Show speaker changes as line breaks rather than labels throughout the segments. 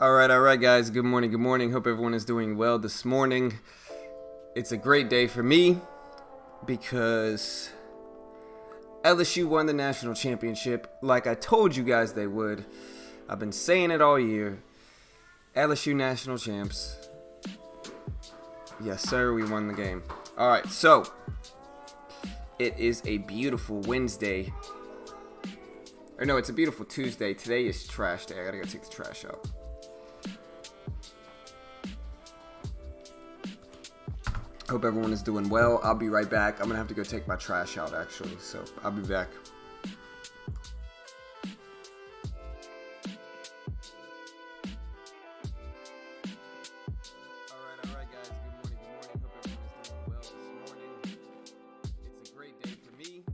All right, guys. Good morning. Good morning. Hope everyone is doing well this morning. It's a great day for me because LSU won the national championship like I told you guys they would. I've been saying it all year. LSU national champs. Yes, sir. We won the game. All right. So it is a beautiful Wednesday. Or no, it's a beautiful Tuesday. Today is trash day. I gotta go take the trash out. Hope everyone is doing well. I'll be right back. I'm going to have to go take my trash out, actually. So I'll be back. All right, guys. Good morning. Hope everyone is doing well this morning. It's a great day for me.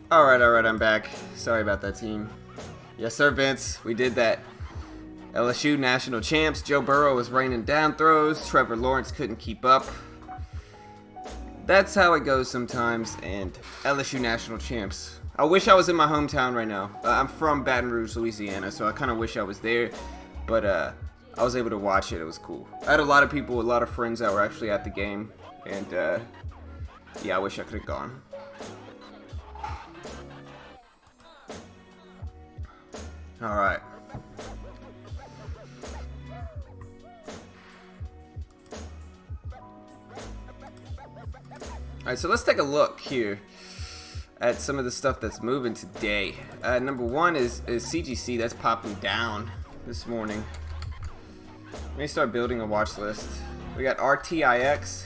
Alright, I'm back. Sorry about that, team. Yes, sir, Vince. We did that. LSU national champs. Joe Burrow was raining down throws. Trevor Lawrence couldn't keep up. That's how it goes sometimes. And LSU national champs. I wish I was in my hometown right now. I'm from Baton Rouge, Louisiana, so I kind of wish I was there. But I was able to watch it. It was cool. I had a lot of people, a lot of friends that were actually at the game. And yeah, I wish I could have gone. Alright. Alright, so let's take a look here at some of the stuff that's moving today. Number one is CGC. That's popping down this morning. Let me start building a watch list. We got RTIX,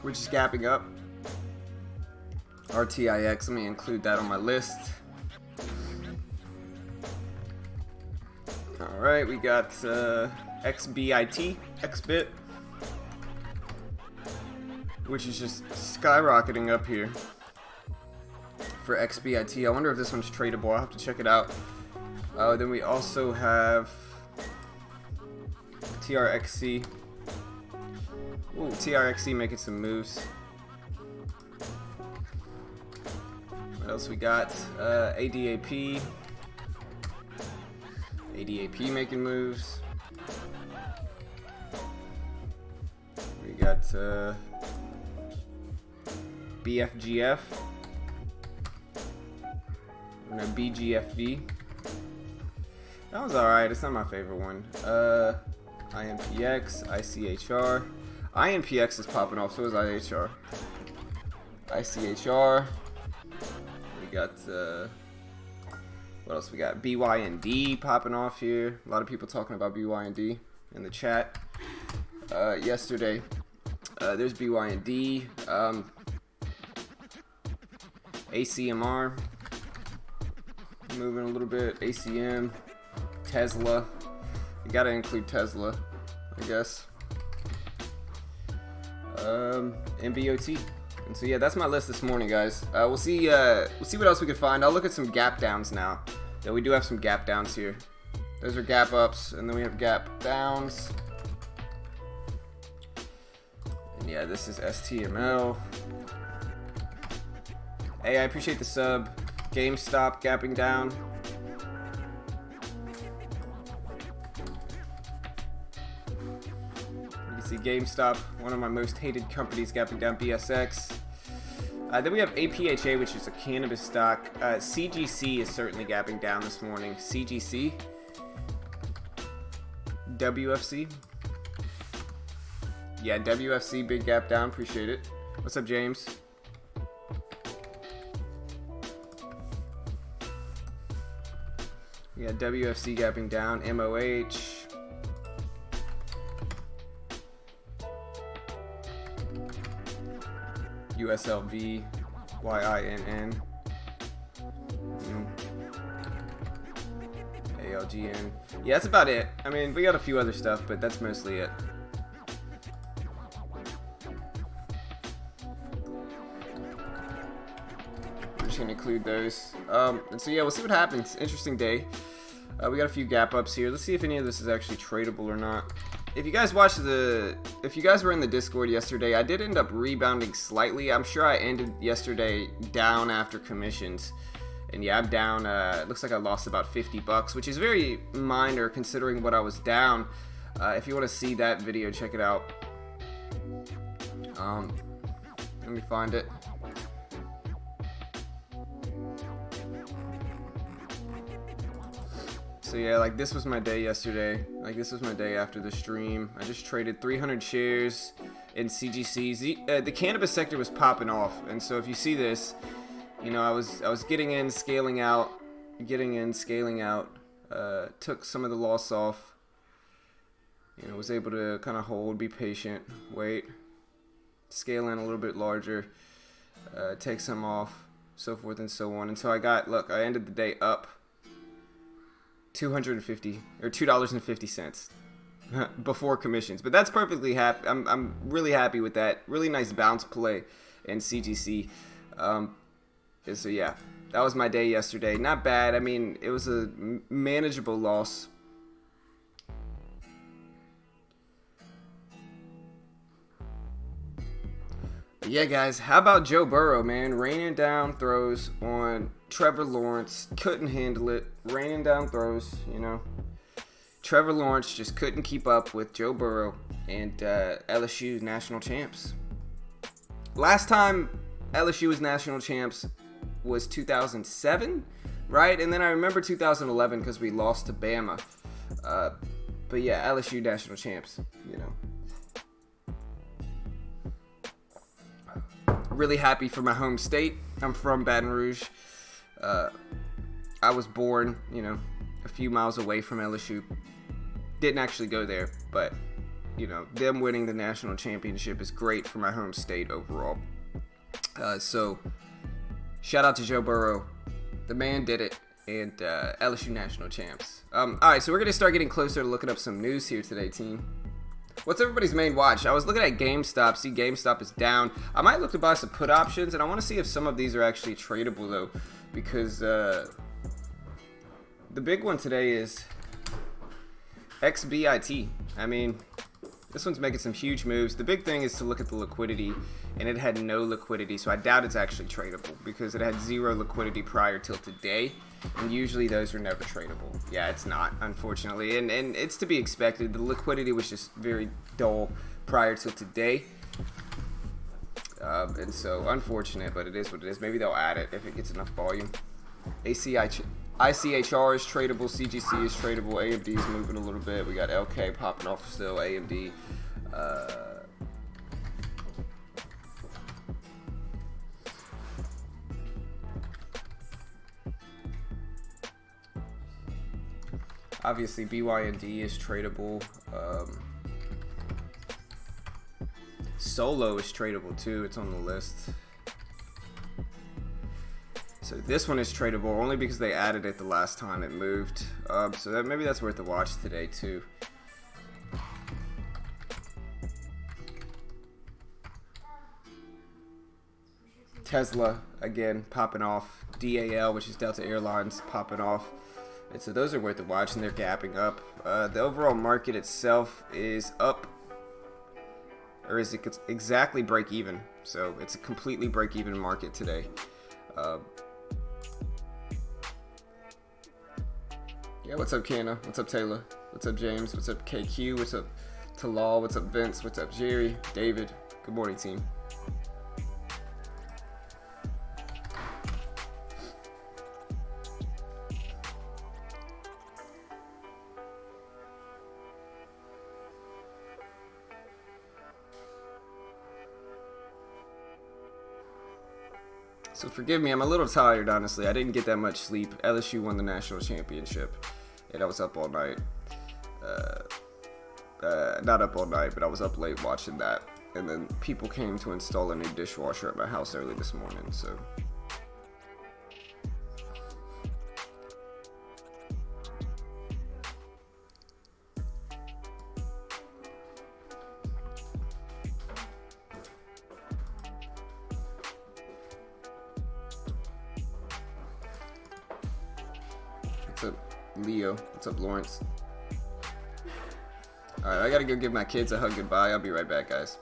which is gapping up. RTIX, let me include that on my list. Alright, we got XBIT, XBIT, which is just skyrocketing up here for XBIT. I wonder if this one's tradable. I'll have to check it out. Then we also have TRXC. Ooh, TRXC making some moves. What else we got? ADAP. ADAP making moves. We got BFGF. And a BGFV. That was alright. It's not my favorite one. INPX, ICHR. INPX is popping off, so is IHR. ICHR. We got, what else we got? BYND popping off here. A lot of people talking about BYND in the chat yesterday. There's BYND. ACMR. Moving a little bit. ACM. Tesla. You gotta include Tesla, I guess. MBOT. And so yeah, that's my list this morning, guys. We'll see what else we can find. I'll look at some gap downs now. Yeah, we do have some gap downs here. Those are gap ups, and then we have gap downs. And yeah, this is STML. Hey, I appreciate the sub. GameStop gapping down. You can see GameStop, one of my most hated companies, gapping down. BSX. Then we have APHA, which is a cannabis stock. CGC is certainly gapping down this morning. CGC. WFC. Yeah, WFC, big gap down. Appreciate it. What's up, James? We got WFC gapping down. MOH. USLV, YINN, ALGN. Yeah, that's about it. I mean, we got a few other stuff, but that's mostly it. I'm just gonna include those. And so yeah, we'll see what happens. Interesting day. We got a few gap ups here. Let's see if any of this is actually tradable or not. If you guys were in the Discord yesterday, I did end up rebounding slightly. I'm sure I ended yesterday down after commissions. And yeah, I'm down, it looks like I lost about 50 bucks, which is very minor considering what I was down. If you want to see that video, check it out. Let me find it. So yeah, like this was my day yesterday. Like this was my day after the stream. I just traded 300 shares in CGCs. The cannabis sector was popping off, and so if you see this, you know, I was getting in, scaling out, took some of the loss off. You know, was able to kind of hold, be patient, wait, scale in a little bit larger, take some off, so forth and so on. And so I ended the day up $2.50 before commissions, but that's perfectly happy. I'm really happy with that. Really nice bounce play and CGC. And so yeah, that was my day yesterday. Not bad. I mean, it was a manageable loss. But yeah, guys, how about Joe Burrow, man? Raining down throws on Trevor Lawrence. Couldn't handle it. Raining down throws, you know. Trevor Lawrence just couldn't keep up with Joe Burrow and LSU national champs. Last time LSU was national champs was 2007, right? And then I remember 2011 because we lost to Bama. But yeah, LSU national champs, you know. Really happy for my home state. I'm from Baton Rouge. I was born, you know, a few miles away from LSU. Didn't actually go there, but, you know, them winning the national championship is great for my home state overall. So, shout out to Joe Burrow. The man did it, and LSU national champs. All right, so we're going to start getting closer to looking up some news here today, team. What's everybody's main watch? I was looking at GameStop. See, GameStop is down. I might look to buy some put options, and I want to see if some of these are actually tradable, though, because the big one today is XBIT. I mean, this one's making some huge moves. The big thing is to look at the liquidity, and it had no liquidity, so I doubt it's actually tradable because it had zero liquidity prior till today, and usually those are never tradable. Yeah, it's not, unfortunately, and it's to be expected. The liquidity was just very dull prior till today, and so unfortunate, but it is what it is. Maybe they'll add it if it gets enough volume. ICHR is tradable, CGC is tradable, AMD is moving a little bit. We got LK popping off still, AMD. Obviously, BYND is tradable. Solo is tradable too. It's on the list. So this one is tradable only because they added it the last time it moved. So maybe that's worth a watch today too. Tesla again popping off. DAL, which is Delta Airlines, popping off. And so those are worth a watch, and they're gapping up. The overall market itself is up, or is it exactly break even? So it's a completely break even market today. Yeah, what's up, Canna? What's up, Taylor? What's up, James? What's up, KQ? What's up, Talal? What's up, Vince? What's up, Jerry? David? Good morning, team. So forgive me, I'm a little tired, honestly. I didn't get that much sleep. LSU won the national championship, and I was up all night. Not up all night, but I was up late watching that. And then people came to install a new dishwasher at my house early this morning, so... What's up, Leo? What's up, Lawrence? Alright, I gotta go give my kids a hug goodbye. I'll be right back, guys.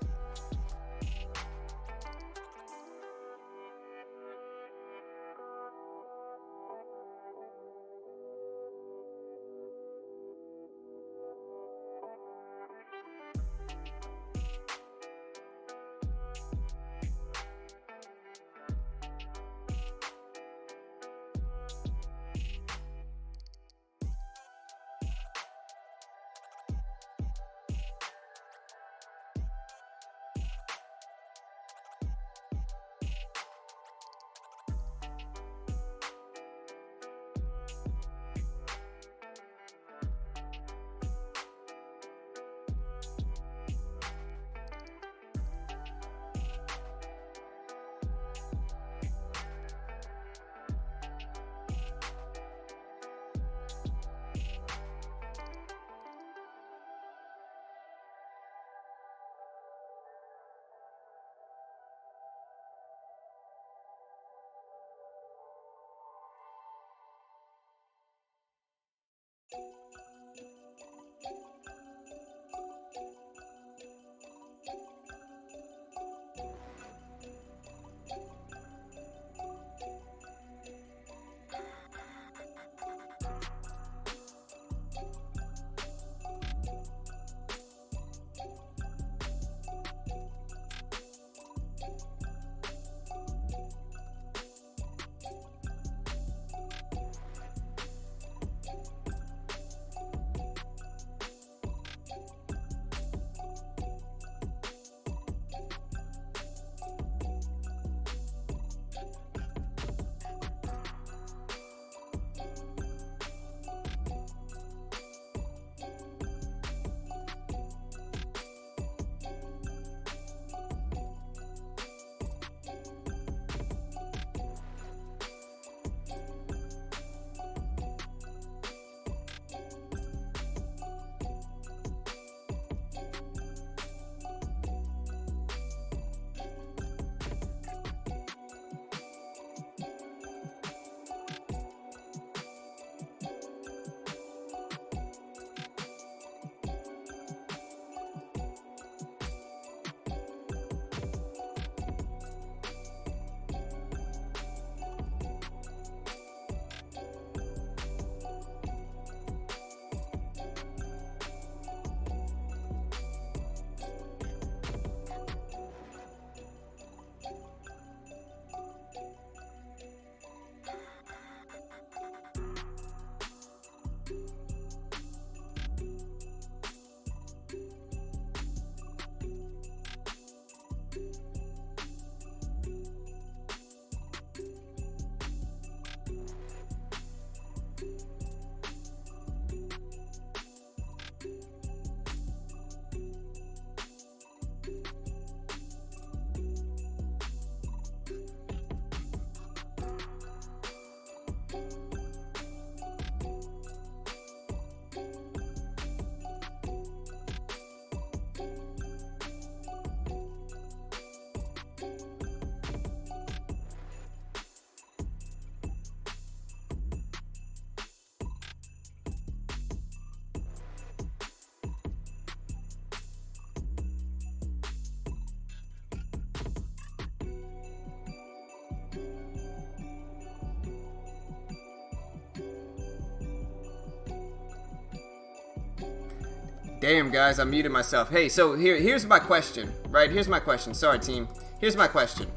Damn, guys, I muted myself. Hey, so here's my question, right? Here's my question. Sorry, team. Here's my question.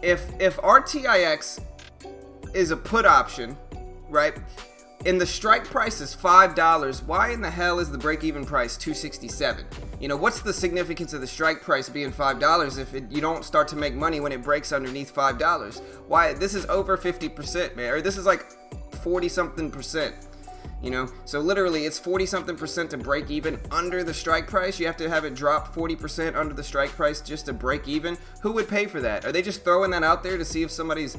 If RTIX is a put option, right, and the strike price is $5, why in the hell is the break-even price $2.67? You know, what's the significance of the strike price being $5 if you don't start to make money when it breaks underneath $5? Why, this is over 50%, man, or this is like 40-something percent. You know, so literally it's 40-something percent to break even under the strike price. You have to have it drop 40% under the strike price just to break even. Who would pay for that? Are they just throwing that out there to see if somebody's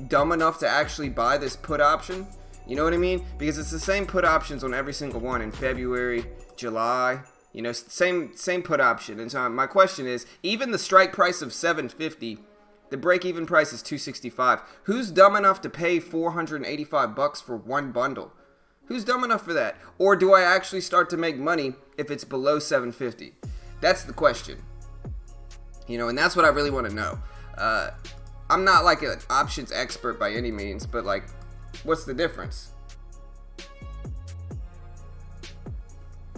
dumb enough to actually buy this put option? You know what I mean? Because it's the same put options on every single one in February, July, you know, same put option. And so my question is, even the strike price of $7.50, the break-even price is $2.65. Who's dumb enough to pay $485 for one bundle? Who's dumb enough for that? Or do I actually start to make money if it's below $7.50? That's the question. You know, and that's what I really want to know. I'm not like an options expert by any means, but like, what's the difference?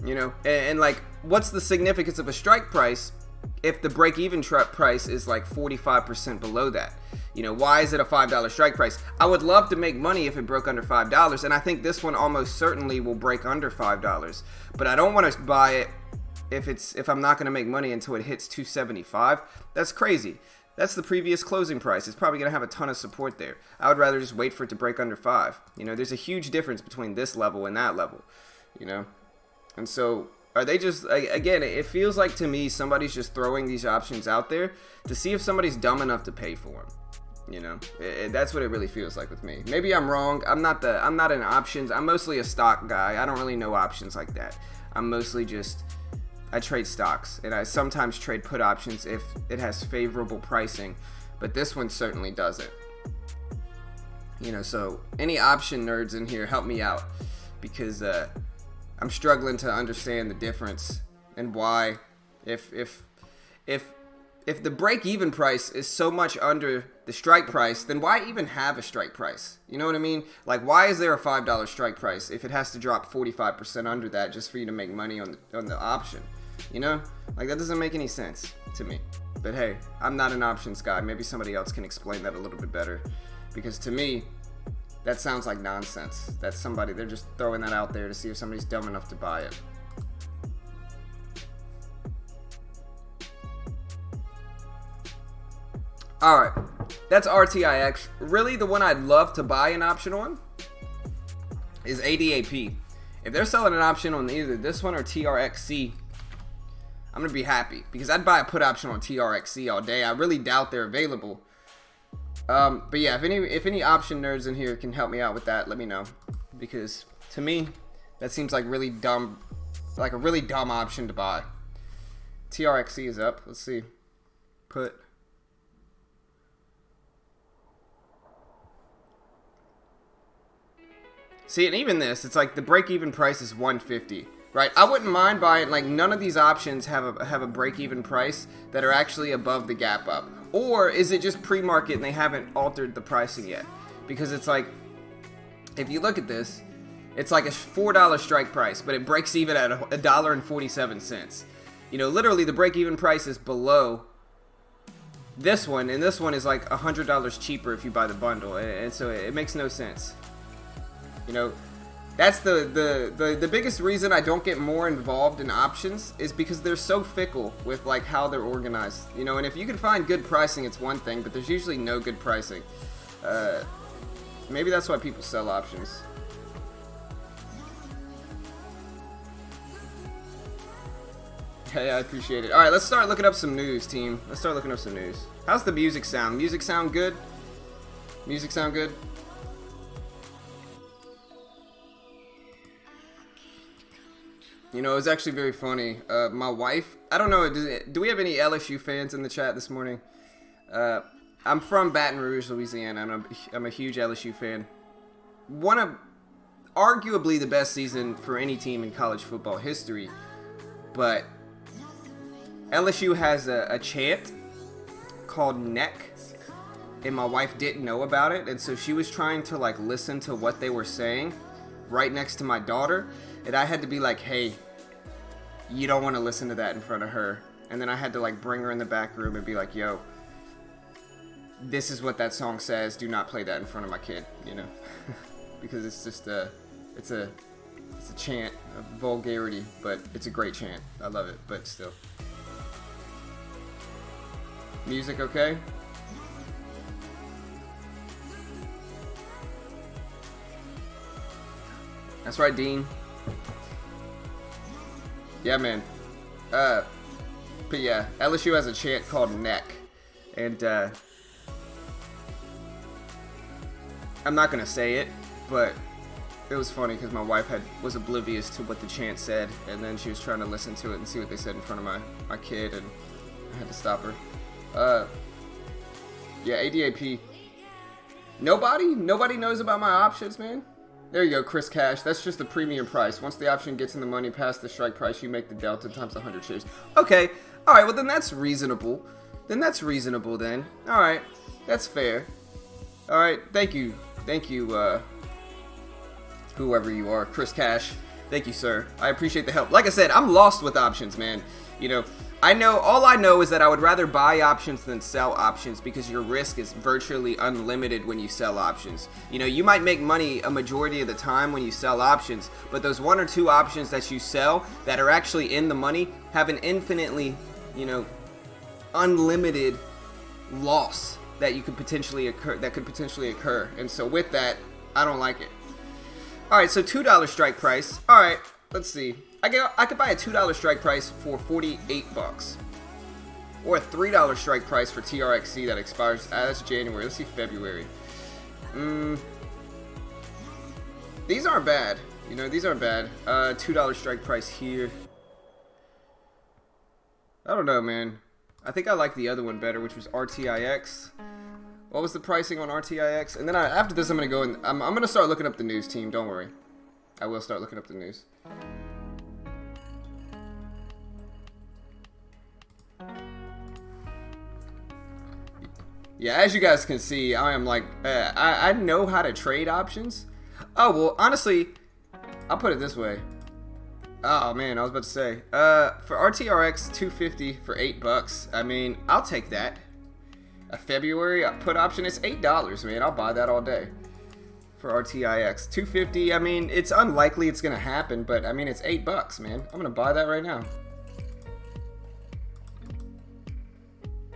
You know, and like, what's the significance of a strike price if the break-even price is like 45% below that? You know, why is it a $5 strike price? I would love to make money if it broke under $5, and I think this one almost certainly will break under $5. But I don't want to buy it if I'm not going to make money until it hits $2.75. That's crazy. That's the previous closing price. It's probably going to have a ton of support there. I would rather just wait for it to break under $5. You know, there's a huge difference between this level and that level. You know, and so are they just, again, it feels like to me somebody's just throwing these options out there to see if somebody's dumb enough to pay for them. You know, that's what it really feels like with me. Maybe I'm wrong. I'm not an options. I'm mostly a stock guy. I don't really know options like that. I'm mostly I trade stocks, and I sometimes trade put options if it has favorable pricing, but this one certainly doesn't. You know, so any option nerds in here, help me out, because I'm struggling to understand the difference and why if the break-even price is so much under the strike price, then why even have a strike price? You know what I mean? Like, why is there a $5 strike price if it has to drop 45% under that just for you to make money on the option? You know? Like, that doesn't make any sense to me. But hey, I'm not an options guy. Maybe somebody else can explain that a little bit better. Because to me, that sounds like nonsense. That's they're just throwing that out there to see if somebody's dumb enough to buy it. Alright, that's RTIX. Really, the one I'd love to buy an option on is ADAP. If they're selling an option on either this one or TRXC, I'm going to be happy, because I'd buy a put option on TRXC all day. I really doubt they're available. But yeah, if any option nerds in here can help me out with that, let me know. Because to me, that seems like really dumb, like a really dumb option to buy. TRXC is up. Let's see. Put. See, and even this, it's like the break-even price is $150, right? I wouldn't mind buying, like, none of these options have a break-even price that are actually above the gap up. Or is it just pre-market and they haven't altered the pricing yet? Because it's like, if you look at this, it's like a $4 strike price, but it breaks even at $1.47. You know, literally the break-even price is below this one, and this one is like $100 cheaper if you buy the bundle, and so it makes no sense. You know, that's the biggest reason I don't get more involved in options is because they're so fickle with like how they're organized. You know, and if you can find good pricing, it's one thing, but there's usually no good pricing. Maybe that's why people sell options. Hey, I appreciate it. All right, let's start looking up some news, team. Let's start looking up some news. How's the music sound? Music sound good? Music sound good? You know, it was actually very funny. My wife, I don't know, do we have any LSU fans in the chat this morning? I'm from Baton Rouge, Louisiana, and I'm a huge LSU fan. One of, arguably the best season for any team in college football history. But LSU has a chant called Neck, and my wife didn't know about it, and so she was trying to like listen to what they were saying right next to my daughter. And I had to be like, hey, you don't want to listen to that in front of her. And then I had to like bring her in the back room and be like, yo, this is what that song says. Do not play that in front of my kid, you know? Because it's just it's a chant of vulgarity, but it's a great chant. I love it, but still. Music okay? That's right, Dean. Yeah, man. But yeah, LSU has a chant called Neck. And, I'm not gonna say it, but it was funny because my wife was oblivious to what the chant said, and then she was trying to listen to it and see what they said in front of my kid, and I had to stop her. Yeah, ADAP. Nobody knows about my options, man. There you go, Chris Cash. That's just the premium price. Once the option gets in the money past the strike price, you make the delta times 100 shares. Okay, all right. Well, then that's reasonable. Then. All right, that's fair. All right, thank you, whoever you are, Chris Cash. Thank you, sir. I appreciate the help. Like I said, I'm lost with options, man. You know, all I know is that I would rather buy options than sell options because your risk is virtually unlimited when you sell options. You know, you might make money a majority of the time when you sell options, but those 1 or 2 options that you sell that are actually in the money have an infinitely, you know, unlimited loss that could potentially occur. And so with that, I don't like it. All right, so $2 strike price. All right, let's see. I could buy a $2 strike price for $48, or a $3 strike price for TRXC that expires. That's January. Let's see February. These aren't bad. You know, these aren't bad. $2 strike price here. I don't know, man. I think I like the other one better, which was RTIX. What was the pricing on RTIX? And then after this, I'm gonna go and I'm gonna start looking up the news, team. Don't worry, I will start looking up the news. Yeah, as you guys can see, I am like, I know how to trade options. Oh, well, honestly, I'll put it this way. Oh, man, I was about to say. For RTRX 250 for $8, I mean, I'll take that. A February put option is $8, man. I'll buy that all day. For RTIX 250, I mean, it's unlikely it's going to happen, but, I mean, it's $8, man. I'm going to buy that right now.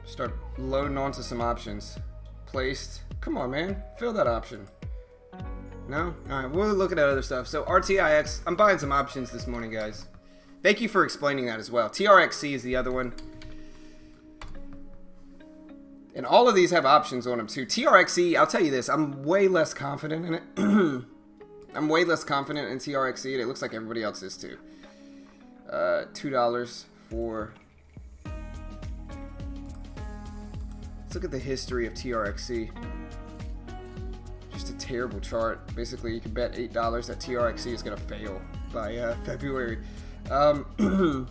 Start loading onto some options. Placed. Come on, man. Fill that option. No? Alright, we'll look at other stuff. So, RTIX, I'm buying some options this morning, guys. Thank you for explaining that as well. TRXC is the other one. And all of these have options on them, too. TRXC, I'll tell you this, I'm way less confident in it. I'm way less confident in TRXC, and it looks like everybody else is, too. $2 for... Let's look at the history of TRXC. Just a terrible chart. Basically, you can bet $8 that TRXC is going to fail by February. $2.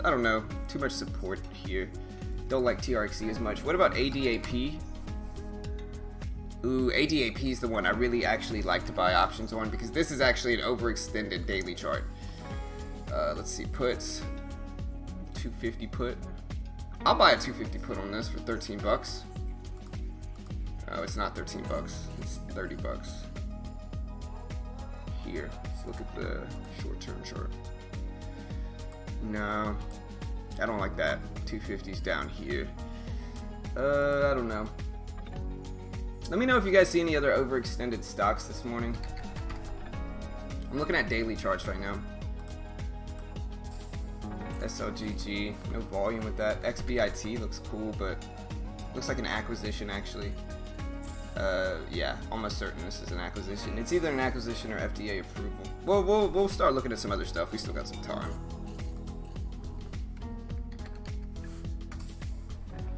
I don't know. Too much support here. Don't like TRXC as much. What about ADAP? Ooh, ADAP is the one I really actually like to buy options on because this is actually an overextended daily chart. Let's see. Puts. 250 put. I'll buy a 250 put on this for $13. Oh, it's not $13. It's $30. Here, let's look at the short-term chart. No, I don't like that. 250's down here. I don't know. Let me know if you guys see any other overextended stocks this morning. I'm looking at daily charts right now. SLGG, no volume with that. XBIT looks cool, but looks like an acquisition actually. Yeah, almost certain this is an acquisition. It's either an acquisition or FDA approval. Well, we'll start looking at some other stuff. We still got some time.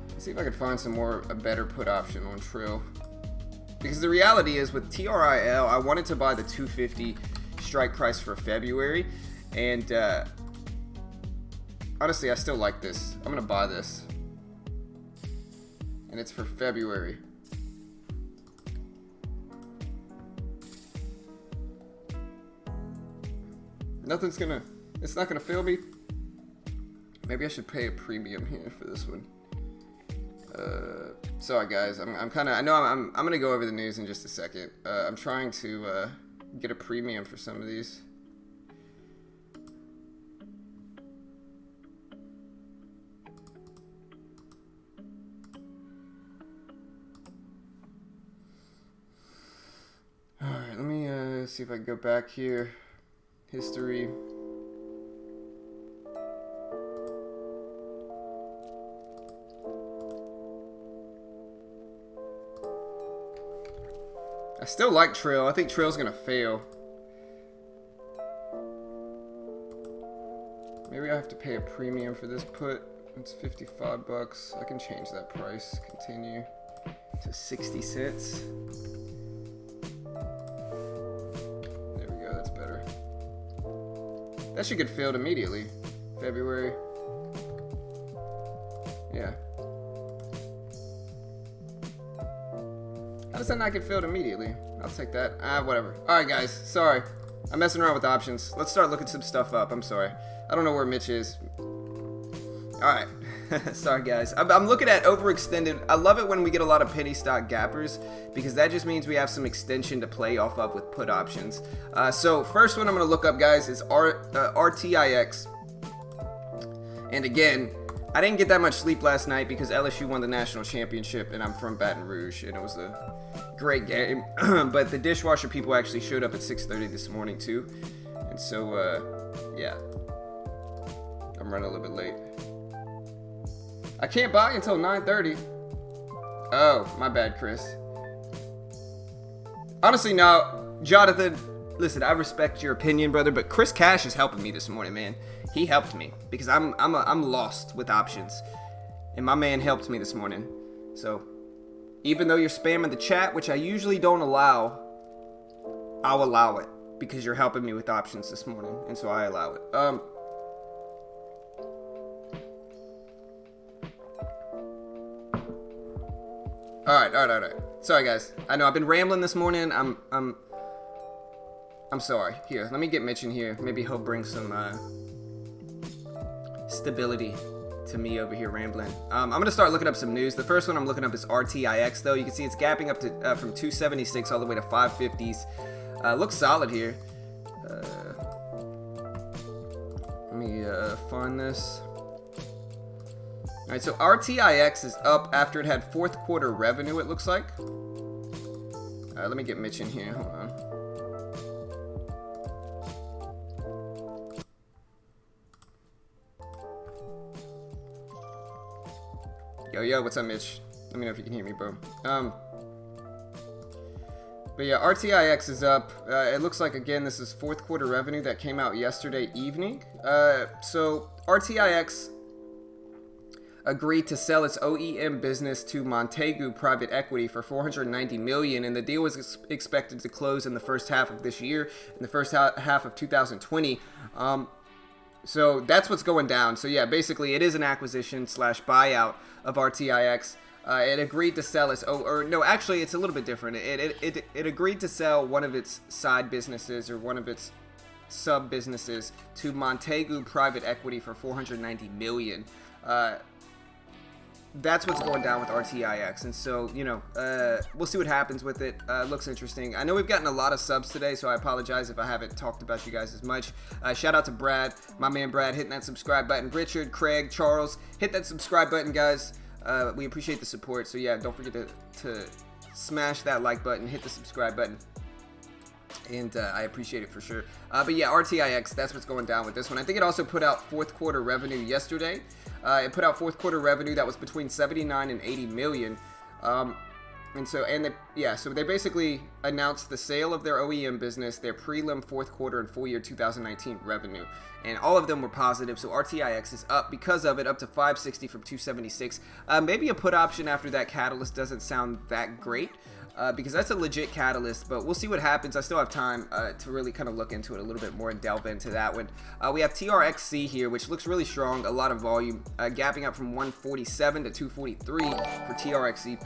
Let's see if I can find a better put option on Trill. Because the reality is with TRIL, I wanted to buy the 250 strike price for February, and honestly, I still like this. I'm gonna buy this, and it's for February. It's not gonna fail me. Maybe I should pay a premium here for this one. Sorry guys, I'm gonna go over the news in just a second. I'm trying to get a premium for some of these. Alright, let me see if I can go back here. History. I still like Trail. I think Trail's gonna fail. Maybe I have to pay a premium for this put. It's 55 bucks. I can change that price. Continue to 60 cents. There we go. That's better. That should get filled immediately. February. Yeah. How does that not get filled immediately? I'll take that. Whatever. Alright, guys. Sorry. I'm messing around with options. Let's start looking some stuff up. I'm sorry. I don't know where Mitch is. Alright. Sorry, guys. I'm looking at overextended. I love it when we get a lot of penny stock gappers because that just means we have some extension to play off of with put options. So, first one I'm going to look up, guys, is RTIX. And again, I didn't get that much sleep last night because LSU won the national championship and I'm from Baton Rouge and it was a great game. But the dishwasher people actually showed up at 6:30 this morning too. And so, yeah. I'm running a little bit late. I can't buy until 9:30. Oh, my bad, Chris. Honestly, no. Jonathan, listen, I respect your opinion, brother, but Chris Cash is helping me this morning, man. He helped me because I'm lost with options, and my man helped me this morning. So, even though you're spamming the chat, which I usually don't allow, I'll allow it because you're helping me with options this morning, and so I allow it. All right. Sorry, guys. I know I've been rambling this morning. I'm sorry. Here, let me get Mitch in here. Maybe he'll bring some stability to me over here rambling. I'm gonna start looking up some news. The first one I'm looking up is RTIX, though. You can see it's gapping up to from 276 all the way to 550s. Looks solid here. Let me find this. Alright, so RTIX is up after it had fourth quarter revenue, it looks like. Let me get Mitch in here. Hold on. Yo, what's up, Mitch? Let me know if you can hear me, bro. But yeah, RTIX is up. It looks like, again, this is fourth quarter revenue that came out yesterday evening. So RTIX agreed to sell its OEM business to Montagu Private Equity for $490 million, and the deal was expected to close in the first half of this year, in the first half of 2020. So that's what's going down. So yeah, basically it is an acquisition / buyout of RTIX. It agreed to sell its, actually it's a little bit different. It agreed to sell one of its side businesses or one of its sub businesses to Montagu Private Equity for $490 million. That's what's going down with RTIX, and so, we'll see what happens with it. Looks interesting. I know we've gotten a lot of subs today, so I apologize if I haven't talked about you guys as much. Shout out to Brad, my man Brad, hitting that subscribe button. Richard, Craig, Charles, hit that subscribe button, guys. We appreciate the support, so yeah, don't forget to smash that like button, hit the subscribe button. And I appreciate it for sure. But yeah, RTIX, that's what's going down with this one. I think it also put out fourth quarter revenue yesterday. It put out fourth quarter revenue that was between 79 and 80 million. So they basically announced the sale of their OEM business, their prelim fourth quarter and full year 2019 revenue. And all of them were positive, so RTIX is up because of it, up to 560 from 276. Maybe a put option after that catalyst doesn't sound that great. Because that's a legit catalyst, but we'll see what happens. I still have time to really kind of look into it a little bit more and delve into that one. We have TRXC here, which looks really strong, a lot of volume, gapping up from 147 to 243 for TRXC.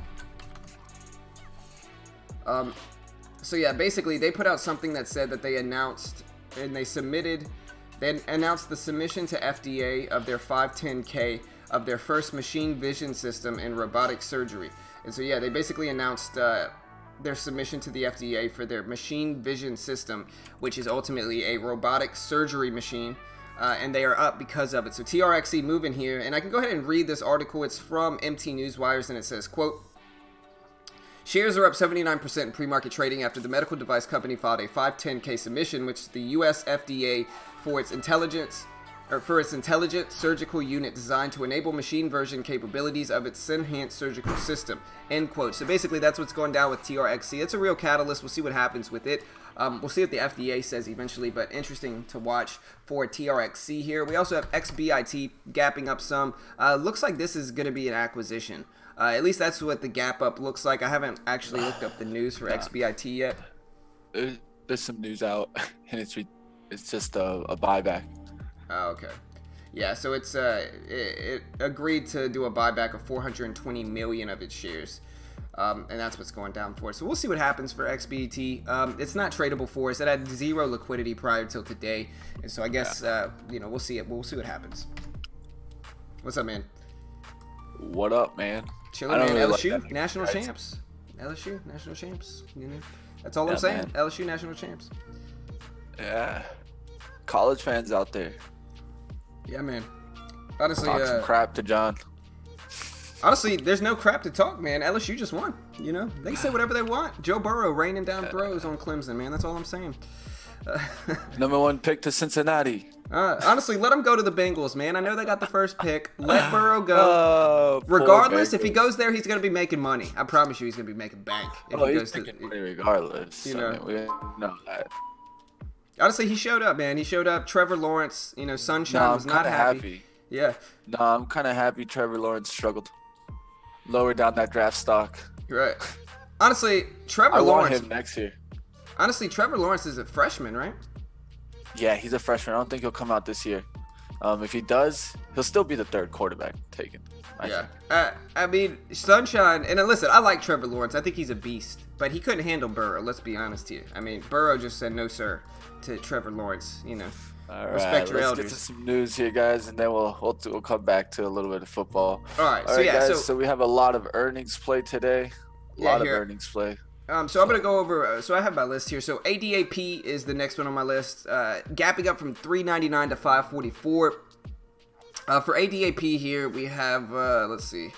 So yeah, basically they put out something that said that they announced and they submitted They announced the submission to FDA of their 510K of their first machine vision system in robotic surgery. And so, yeah, they basically announced their submission to the FDA for their machine vision system, which is ultimately a robotic surgery machine. And they are up because of it. So TRXC moving here, and I can go ahead and read this article. It's from MT Newswires, and it says, quote, shares are up 79% in pre-market trading after the medical device company filed a 510K submission, which the U.S. FDA for its intelligent surgical unit designed to enable machine version capabilities of its enhanced surgical system, end quote. So basically that's what's going down with TRXC. It's a real catalyst. We'll see what happens with it. We'll see what the FDA says eventually, but interesting to watch for TRXC here. We also have XBIT gapping up some. Looks like this is going to be an acquisition. At least that's what the gap up looks like. I haven't actually looked up the news for XBIT yet.
There's some news out, and it's just a buyback.
Oh, okay. Yeah, so it agreed to do a buyback of 420 million of its shares. And that's what's going down for it. So we'll see what happens for XBT. It's not tradable for us. It had zero liquidity prior till today. And so I guess, we'll see it. We'll see what happens. What's up, man?
What up, man?
Chilling, man. Really LSU, national champs. LSU, national champs. That's all I'm saying. Man. LSU, national champs.
Yeah. College fans out there.
Yeah, man. Honestly,
talk some crap to John.
Honestly, there's no crap to talk, man. LSU just won. They can say whatever they want. Joe Burrow raining down throws on Clemson, man. That's all I'm saying.
Number 1 pick to Cincinnati.
Honestly, let him go to the Bengals, man. I know they got the first pick. Let Burrow go. Regardless, if he goes there, he's going to be making money. I promise you he's going to be making bank. If he goes
making money regardless.
You know.
We know that.
Honestly, he showed up, man. He showed up. Trevor Lawrence, Sunshine was not happy. Yeah.
No, I'm kind of happy Trevor Lawrence struggled. Lower down that draft stock.
Right. Honestly, Trevor
Lawrence.
Lawrence.
I want him next year.
Honestly, Trevor Lawrence is a freshman, right?
Yeah, he's a freshman. I don't think he'll come out this year. If he does, he'll still be the 3rd quarterback taken.
I mean, Sunshine, and listen, I like Trevor Lawrence. I think he's a beast, but he couldn't handle Burrow. Let's be honest here. I mean, Burrow just said no, sir, to Trevor Lawrence.
All
respect
right,
your elders.
Let's get to some news here, guys, and then we'll come back to a little bit of football.
All right,
guys. So we have a lot of earnings play today. A lot of earnings play.
So I'm going to go over, so I have my list here. So ADAP is the next one on my list, gapping up from $3.99 to $5.44. For ADAP here, we have, let's see.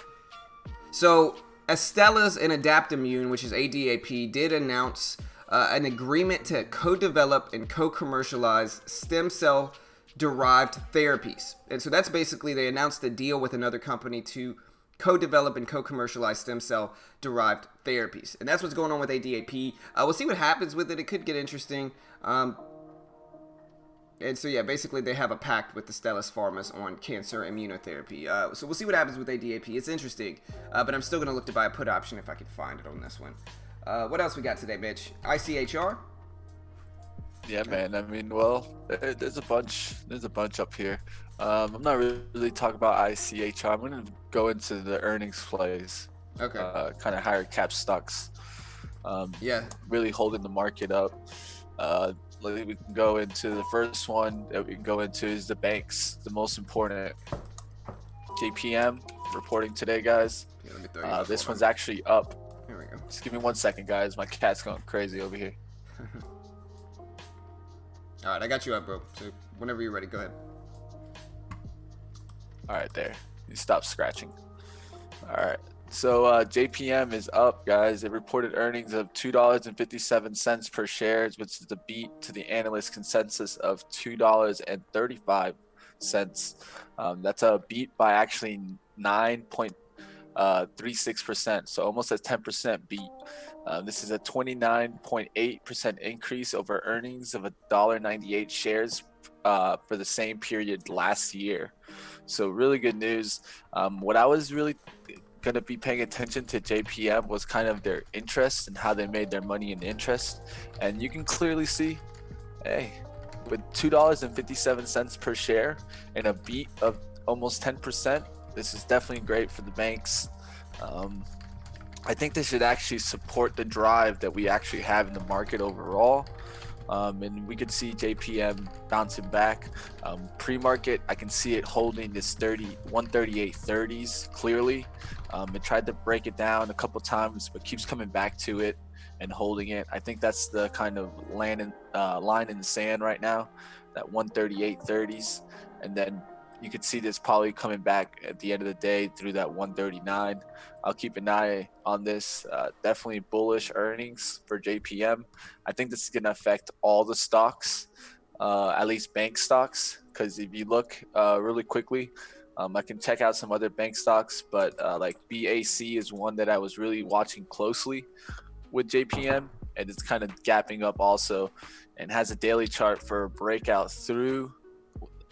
So Astellas and Adaptimmune, which is ADAP, did announce an agreement to co-develop and co-commercialize stem cell-derived therapies. And so that's basically, they announced a deal with another company to co-develop and co-commercialize stem cell-derived therapies. And that's what's going on with ADAP. We'll see what happens with it. It could get interesting. And so, yeah, basically they have a pact with the Astellas Pharmas on cancer immunotherapy. So we'll see what happens with ADAP. It's interesting, but I'm still going to look to buy a put option if I can find it on this one. What else we got today, Mitch? ICHR?
Yeah, man. I mean, well, there's a bunch up here. I'm not really talking about ICHR. I'm going to go into the earnings plays.
Okay.
Kind of higher cap stocks. Really holding the market up. We can go into the first one that we can go into is the banks, the most important. JPM reporting today, guys.
Yeah,
this one's actually up.
Here we go.
Just give me 1 second, guys. My cat's going crazy over here.
All right, I got you up, bro. So whenever you're ready, go ahead.
All right, there. You stop scratching. All right. So JPM is up, guys. It reported earnings of $2.57 per share, which is the beat to the analyst consensus of $2.35. That's a beat by actually 9.36%, so almost a 10% beat. This is a 29.8% increase over earnings of $1.98 shares for the same period last year. So really good news. What I was really going to be paying attention to JPM was kind of their interest and how they made their money in interest. And you can clearly see, hey, with $2.57 per share and a beat of almost 10%, this is definitely great for the banks. I think this should actually support the drive that we actually have in the market overall. And we could see JPM bouncing back. Pre-market, I can see it holding this 138.30s clearly. It tried to break it down a couple times, but keeps coming back to it and holding it. I think that's the kind of line in the sand right now, that 138.30s. And then you could see this probably coming back at the end of the day through that 139. I'll keep an eye on this. Definitely bullish earnings for JPM. I think this is going to affect all the stocks, at least bank stocks, because if you look really quickly, I can check out some other bank stocks, but like BAC is one that I was really watching closely with JPM, and it's kind of gapping up also, and has a daily chart for a breakout through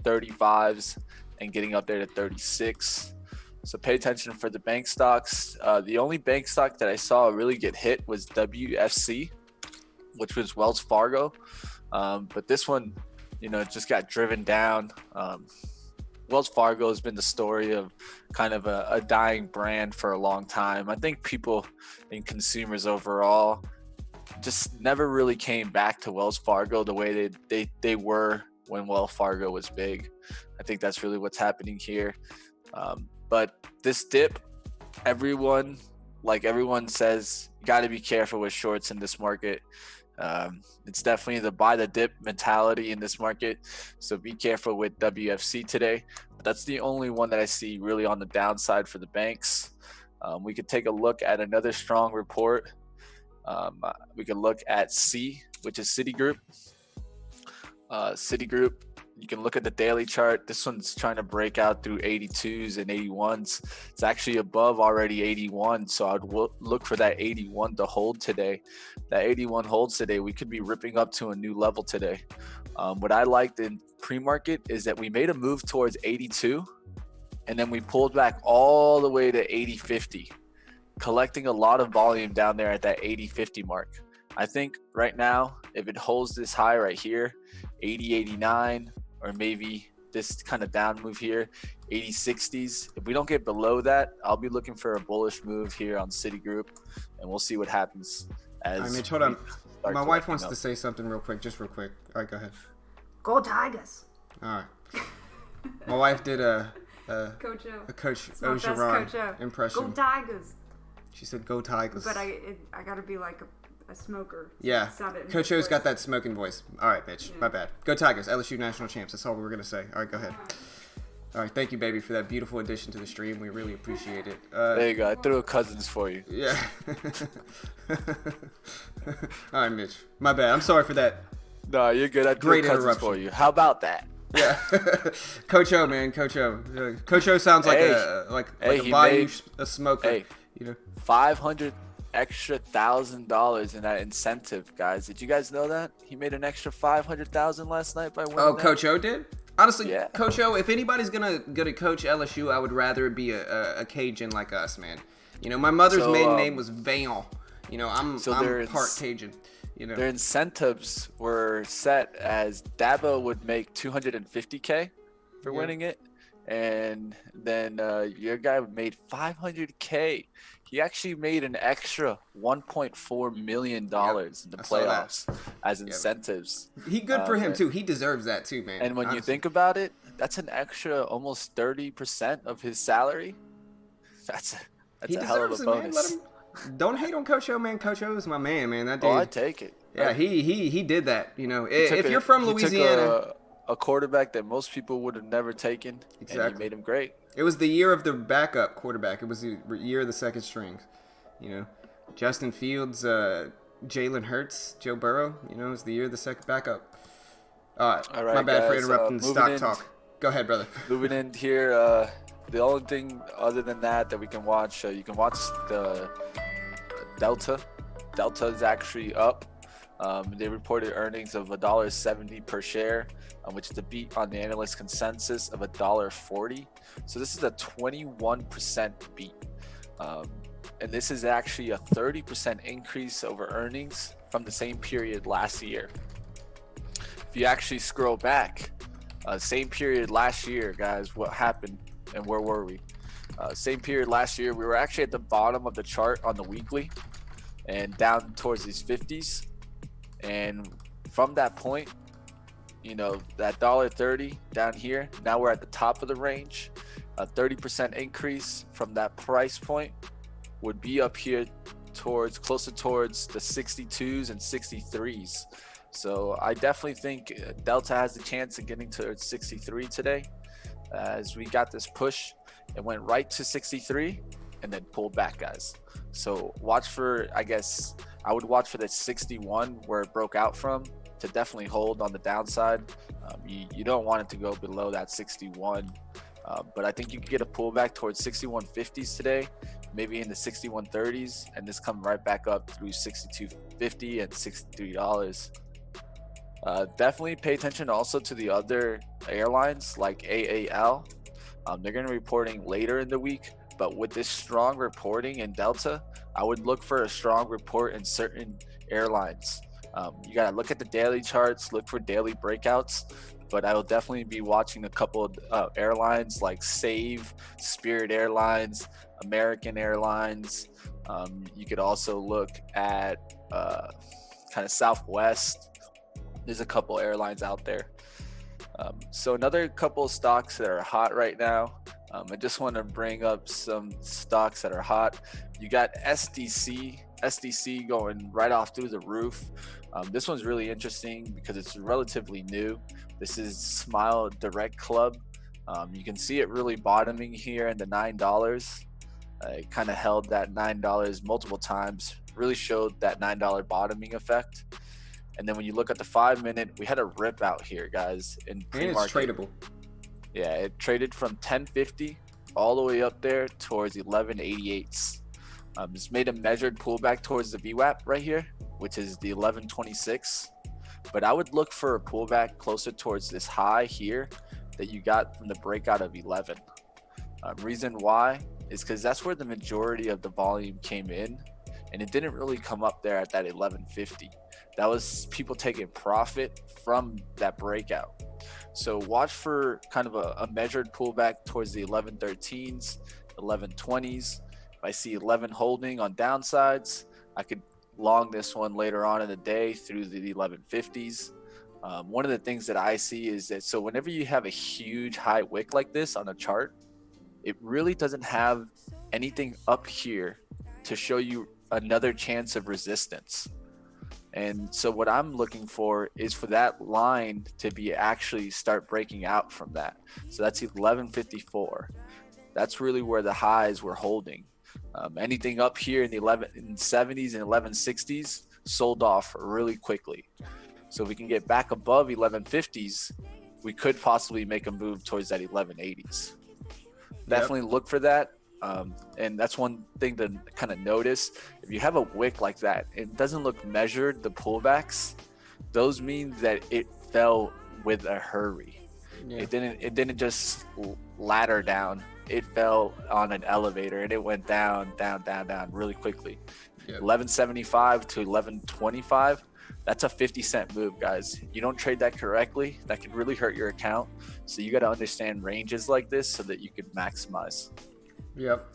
35s and getting up there to 36. So pay attention for the bank stocks. The only bank stock that I saw really get hit was WFC, which was Wells Fargo. But this one, just got driven down. Wells Fargo has been the story of kind of a dying brand for a long time. I think people and consumers overall just never really came back to Wells Fargo the way they were when Wells Fargo was big. I think that's really what's happening here. But this dip, everyone says, you got to be careful with shorts in this market. It's definitely the buy the dip mentality in this market. So be careful with WFC today. But that's the only one that I see really on the downside for the banks. We could take a look at another strong report. We could look at C, which is Citigroup. Citigroup, you can look at the daily chart. This one's trying to break out through 82s and 81s. It's actually above already 81, so I'd look for that 81 to hold today. That 81 holds today, we could be ripping up to a new level today. What I liked in pre-market is that we made a move towards 82, and then we pulled back all the way to 80.50, collecting a lot of volume down there at that 80.50 mark. I think right now, if it holds this high right here, 80.89, or maybe this kind of down move here, 80.60s. If we don't get below that, I'll be looking for a bullish move here on Citigroup, and we'll see what happens.
All right, Mitch, hold on. My wife wants to say something real quick. All right, go ahead.
Go Tigers.
All right. My wife did a
Coach
Ogeron impression.
Go Tigers.
She said, "Go Tigers."
But I gotta be like a smoker.
Yeah. Coach O's got that smoking voice. All right, bitch. Yeah. My bad. Go Tigers. LSU national champs. That's all we were gonna say. All right, go ahead. All right, thank you, baby, for that beautiful addition to the stream. We really appreciate it.
There you go. I threw a Cousins for you.
Yeah. All right, Mitch. My bad. I'm sorry for that.
No, you're good. I threw a Cousins for you. How about that?
Yeah. Coach O, man. Coach O. Coach O sounds like a Bayou smoker.
Hey, 500 extra $1,000 in that incentive, guys. Did you guys know that he made an extra $500,000 last night by winning?
Oh, Coach O did? Honestly,
yeah.
Coach O, if anybody's gonna coach LSU, I would rather it be a Cajun like us, man. My mother's maiden name was Vale. I'm part Cajun.
Their incentives were set as Dabo would make $250K for winning it, and then your guy made $500K. He actually made an extra $1.4 million in the playoffs as incentives.
He good for him too. He deserves that too, man.
And when you think about it, that's an extra almost 30% of his salary. That's a hell of a bonus.
Don't hate on Coach O, man. Coach O is my man, man. That dude.
Oh, I take it.
Yeah, he did that. If you're from Louisiana,
a quarterback that most people would have never taken, and he made him great.
It was the year of the backup quarterback. It was the year of the second strings. Justin Fields, Jalen Hurts, Joe Burrow. It was the year of the second backup. All right, my bad, guys, for interrupting stock talk. Go ahead, brother.
Moving in here, the only thing other than that we can watch, you can watch the Delta. Delta is actually up. They reported earnings of $1.70 per share, which is a beat on the analyst consensus of $1.40. So this is a 21% beat. And this is actually a 30% increase over earnings from the same period last year. If you actually scroll back, same period last year, guys, what happened and where were we? Same period last year, we were actually at the bottom of the chart on the weekly and down towards these 50s. And from that point, that $1.30 down here, now we're at the top of the range. A 30% increase from that price point would be up here closer towards the 62s and 63s. So I definitely think Delta has the chance of getting to 63 today, as we got this push. It went right to 63 and then pulled back, guys. So watch for, I would watch for the 61 where it broke out from, to definitely hold on the downside. You don't want it to go below that 61, but I think you could get a pullback towards 61.50s today, maybe in the 61.30s, and this come right back up through 62.50 and $63. Definitely pay attention also to the other airlines like AAL. They're going to be reporting later in the week, but with this strong reporting in Delta, I would look for a strong report in certain airlines. You got to look at the daily charts, look for daily breakouts, but I will definitely be watching a couple of airlines like Save, Spirit Airlines, American Airlines. You could also look at kind of Southwest. There's a couple airlines out there. So another couple of stocks that are hot right now. I just want to bring up some stocks that are hot. You got SDC going right off through the roof. This one's really interesting because it's relatively new. This is Smile Direct Club. You can see it really bottoming here in the $9. It kind of held that $9 multiple times, really showed that $9 bottoming effect. And then when you look at the 5-minute, we had a rip out here, guys. In pre-market.
And it's tradable.
Yeah, it traded from 10.50 all the way up there towards 11.88. It's made a measured pullback towards the VWAP right here, which is the 11.26. But I would look for a pullback closer towards this high here that you got from the breakout of 11. Reason why is because that's where the majority of the volume came in, and it didn't really come up there at that 11.50. That was people taking profit from that breakout. So watch for kind of a measured pullback towards the 11.13s, 11.20s. If I see 11 holding on downsides, I could long this one later on in the day through the 11.50s. One of the things that I see is that, so whenever you have a huge high wick like this on a chart, it really doesn't have anything up here to show you another chance of resistance. And so what I'm looking for is for that line to be actually start breaking out from that. So that's 11.54. That's really where the highs were holding. Anything up here in the 11.70s and 11.60s sold off really quickly. So if we can get back above 11.50s, we could possibly make a move towards that 11.80s. Definitely look for that. And that's one thing to kind of notice. If you have a wick like that, it doesn't look measured, the pullbacks, those mean that it fell with a hurry. Yeah. It didn't just ladder down. It fell on an elevator and it went down really quickly. Yep. 11.75 to 11.25. That's a 50-cent move, guys. You don't trade that correctly, that could really hurt your account. So you got to understand ranges like this so that you can maximize.
Yep.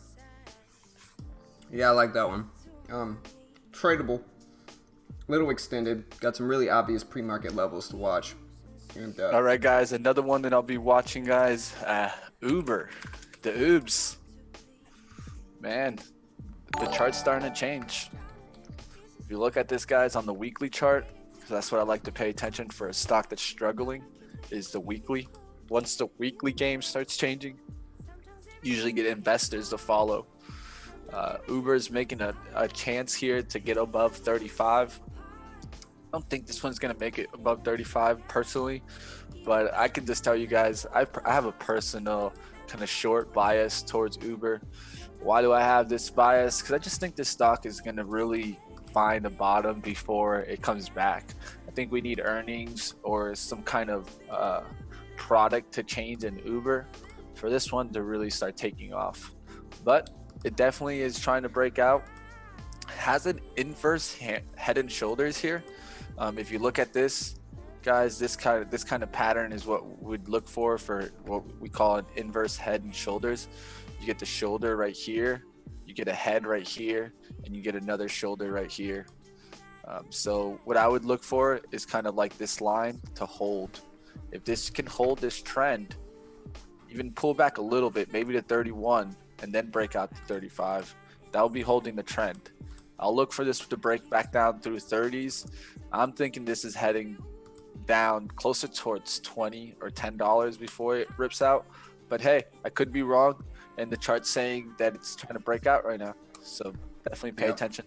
Yeah, I like that one. Tradable. Little extended. Got some really obvious pre-market levels to watch. And,
all right, guys. Another one that I'll be watching, guys. Uber. The Ubs. Man, the chart's starting to change. If you look at this, guys, on the weekly chart, that's what I like to pay attention for a stock that's struggling, is the weekly. Once the weekly game starts changing, usually get investors to follow. Uber is making a chance here to get above 35. I don't think this one's going to make it above 35 personally, but I can just tell you guys, I have a personal kind of short bias towards Uber. Why do I have this bias? Because I just think this stock is going to really find a bottom before it comes back. I think we need earnings or some kind of product to change in Uber for this one to really start taking off. But it definitely is trying to break out. Has an inverse head and shoulders here. If you look at this, guys, this kind of pattern is what we'd look for what we call an inverse head and shoulders. You get the shoulder right here, you get a head right here, and you get another shoulder right here. So what I would look for is kind of like this line to hold. If this can hold this trend, even pull back a little bit, maybe to 31, and then break out to 35, that will be holding the trend. I'll look for this to break back down through 30s. I'm thinking this is heading down closer towards 20 or $10 before it rips out. But hey, I could be wrong, and the chart's saying that it's trying to break out right now. So definitely pay attention.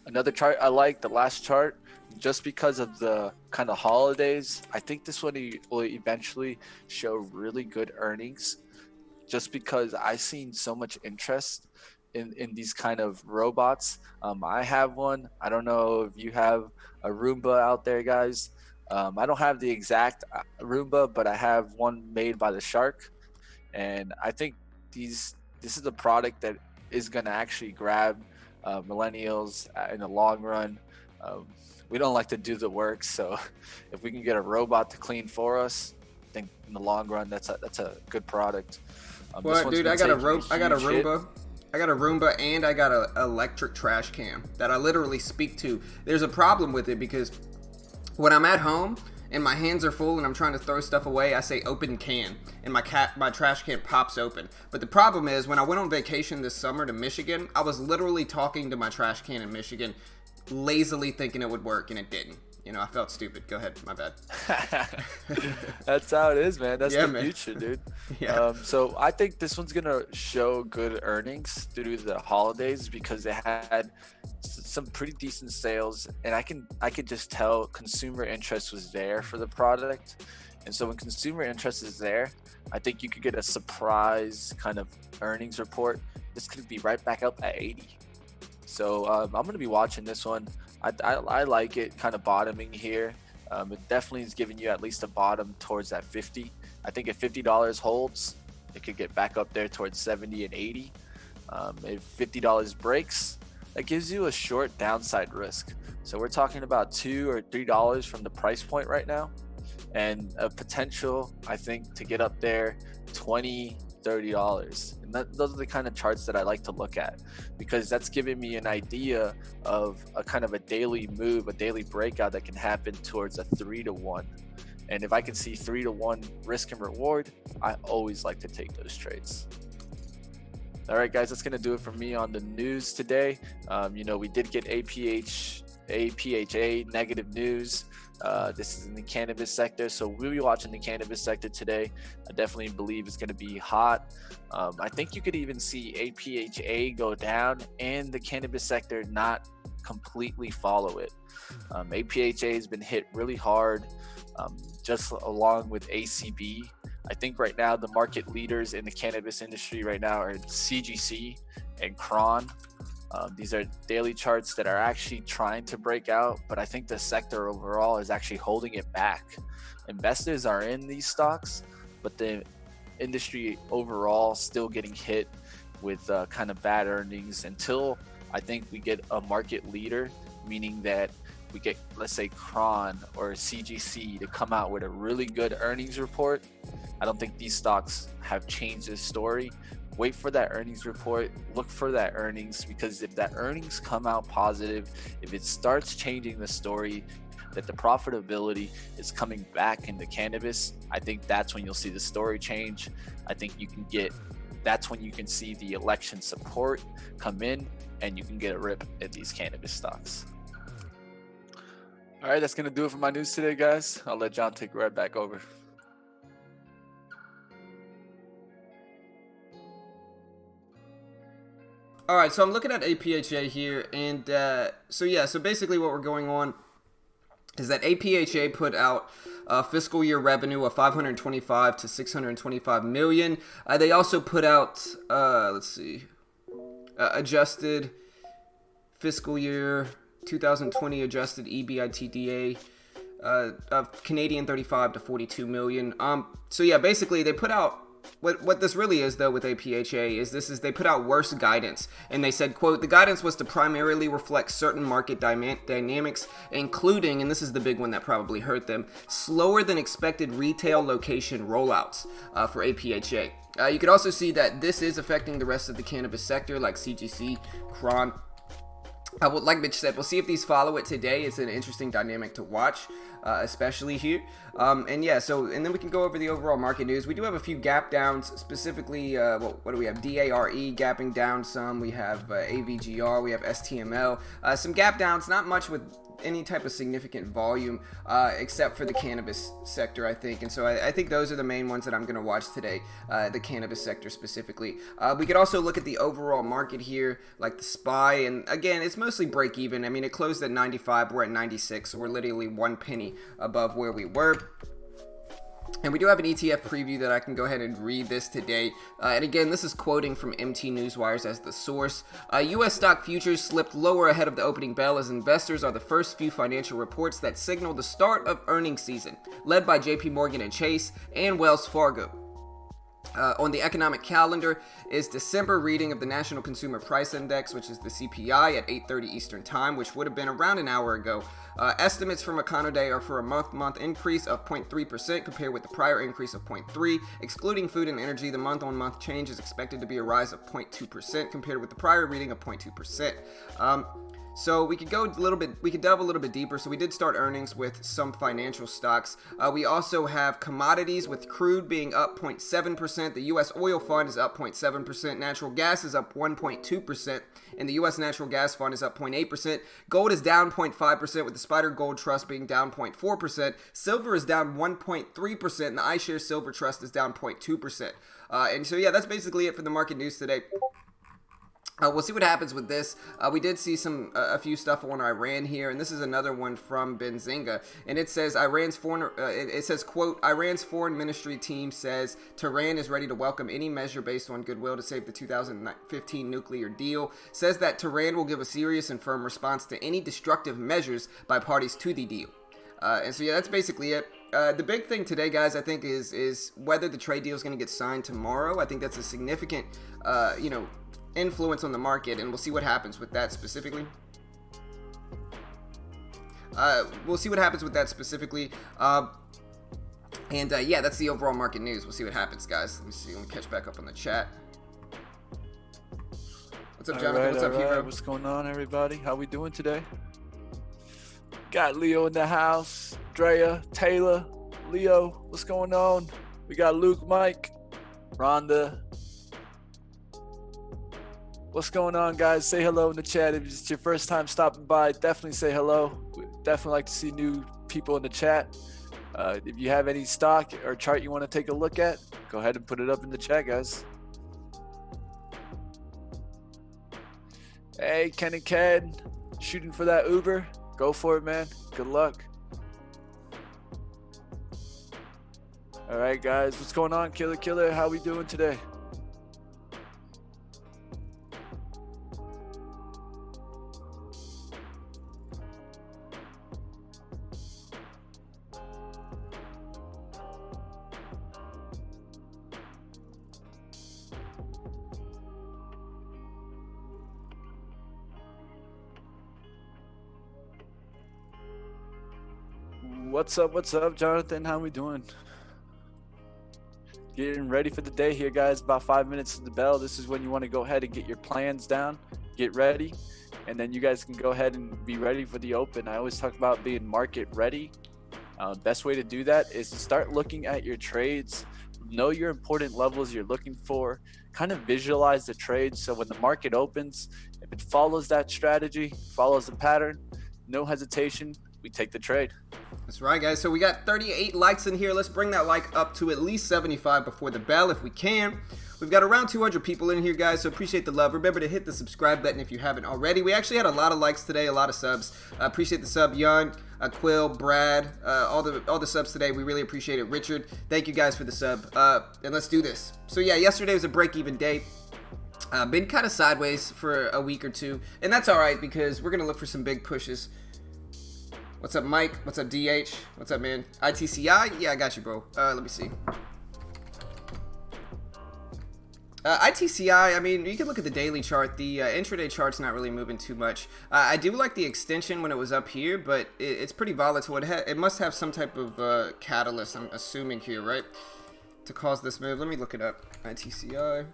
Another chart I like, the last chart, just because of the kind of holidays. I think this one will eventually show really good earnings, just because I've seen so much interest in these kind of robots. I have one. I don't know if you have a Roomba out there, guys. I don't have the exact Roomba, but I have one made by the Shark, and I think this is a product that is going to actually grab millennials in the long run. We don't like to do the work, so if we can get a robot to clean for us, I think in the long run that's a good product.
Well, dude, I got a Roomba. I got a Roomba and I got an electric trash can that I literally speak to. There's a problem with it because when I'm at home and my hands are full and I'm trying to throw stuff away, I say open can, and my trash can pops open. But the problem is, when I went on vacation this summer to Michigan, I was literally talking to my trash can in Michigan, lazily thinking it would work, and it didn't. You know, I felt stupid. Go ahead, my bad.
That's how it is, man. That's the
man.
future, dude.
Yeah.
So I think this one's gonna show good earnings through the holidays because they had some pretty decent sales, and I can just tell consumer interest was there for the product. And so when consumer interest is there, I think you could get a surprise kind of earnings report. This could be right back up at 80. So I'm going to be watching this one. I like it kind of bottoming here. It definitely is giving you at least a bottom towards that 50. I think if $50 holds, it could get back up there towards 70 and 80. If $50 breaks, that gives you a short downside risk. So we're talking about $2 or $3 from the price point right now, and a potential, I think, to get up there $20, $30. And those are the kind of charts that I like to look at, because that's giving me an idea of a kind of a daily move, a daily breakout that can happen towards a 3-to-1. And if I can see 3-to-1 risk and reward, I always like to take those trades. All right, guys, that's going to do it for me on the news today. We did get APHA negative news. This is in the cannabis sector, so we'll be watching the cannabis sector today. I definitely believe it's going to be hot. I think you could even see APHA go down and the cannabis sector not completely follow it. APHA has been hit really hard, just along with ACB. I think right now the market leaders in the cannabis industry right now are CGC and Cron. These are daily charts that are actually trying to break out, but I think the sector overall is actually holding it back. Investors are in these stocks, but the industry overall still getting hit with kind of bad earnings until I think we get a market leader, meaning that we get, let's say, Cron or CGC to come out with a really good earnings report. I don't think these stocks have changed this story. Wait for that earnings report, look for that earnings, because if that earnings come out positive, if it starts changing the story that the profitability is coming back into cannabis, I think that's when you'll see the story change. I think that's when you can see the election support come in and you can get a rip at these cannabis stocks. All right, that's going to do it for my news today, guys. I'll let John take right back over.
All right, so I'm looking at APHA here, and so basically what we're going on is that APHA put out fiscal year revenue of 525 to 625 million. They also put out, adjusted fiscal year 2020 adjusted EBITDA of Canadian 35 to 42 million. Basically they put out what this really is, though, with APHA is they put out worse guidance, and they said, quote, the guidance was to primarily reflect certain market dynamics, including, and this is the big one that probably hurt them, slower than expected retail location rollouts for APHA. You could also see that this is affecting the rest of the cannabis sector, like CGC, Cron, Like Mitch said, we'll see if these follow it today. It's an interesting dynamic to watch, especially here. And then we can go over the overall market news. We do have a few gap downs, specifically, what do we have? DARE gapping down some. We have AVGR, we have STML. Some gap downs, not much with any type of significant volume, except for the cannabis sector, I think. And so I think those are the main ones that I'm going to watch today, the cannabis sector specifically. We could also look at the overall market here, like the SPY, and again, it's mostly break even. I mean, it closed at 95, we're at 96, so we're literally 1 penny above where we were. And we do have an ETF preview that I can go ahead and read this today. And again, this is quoting from MT Newswires as the source. U.S. stock futures slipped lower ahead of the opening bell as investors are the first few financial reports that signal the start of earnings season, led by JP Morgan and Chase and Wells Fargo. On the economic calendar is December reading of the National Consumer Price Index, which is the CPI, at 8:30 Eastern Time, which would have been around an hour ago. Estimates from Econoday are for a month-to-month increase of 0.3% compared with the prior increase of 0.3%. Excluding food and energy, the month-on-month change is expected to be a rise of 0.2% compared with the prior reading of 0.2%. So we could delve a little bit deeper. So we did start earnings with some financial stocks. We also have commodities, with crude being up 0.7%. The U.S. oil fund is up 0.7%. Natural gas is up 1.2%. And the U.S. natural gas fund is up 0.8%. Gold is down 0.5%, with the Spider Gold Trust being down 0.4%. Silver is down 1.3%. And the iShares Silver Trust is down 0.2%. And so, yeah, that's basically it for the market news today. We'll see what happens with this. We did see a few stuff on Iran here, and this is another one from Benzinga, and it says quote, Iran's foreign ministry team says Tehran is ready to welcome any measure based on goodwill to save the 2015 nuclear deal. Says that Tehran will give a serious and firm response to any destructive measures by parties to the deal. And so, yeah, that's basically it. The big thing today, guys, I think is whether the trade deal is going to get signed tomorrow. I think that's a significant, influence on the market, and we'll see what happens with that specifically. Yeah, that's the overall market news. We'll see what happens, guys. Let me see. Let me catch back up on the chat. What's up, Jonathan? What's up, Hero?
What's going on, everybody? How we doing today? Got Leo in the house. Drea, Taylor, Leo. What's going on? We got Luke, Mike, Rhonda. What's going on, guys? Say hello in the chat. If it's your first time stopping by, definitely say hello. We definitely like to see new people in the chat. If you have any stock or chart you want to take a look at, go ahead and put it up in the chat, guys. Hey, Ken and Ken, shooting for that Uber. Go for it, man. Good luck. All right, guys. What's going on, Killer? How we doing today? What's up, Jonathan? How we doing? Getting ready for the day here, guys. About 5 minutes to the bell. This is when you want to go ahead and get your plans down, get ready, and then you guys can go ahead and be ready for the open. I always talk about being market ready. Best way to do that is to start looking at your trades, know your important levels you're looking for, kind of visualize the trade. So when the market opens, if it follows that strategy, follows the pattern, no hesitation, we take the trade.
That's right, guys. So we got 38 likes in here. Let's bring that like up to at least 75 before the bell if we can. We've got around 200 people in here, guys, so appreciate the love. Remember to hit the subscribe button if you haven't already. We actually had a lot of likes today, a lot of subs. Appreciate the sub, Young, Quill, Brad, all the subs today. We really appreciate it. Richard, thank you guys for the sub. And let's do this. So yeah, yesterday was a break-even day. Been kind of sideways for a week or two, and that's all right because we're going to look for some big pushes. What's up, Mike? What's up, DH? What's up, man? ITCI? Yeah, I got you, bro. Let me see. ITCI, I mean, you can look at the daily chart. The intraday chart's not really moving too much. I do like the extension when it was up here, but it's pretty volatile. It must have some type of catalyst, I'm assuming here, right? To cause this move. Let me look it up. ITCI.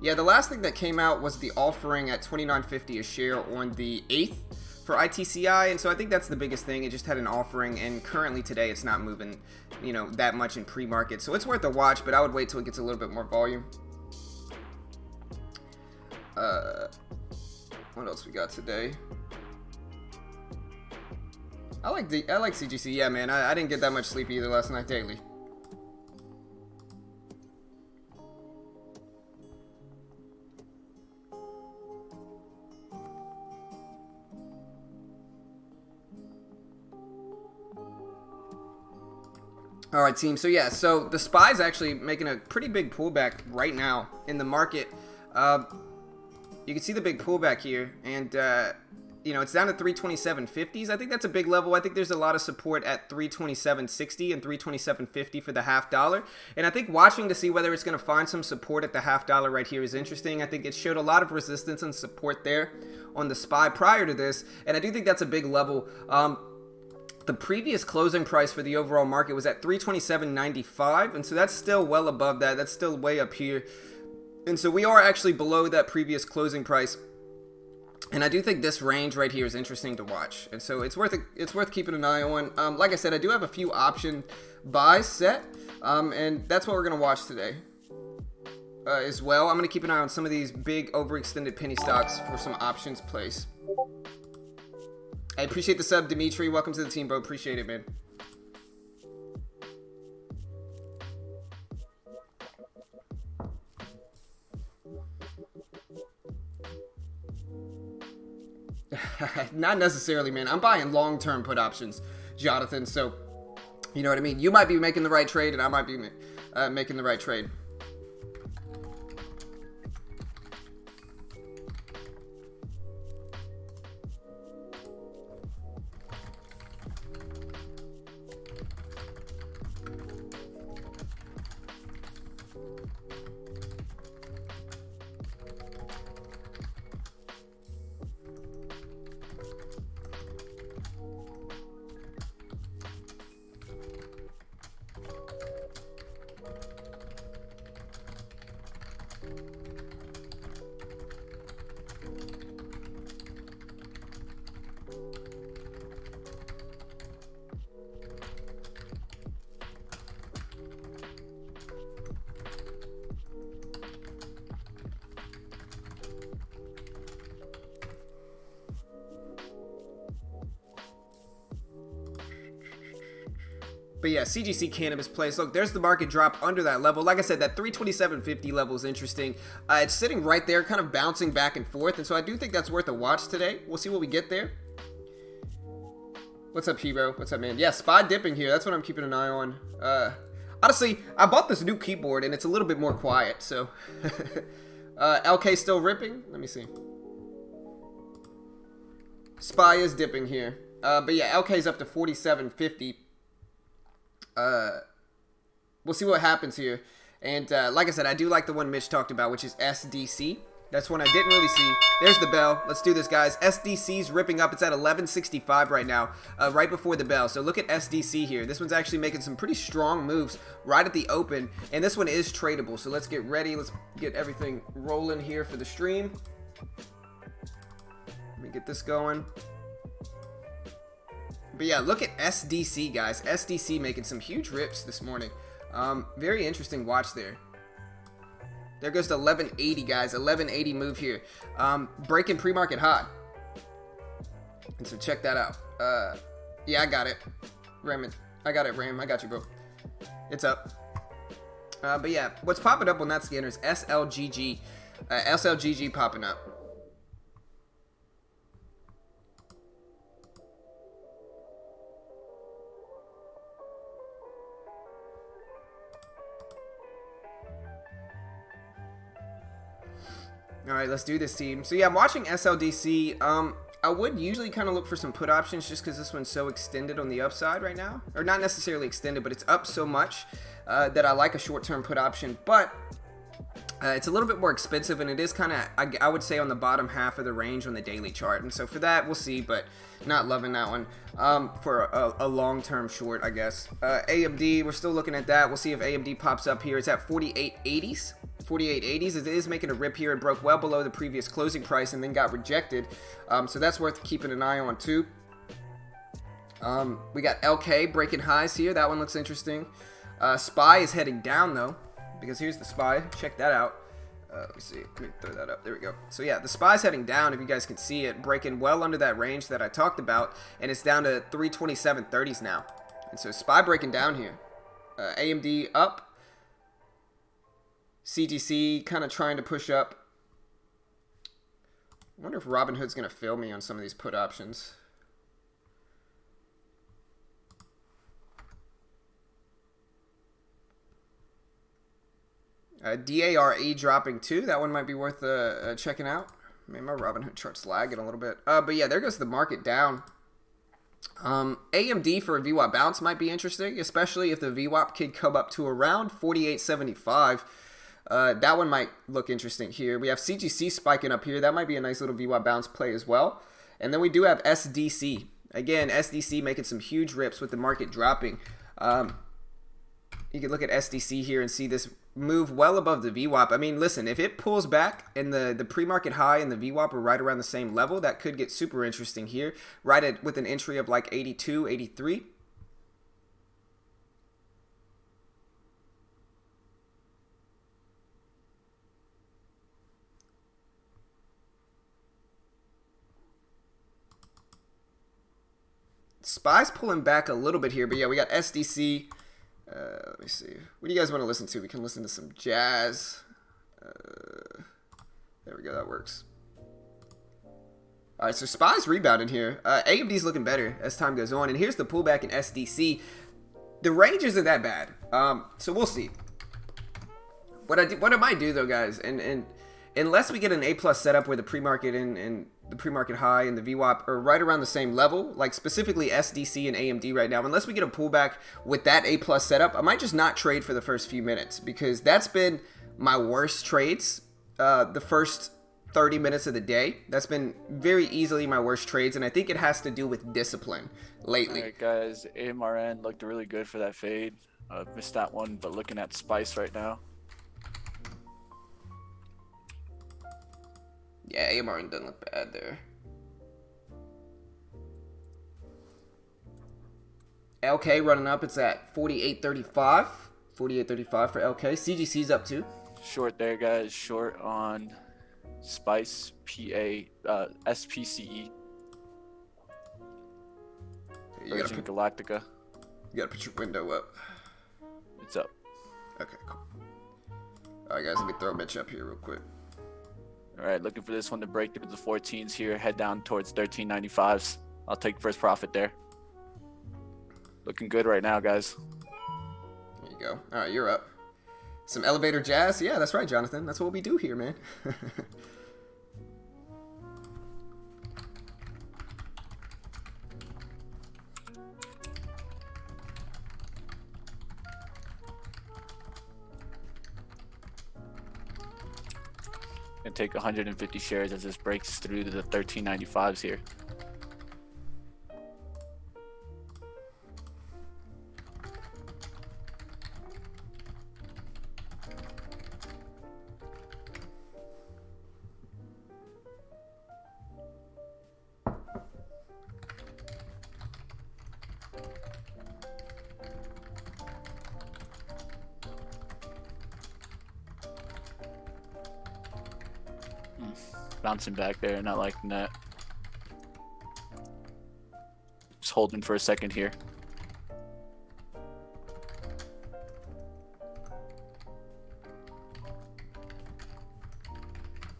Yeah, the last thing that came out was the offering at $29.50 a share on the 8th for ITCI, and so I think that's the biggest thing. It just had an offering, and currently today it's not moving, that much in pre-market. So it's worth a watch, but I would wait till it gets a little bit more volume. What else we got today? I like CGC. Yeah, man, I didn't get that much sleep either last night daily. All right, team. So yeah, so the SPY's actually making a pretty big pullback right now in the market. You can see the big pullback here, and it's down to 327.50s. I think that's a big level. I think there's a lot of support at 327.60 and 327.50 for the half dollar. And I think watching to see whether it's going to find some support at the half dollar right here is interesting. I think it showed a lot of resistance and support there on the SPY prior to this, and I do think that's a big level. The previous closing price for the overall market was at 327.95, and so that's still well above that. That's still way up here. And so we are actually below that previous closing price. And I do think this range right here is interesting to watch. And so it's worth keeping an eye on. Like I said, I do have a few option buys set, and that's what we're going to watch today as well. I'm going to keep an eye on some of these big overextended penny stocks for some options plays. I appreciate the sub, Dimitri. Welcome to the team, bro. Appreciate it, man. Not necessarily, man. I'm buying long-term put options, Jonathan. So, you know what I mean? You might be making the right trade, and I might be making the right trade. But yeah, CGC Cannabis plays. Look, there's the market drop under that level. Like I said, that 327.50 level is interesting. It's sitting right there, kind of bouncing back and forth. And so I do think that's worth a watch today. We'll see what we get there. What's up, Hero? What's up, man? Yeah, SPY dipping here. That's what I'm keeping an eye on. Honestly, I bought this new keyboard, and it's a little bit more quiet. So, LK still ripping? Let me see. SPY is dipping here. But yeah, LK's up to 47.50. We'll see what happens here. And like I said, I do like the one Mitch talked about, which is SDC. That's one I didn't really see. There's the bell. Let's do this, guys. SDC's ripping up. It's at 11.65 right now, right before the bell. So look at SDC here. This one's actually making some pretty strong moves right at the open, and this one is tradable. So let's get ready. Let's get everything rolling here for the stream. Let me get this going. But yeah, look at SDC, guys. SDC making some huge rips this morning. Very interesting watch there. There goes to 1180, guys. 1180 move here. Breaking pre-market high. And so check that out. Yeah, I got it. Ram, I got it, Ram. I got you, bro. It's up. But yeah, what's popping up on that scanner is SLGG. SLGG popping up. All right, let's do this, team. So yeah, I'm watching SLDC. I would usually kind of look for some put options just because this one's so extended on the upside right now. Or not necessarily extended, but it's up so much that I like a short-term put option. But it's a little bit more expensive, and it is kind of, I would say, on the bottom half of the range on the daily chart. And so for that, we'll see, but not loving that one for a long-term short, I guess. AMD, we're still looking at that. We'll see if AMD pops up here. It's at 48.80s. 48.80s. It is making a rip here. It broke well below the previous closing price and then got rejected. So that's worth keeping an eye on too. We got LK breaking highs here. That one looks interesting. SPY is heading down though, because here's the SPY. Check that out. Let me see. Let me throw that up. There we go. So yeah, the SPY's heading down. If you guys can see it, breaking well under that range that I talked about, and it's down to 327.30s now. And so SPY breaking down here. AMD up. CGC kind of trying to push up. I wonder if Robinhood's going to fail me on some of these put options. DARE dropping too. That one might be worth checking out. Man, my Robinhood chart's lagging a little bit. But yeah, there goes the market down. AMD for a VWAP bounce might be interesting, especially if the VWAP could come up to around 48.75. That one might look interesting here. We have CGC spiking up here. That might be a nice little VWAP bounce play as well. And then we do have SDC. Again, SDC making some huge rips with the market dropping. You can look at SDC here and see this move well above the VWAP. I mean, listen, if it pulls back and the pre-market high and the VWAP are right around the same level, that could get super interesting here, right at with an entry of like 82, 83. SPY's pulling back a little bit here, but yeah, we got SDC. Let me see. What do you guys want to listen to? We can listen to some jazz. There we go. That works. All right, so SPY's rebounding here. AMD's looking better as time goes on. And here's the pullback in SDC. The range isn't that bad. So we'll see. What I might do, though, guys, and unless we get an A+ setup where the pre-market and the pre-market high and the VWAP are right around the same level, like specifically SDC and AMD right now, unless we get a pullback with that A+ setup, I might just not trade for the first few minutes, because that's been my worst trades the first 30 minutes of the day. That's been very easily my worst trades, and I think it has to do with discipline lately.
All right, guys, AMRN looked really good for that fade. Missed that one, but looking at Spice right now.
Yeah, AMRN doesn't look bad there. LK running up. It's at 48.35. 48.35 for LK. CGC's up too.
Short there, guys. Short on Spice, SPCE. Virgin Galactica.
You gotta put your window up.
It's up.
Okay, cool. Alright, guys, let me throw Mitch up here real quick.
All right, looking for this one to break through the 14s here, head down towards 13.95s. I'll take first profit there. Looking good right now, guys.
There you go. All right, you're up. Some elevator jazz? Yeah, that's right, Jonathan. That's what we do here, man.
And take 150 shares as this breaks through to the 13.95s here. Bouncing back there, not liking that. Just holding for a second here.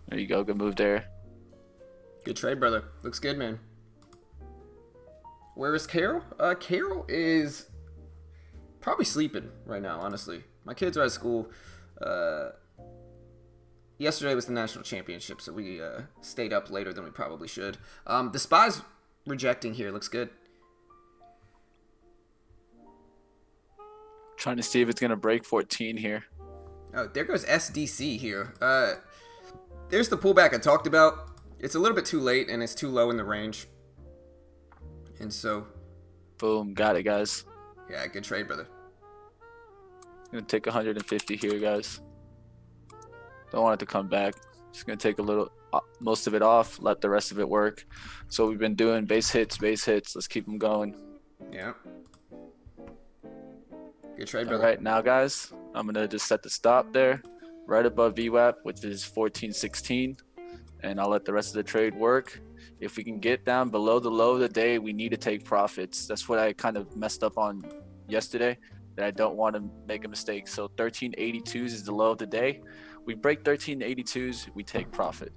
There you go, good move there.
Good trade, brother. Looks good, man. Where is Carol? Carol is probably sleeping right now, honestly. My kids are at school. Yesterday was the national championship, so we stayed up later than we probably should. The SPY's rejecting here. Looks good.
Trying to see if it's going to break 14 here.
Oh, there goes SDC here. There's the pullback I talked about. It's a little bit too late, and it's too low in the range. And so...
Boom, got it, guys.
Yeah, good trade, brother.
Going to take 150 here, guys. Don't want it to come back. Just gonna take a little, most of it off, let the rest of it work. So we've been doing base hits. Let's keep them going.
Yeah. Good trade,
All
brother.
right, now guys, I'm gonna just set the stop there, right above VWAP, which is 14.16, and I'll let the rest of the trade work. If we can get down below the low of the day, we need to take profits. That's what I kind of messed up on yesterday, that I don't want to make a mistake. So 1382s is the low of the day. We break 1382s, we take profit.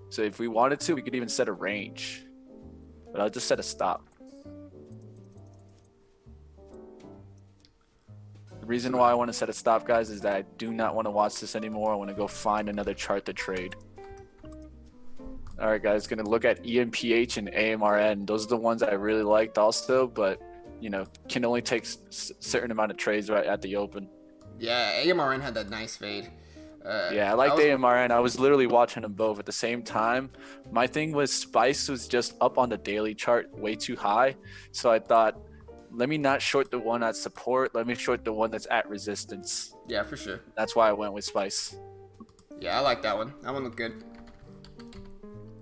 So if we wanted to, we could even set a range, but I'll just set a stop. The reason why I want to set a stop, guys, is that I do not want to watch this anymore. I want to go find another chart to trade. All right, guys, going to look at EMPH and AMRN. Those are the ones I really liked also, but, you know, can only take certain amount of trades right at the open.
Yeah, AMRN had that nice fade.
Yeah, I liked AMRN. I was literally watching them both at the same time. My thing was Spice was just up on the daily chart way too high. So I thought, let me not short the one at support. Let me short the one that's at resistance.
Yeah, for sure.
That's why I went with Spice.
Yeah, I like that one. That one looked good.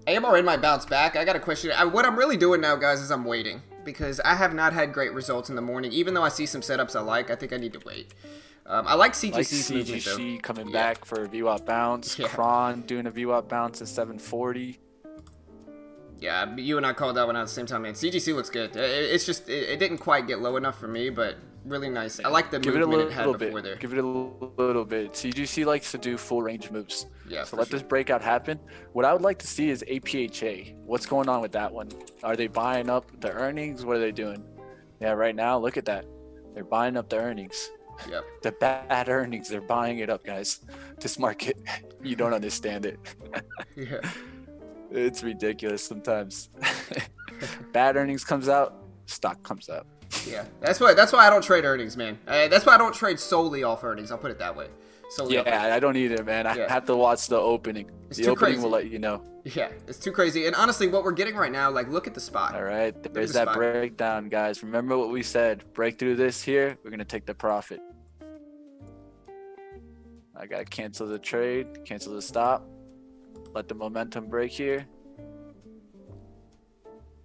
AMRN might bounce back. I got a question. What I'm really doing now, guys, is I'm waiting. Because I have not had great results in the morning. Even though I see some setups I like, I think I need to wait. I like CGC's movement, though.
CGC coming back for a VWAP bounce.
Yeah.
Kron doing a VWAP bounce at 740.
Yeah, you and I called that one out at the same time, man. CGC looks good. It's just, it didn't quite get low enough for me, but really nice. I like the movement it had before there.
Give it a little bit. CGC likes to do full range moves.
Yeah,
so let this breakout happen. What I would like to see is APHA. What's going on with that one? Are they buying up the earnings? What are they doing? Yeah, right now, look at that. They're buying up the earnings.
Yep.
The bad earnings, they're buying it up, guys. This market, you don't understand it.
Yeah.
It's ridiculous sometimes. Bad earnings comes out, stock comes up.
Yeah, that's why I don't trade earnings, man. That's why I don't trade solely off earnings. I'll put it that way. Solely off earnings.
I don't either, man. I have to watch the opening.
It's
the
too
opening
crazy.
will let you know.
Yeah, it's too crazy. And honestly, what we're getting right now, like, look at the spot.
All right, there's
the
that
spot.
breakdown, guys. Remember what we said. Break through this here, we're gonna take the profit. I gotta cancel the trade, cancel the stop. Let the momentum break here.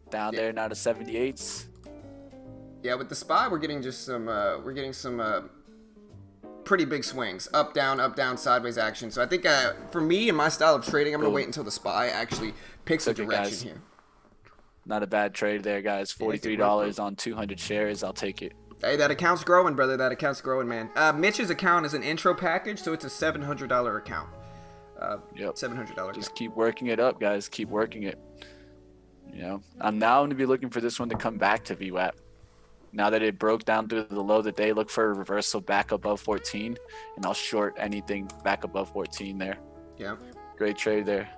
Down there now to 78s.
Yeah, with the SPY, we're getting just some, pretty big swings. Up, down, sideways action. So I think, for me and my style of trading, I'm going to wait until the SPY actually picks a
Okay,
direction
guys.
here.
Not a bad trade there, guys. $43 on 200 shares. I'll take it.
Hey, that account's growing, brother. That account's growing, man. Mitch's account is an intro package, so it's a $700 account.
Yep.
$700 account.
Just keep working it up, guys. Keep working it. You know, I'm now going to be looking for this one to come back to VWAP. Now that it broke down through the low of the day, look for a reversal back above 14, and I'll short anything back above 14 there.
Yeah.
Great trade there.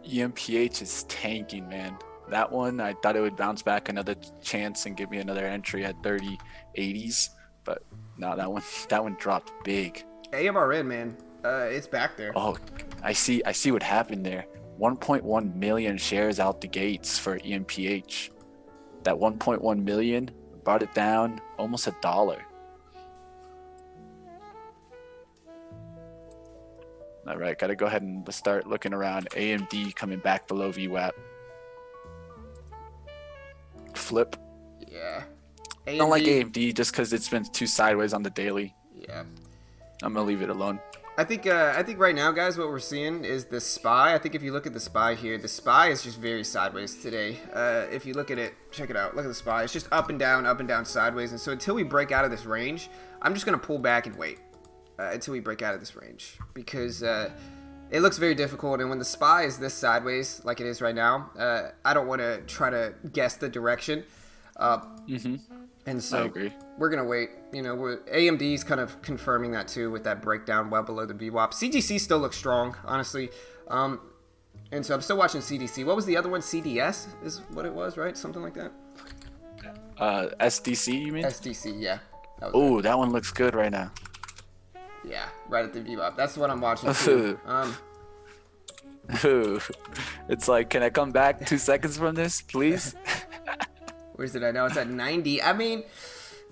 EMPH is tanking, man. That one, I thought it would bounce back another chance and give me another entry at 30.80s, but no, that one dropped big.
AMRN, man. It's back there.
Oh, I see what happened there. 1.1 million shares out the gates for EMPH. That 1.1 million brought it down almost $1. All right, gotta go ahead and start looking around. AMD coming back below VWAP. Flip.
Yeah.
I don't like AMD just because it's been too sideways on the daily.
Yeah.
I'm gonna leave it alone.
I think right now, guys, what we're seeing is the SPY. I think if you look at the SPY here, the SPY is just very sideways today. If you look at it, check it out. Look at the SPY. It's just up and down, sideways. And so until we break out of this range, I'm just going to pull back and wait until we break out of this range. Because it looks very difficult. And when the SPY is this sideways, like it is right now, I don't want to try to guess the direction. And so
I agree.
We're going to wait. You know, AMD's kind of confirming that too with that breakdown well below the VWAP. CGC still looks strong, honestly. And so I'm still watching CDC. What was the other one? CDS is what it was, right? Something like that?
SDC, you mean?
SDC, yeah.
Oh, that one looks good right now.
Yeah, right at the VWAP. That's what I'm watching too.
It's like, can I come back 2 seconds from this, please?
Where's it at now? It's at 90. I mean,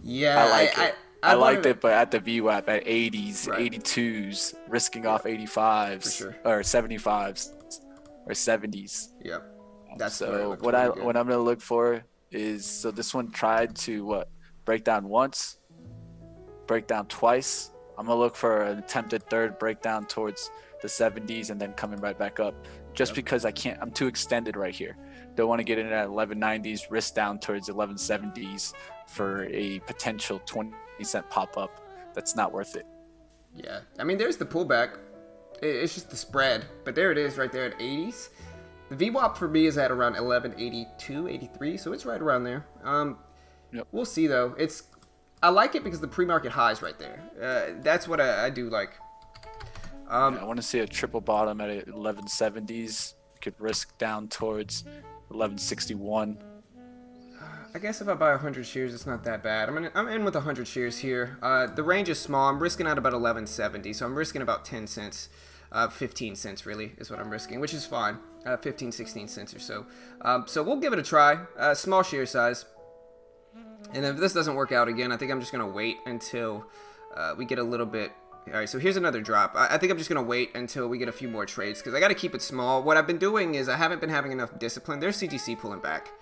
Yeah,
I like it. I
wanted
liked it, but at the VWAP at 80s,
Right.
82s, risking off 85s
For sure.
or 75s or 70s.
Yep. That's where it
So
looked
what
really good.
I'm gonna look for is, so this one tried to break down once, break down twice. I'm gonna look for an attempted third breakdown towards the 70s and then coming right back up. Just
Yep.
because I'm too extended right here. Don't want to get in at 1190s, risk down towards 1170s for a potential 20-cent pop up. That's not worth it.
Yeah. I mean, there's the pullback. It's just the spread. But there it is right there at 80s. The VWAP for me is at around 1182, 83, so it's right around there.
Yep.
We'll see, though. I like it because the pre-market high is right there. That's what I do like.
I want to see a triple bottom at 1170s. Could risk down towards 1161.
I guess if I buy 100 shares, it's not that bad. I'm in with 100 shares here. The range is small. I'm risking out about 1170, so I'm risking about 10 cents. 15 cents really is what I'm risking, which is fine. 15, 16 cents or so. So we'll give it a try. Small share size. And if this doesn't work out again, I think I'm just going to wait until we get a little bit. All right, so here's another drop. I think I'm just going to wait until we get a few more trades because I got to keep it small. What I've been doing is I haven't been having enough discipline. There's CGC pulling back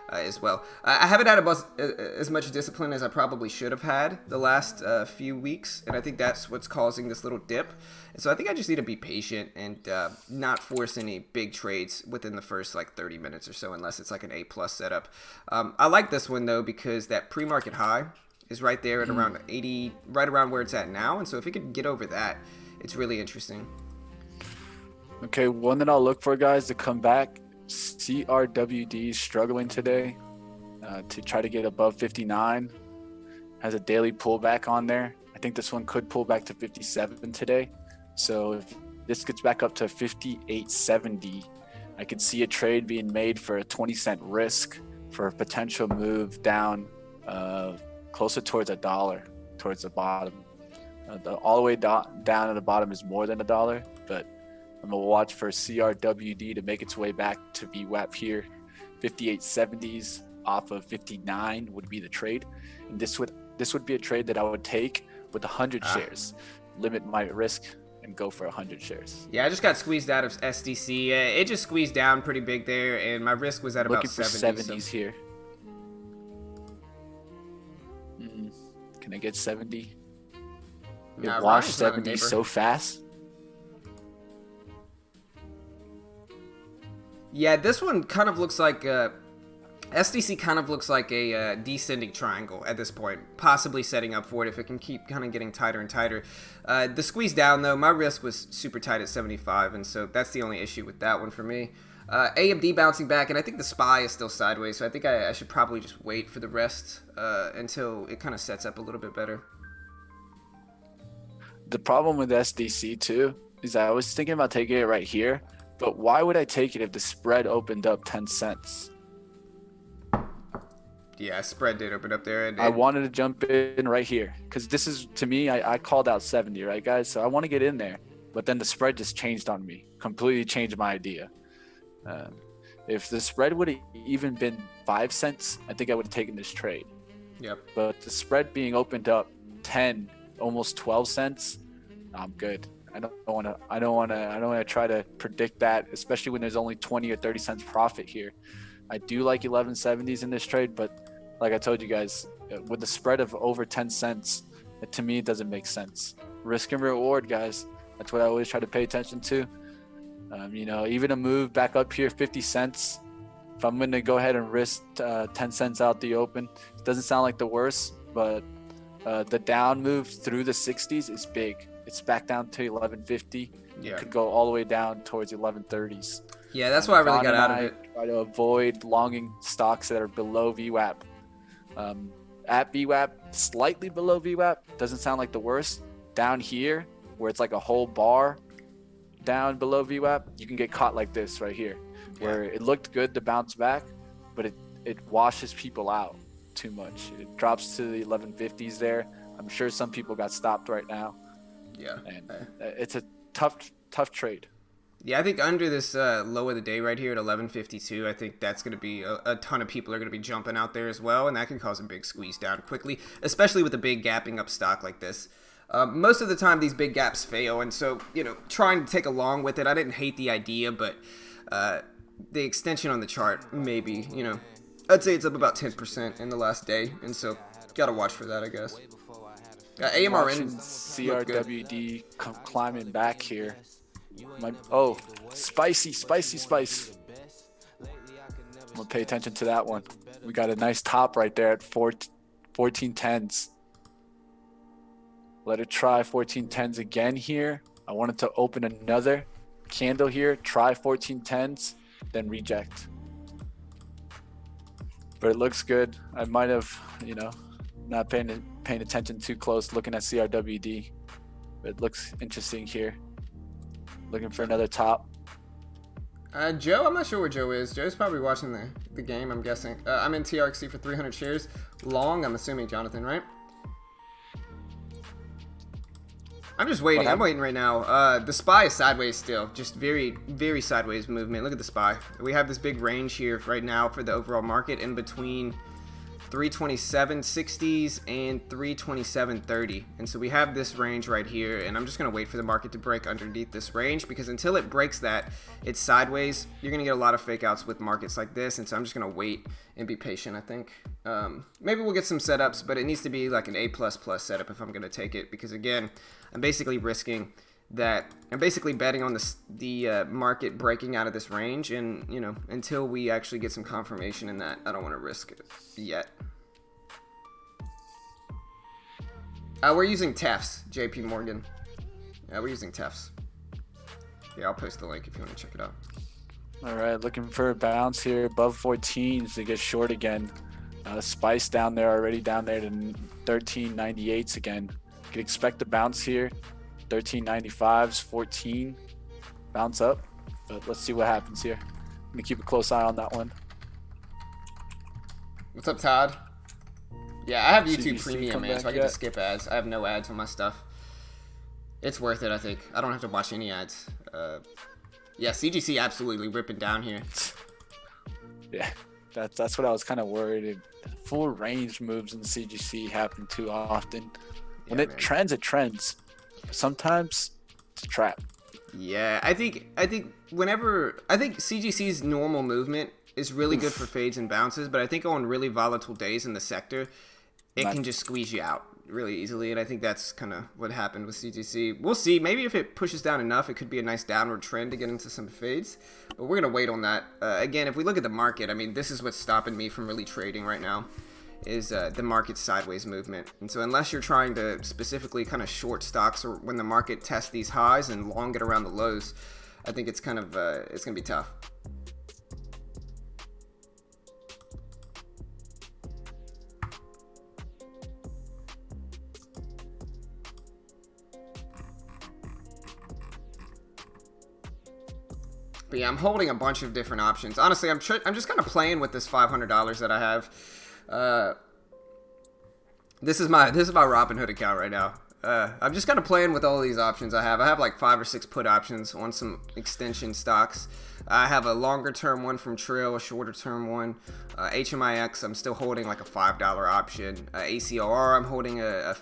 as well. I haven't had as much discipline as I probably should have had the last few weeks, and I think that's what's causing this little dip. And so I think I just need to be patient and not force any big trades within the first like 30 minutes or so unless it's like an A+ setup. I like this one, though, because that pre-market high is right there at around 80, right around where it's at now. And so if it could get over that, it's really interesting.
Okay, one that I'll look for, guys, to come back. CRWD is struggling today to try to get above 59. Has a daily pullback on there. I think this one could pull back to 57 today. So if this gets back up to 58.70, I could see a trade being made for a 20-cent risk for a potential move down closer towards $1 towards the bottom. All the way down at the bottom is more than $1, but I'm gonna watch for CRWD to make its way back to VWAP here. 58.70s off of 59 would be the trade, and this would be a trade that I would take with 100 shares, limit my risk, and go for 100 shares.
Yeah, I just got squeezed out of SDC. It just squeezed down pretty big there, and my risk was at about
Looking for 70s
so.
here. Can I get 70?
Nah,
It washed
Ryan's not a
70
neighbor.
so fast.
Yeah, this one kind of looks like SDC kind of looks like a descending triangle at this point, possibly setting up for it if it can keep kind of getting tighter and tighter. The squeeze down, though, my risk was super tight at 75, and so that's the only issue with that one for me. AMD bouncing back, and I think the SPY is still sideways, so I think I should probably just wait for the rest until it kind of sets up a little bit better.
The problem with SDC too is I was thinking about taking it right here, but why would I take it if the spread opened up 10 cents?
Yeah, spread did open up there. And
I wanted to jump in right here because this is, to me, I called out 70, right, guys? So I want to get in there, but then the spread just changed on me, completely changed my idea. If the spread would have even been 5 cents, I think I would have taken this trade.
Yep.
But the spread being opened up 10, almost 12 cents, I'm good. I don't want to try to predict that, especially when there's only 20 or 30 cents profit here. I do like 1170s in this trade, but like I told you guys, with the spread of over 10 cents, to me, it doesn't make sense. Risk and reward, guys. That's what I always try to pay attention to. Even a move back up here, 50 cents. If I'm going to go ahead and risk 10 cents out the open, it doesn't sound like the worst, but the down move through the 60s is big. It's back down to 1150.
Yeah.
It could go all the way down towards 1130s.
Yeah, that's why I really got out of it.
Try to avoid longing stocks that are below VWAP. At VWAP, slightly below VWAP, doesn't sound like the worst. Down here, where it's like a whole bar down below VWAP, you can get caught like this right here, where it looked good to bounce back, but it washes people out too much. It drops to the 1150s there. I'm sure some people got stopped right now.
Yeah.
And it's a tough trade.
Yeah, I think under this low of the day right here at 11:52, I think that's going to be a ton of people are going to be jumping out there as well, and that can cause a big squeeze down quickly, especially with a big gapping up stock like this. Most of the time, these big gaps fail, and so, trying to take along with it, I didn't hate the idea, but the extension on the chart, maybe, I'd say it's up about 10% in the last day, and so got to watch for that, I guess. AMRN
CRWD climbing back here. Spicy. I'm gonna pay attention to that one. We got a nice top right there at 1410s. Let it try 1410s again here. I wanted to open another candle here, try 1410s, then reject. But it looks good. I might have, not paying attention too close looking at CRWD. But it looks interesting here. Looking for another top.
Joe, I'm not sure where Joe is. Joe's probably watching the game, I'm guessing. I'm in TRXC for 300 shares. Long, I'm assuming Jonathan, right? I'm just waiting. I'm waiting right now. The SPY is sideways still. Just very, very sideways movement. Look at the SPY. We have this big range here right now for the overall market in between 327.60s and 327.30, and so we have this range right here, and I'm just going to wait for the market to break underneath this range, because until it breaks that, it's sideways. You're going to get a lot of fake outs with markets like this, and so I'm just going to wait and be patient, I think. Maybe we'll get some setups, but it needs to be like an A++ setup if I'm going to take it, because again, I'm basically risking that. I'm basically betting on the market breaking out of this range, and until we actually get some confirmation in that, I don't want to risk it yet. We're using TEFs, JP Morgan. Yeah, we're using TEFs. Yeah, I'll post the link if you want to check it out.
All right, looking for a bounce here above 14s to get short again. Spice down there already, down there to 1398s again. Could expect a bounce here. 1395s, 14 bounce up, but let's see what happens here. I'm gonna keep a close eye on that one.
What's up, Todd? Yeah, I have YouTube
CGC
Premium, man, so I get to skip ads. I have no ads on my stuff. It's worth it, I think. I don't have to watch any ads. Yeah, CGC absolutely ripping down here.
Yeah, that's what I was kind of worried. Full range moves in CGC happen too often. When it trends. Sometimes it's a trap.
Yeah, I think CGC's normal movement is really good for fades and bounces, but I think on really volatile days in the sector, it can just squeeze you out really easily, and I think that's kind of what happened with CGC. We'll see. Maybe if it pushes down enough, it could be a nice downward trend to get into some fades, but we're going to wait on that. Again, if we look at the market, I mean, this is what's stopping me from really trading right now, is the market sideways movement. And so unless you're trying to specifically kind of short stocks or when the market tests these highs and long it around the lows, I think it's kind of it's gonna be tough. But yeah, I'm holding a bunch of different options. Honestly, I'm just kind of playing with this $500 that I have. This is my Robinhood account right now. I'm just kind of playing with all these options I have. I have like 5 or 6 put options on some extension stocks. I have a longer term one from Trill, a shorter term one. HMIX, I'm still holding like a $5 option. ACLR, I'm holding a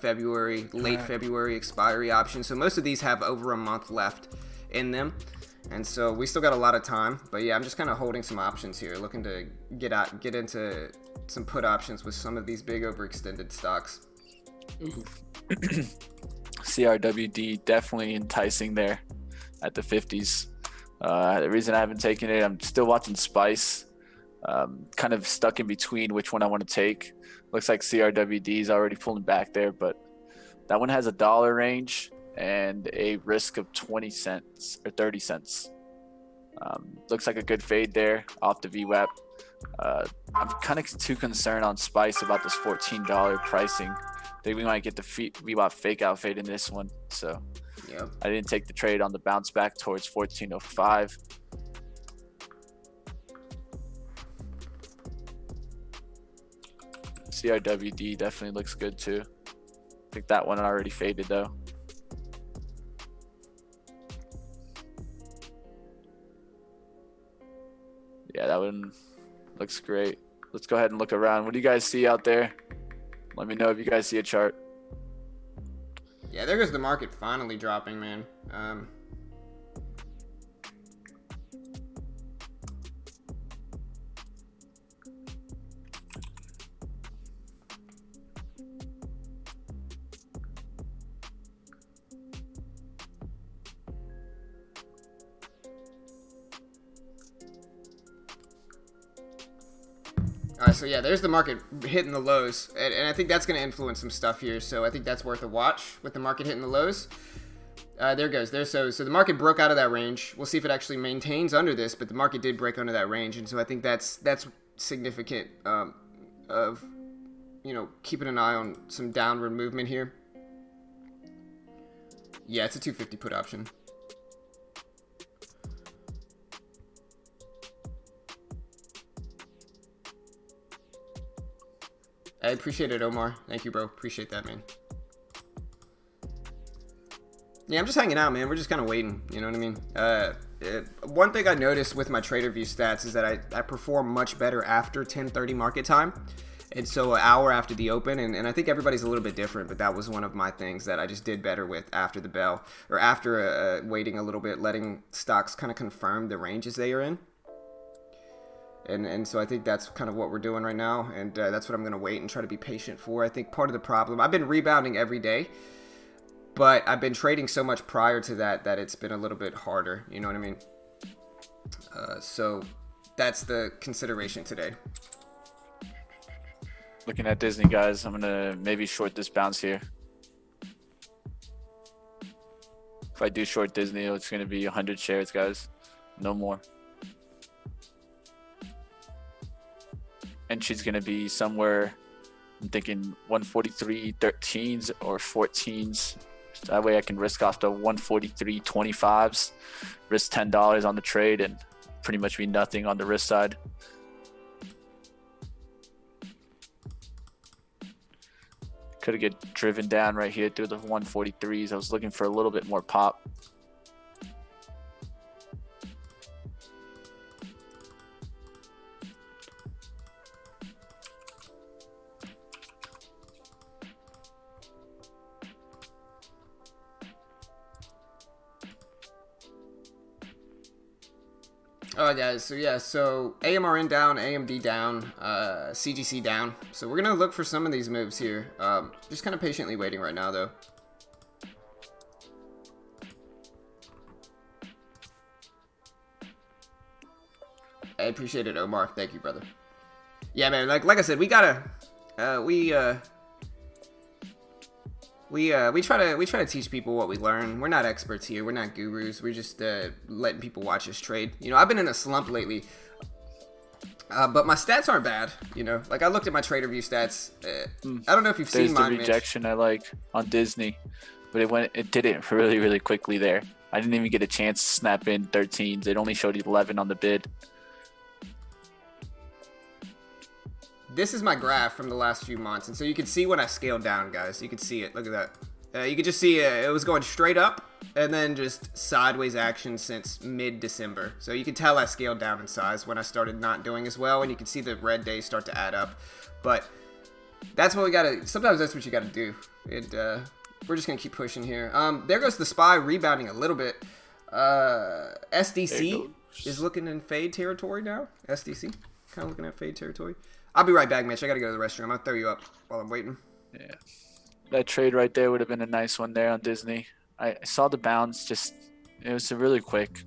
late February expiry option. So most of these have over a month left in them. And so we still got a lot of time, but yeah, I'm just kind of holding some options here, looking to get into some put options with some of these big overextended stocks.
CRWD definitely enticing there at the 50s. The reason I haven't taken it, I'm still watching Spice. Kind of stuck in between which one I want to take. Looks like CRWD is already pulling back there, but that one has a $1 range and a risk of 20 cents or 30 cents. Looks like a good fade there off the VWAP. I'm kind of too concerned on Spice about this $14 pricing. I think we might get the VWAP fake out fade in this one. So
yep.
I didn't take the trade on the bounce back towards 1405. CRWD definitely looks good too. I think that one already faded though. one looks great. Let's go ahead and look around. What do you guys see out there? Let me know if you guys see a chart.
Yeah, there goes the market finally dropping, man. All right, so yeah, there's the market hitting the lows, and I think that's going to influence some stuff here. So I think that's worth a watch with the market hitting the lows. There it goes. So the market broke out of that range. We'll see if it actually maintains under this, but the market did break under that range, and so I think that's significant of keeping an eye on some downward movement here. Yeah, it's a 250 put option. I appreciate it, Omar. Thank you, bro. Appreciate that, man. Yeah, I'm just hanging out, man. We're just kind of waiting. You know what I mean? One thing I noticed with my TraderView stats is that I perform much better after 10:30 market time. And so an hour after the open, and I think everybody's a little bit different, but that was one of my things that I just did better with after the bell, or after waiting a little bit, letting stocks kind of confirm the ranges they are in. And so I think that's kind of what we're doing right now, and that's what I'm going to wait and try to be patient for. I think part of the problem, I've been rebounding every day, but I've been trading so much prior to that it's been a little bit harder, you know what I mean? So that's the consideration today.
Looking at Disney, guys, I'm going to maybe short this bounce here. If I do short Disney, it's going to be 100 shares, guys. No more. And she's going to be somewhere, I'm thinking 143.13s or 14s. That way I can risk off the 143.25s, risk $10 on the trade, and pretty much be nothing on the risk side. Could have get driven down right here through the 143s. I was looking for a little bit more pop.
Alright guys, so AMRN down, AMD down, CGC down. So we're going to look for some of these moves here. Just kind of patiently waiting right now though. I appreciate it, Omar. Thank you, brother. Yeah, man, like I said, we gotta, we try to teach people what we learn. We're not experts here. We're not gurus. We're just letting people watch us trade. You know, I've been in a slump lately, but my stats aren't bad. You know, like I looked at my TraderView stats. I don't know if you've seen mine.
There's the rejection I like on Disney, but it did it really quickly there. I didn't even get a chance to snap in 13s. It only showed 11 on the bid.
This is my graph from the last few months, and so you can see when I scaled down, guys. You can see it. Look at that. You can just see it was going straight up and then just sideways action since mid-December. So you can tell I scaled down in size when I started not doing as well, and you can see the red days start to add up. But that's what we gotta. Sometimes that's what you gotta do. We're just gonna keep pushing here. There goes the SPY rebounding a little bit. SDC is looking in fade territory now. SDC kind of looking at fade territory. I'll be right back, Mitch. I gotta go to the restroom. I'll throw you up while I'm waiting.
Yeah, that trade right there would have been a nice one there on Disney. I saw the bounce, just it was really quick.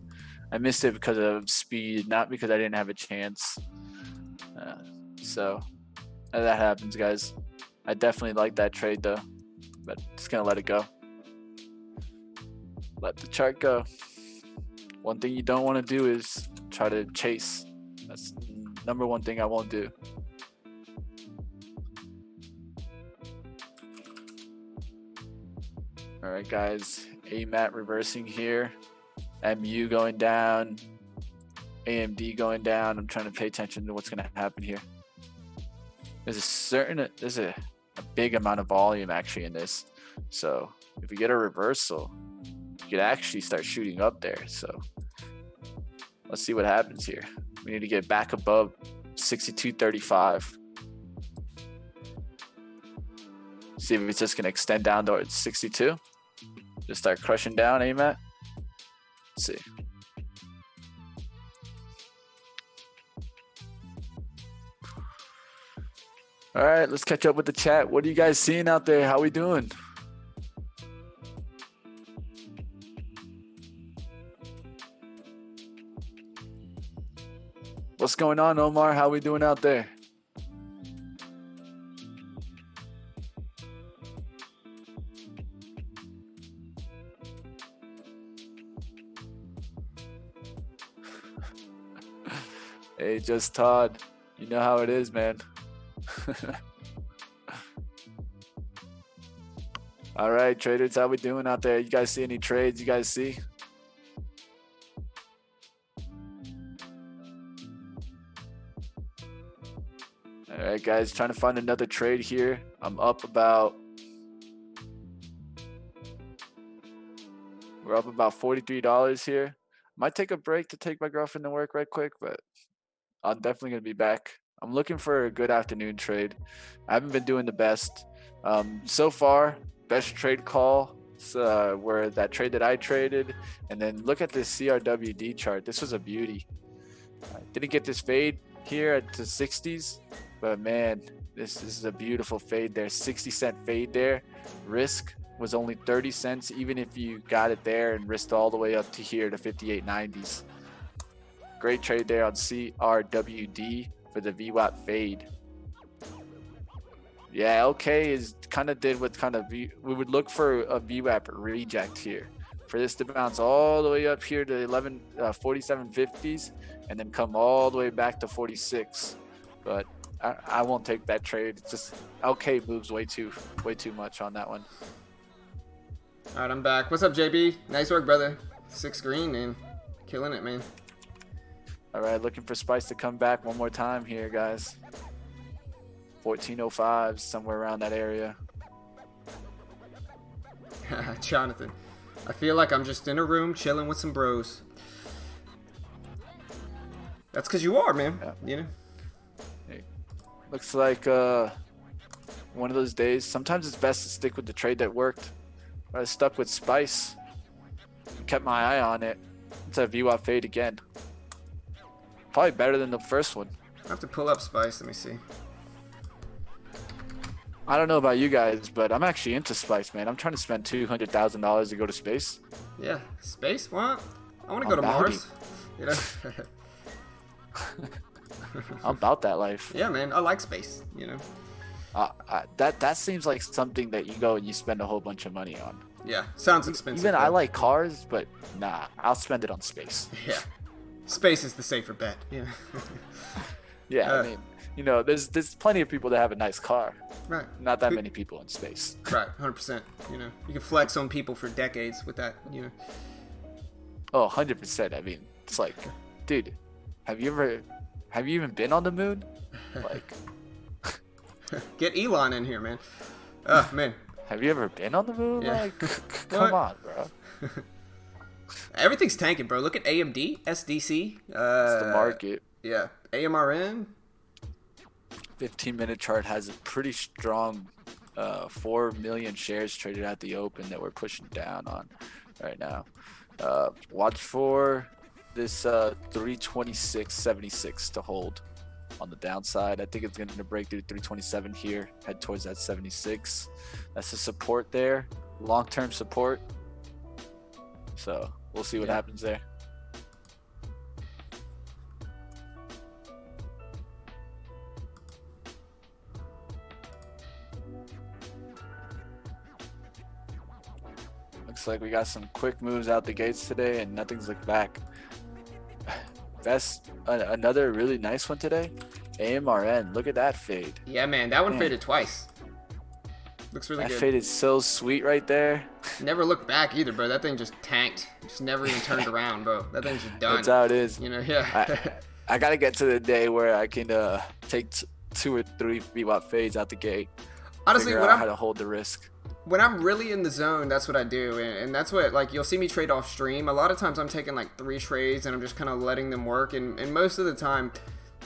I missed it because of speed, not because I didn't have a chance. So that happens, guys. I definitely like that trade though, but just gonna let it go. Let the chart go. One thing you don't want to do is try to chase. That's the number one thing I won't do. All right, guys, AMAT reversing here, MU going down, AMD going down. I'm trying to pay attention to what's going to happen here. There's a big amount of volume actually in this. So if we get a reversal, you could actually start shooting up there. So let's see what happens here. We need to get back above 62.35. See if it's just going to extend down towards 62. Just start crushing down, eh, Matt? Let's see. All right, let's catch up with the chat. What are you guys seeing out there? How we doing? What's going on, Omar? How we doing out there? Hey, just Todd. You know how it is, man. All right, traders, how we doing out there? You guys see any trades you guys see? All right, guys, trying to find another trade here. I'm up about, we're up about $43 here. Might take a break to take my girlfriend to work right quick, but I'm definitely going to be back. I'm looking for a good afternoon trade. I haven't been doing the best. So far, best trade call were that trade that I traded. And then look at this CRWD chart. This was a beauty. I didn't get this fade here at the 60s. But man, this is a beautiful fade there. 60-cent fade there. Risk was only 30 cents, even if you got it there and risked all the way up to here to 58.90s. Great trade there on CRWD for the VWAP fade. Yeah, LK is kind of did what kind of we would look for a VWAP reject here. For this to bounce all the way up here to 47.50s and then come all the way back to 46. But I won't take that trade. It's just LK moves way too much on that one.
All right, I'm back. What's up, JB? Nice work, brother. 6 green, man. Killing it, man.
All right, looking for Spice to come back one more time here, guys. 1405, somewhere around that area.
Jonathan, I feel like I'm just in a room chilling with some bros. That's because you are, man. Yeah. You know?
Hey, looks like one of those days. Sometimes it's best to stick with the trade that worked. I stuck with Spice. Kept my eye on it. It's a VWAP fade again. Probably better than the first one.
I have to pull up Spice. Let me see.
I don't know about you guys, but I'm actually into Spice, man. I'm trying to spend $200,000 to go to space.
Yeah, space? What? I want to go to Mars. You know?
I'm about that life.
Yeah, man. I like space, you know?
That seems like something that you go and you spend a whole bunch of money on.
Yeah, sounds expensive.
Even I like cars, but nah, I'll spend it on space.
Yeah. Space is the safer bet. Yeah.
Yeah, I mean, you know, there's plenty of people that have a nice car.
Right.
Not that many people in space.
Right, 100%. You know, you can flex on people for decades with that, you know.
Oh, 100%. I mean, it's like, dude, have you even been on the moon? Like,
get Elon in here, man. Oh, man.
Have you ever been on the moon?
Yeah.
Like, come on, bro.
Everything's tanking, bro. Look at AMD, SDC.
It's the market.
Yeah. AMRN.
15-minute chart has a pretty strong 4 million shares traded at the open that we're pushing down on right now. Watch for this 326.76 to hold on the downside. I think it's going to break through 327 here, head towards that 76. That's the support there, long-term support. So we'll see what happens there. Looks like we got some quick moves out the gates today and nothing's looked back. That's another really nice one today. AMRN, look at that fade.
Yeah, man, that one faded twice. Looks really good.
That fade is so sweet right there.
Never looked back either, bro. That thing just tanked. Just never even turned around, bro. That thing's just done.
That's how it is.
You know, yeah.
I gotta get to the day where I can take 2 or 3 VWAP fades out the gate.
Honestly,
figure out how to hold the risk.
when I'm really in the zone, that's what I do, and that's what, like, you'll see me trade off stream. A lot of times I'm taking like 3 trades and I'm just kind of letting them work, and most of the time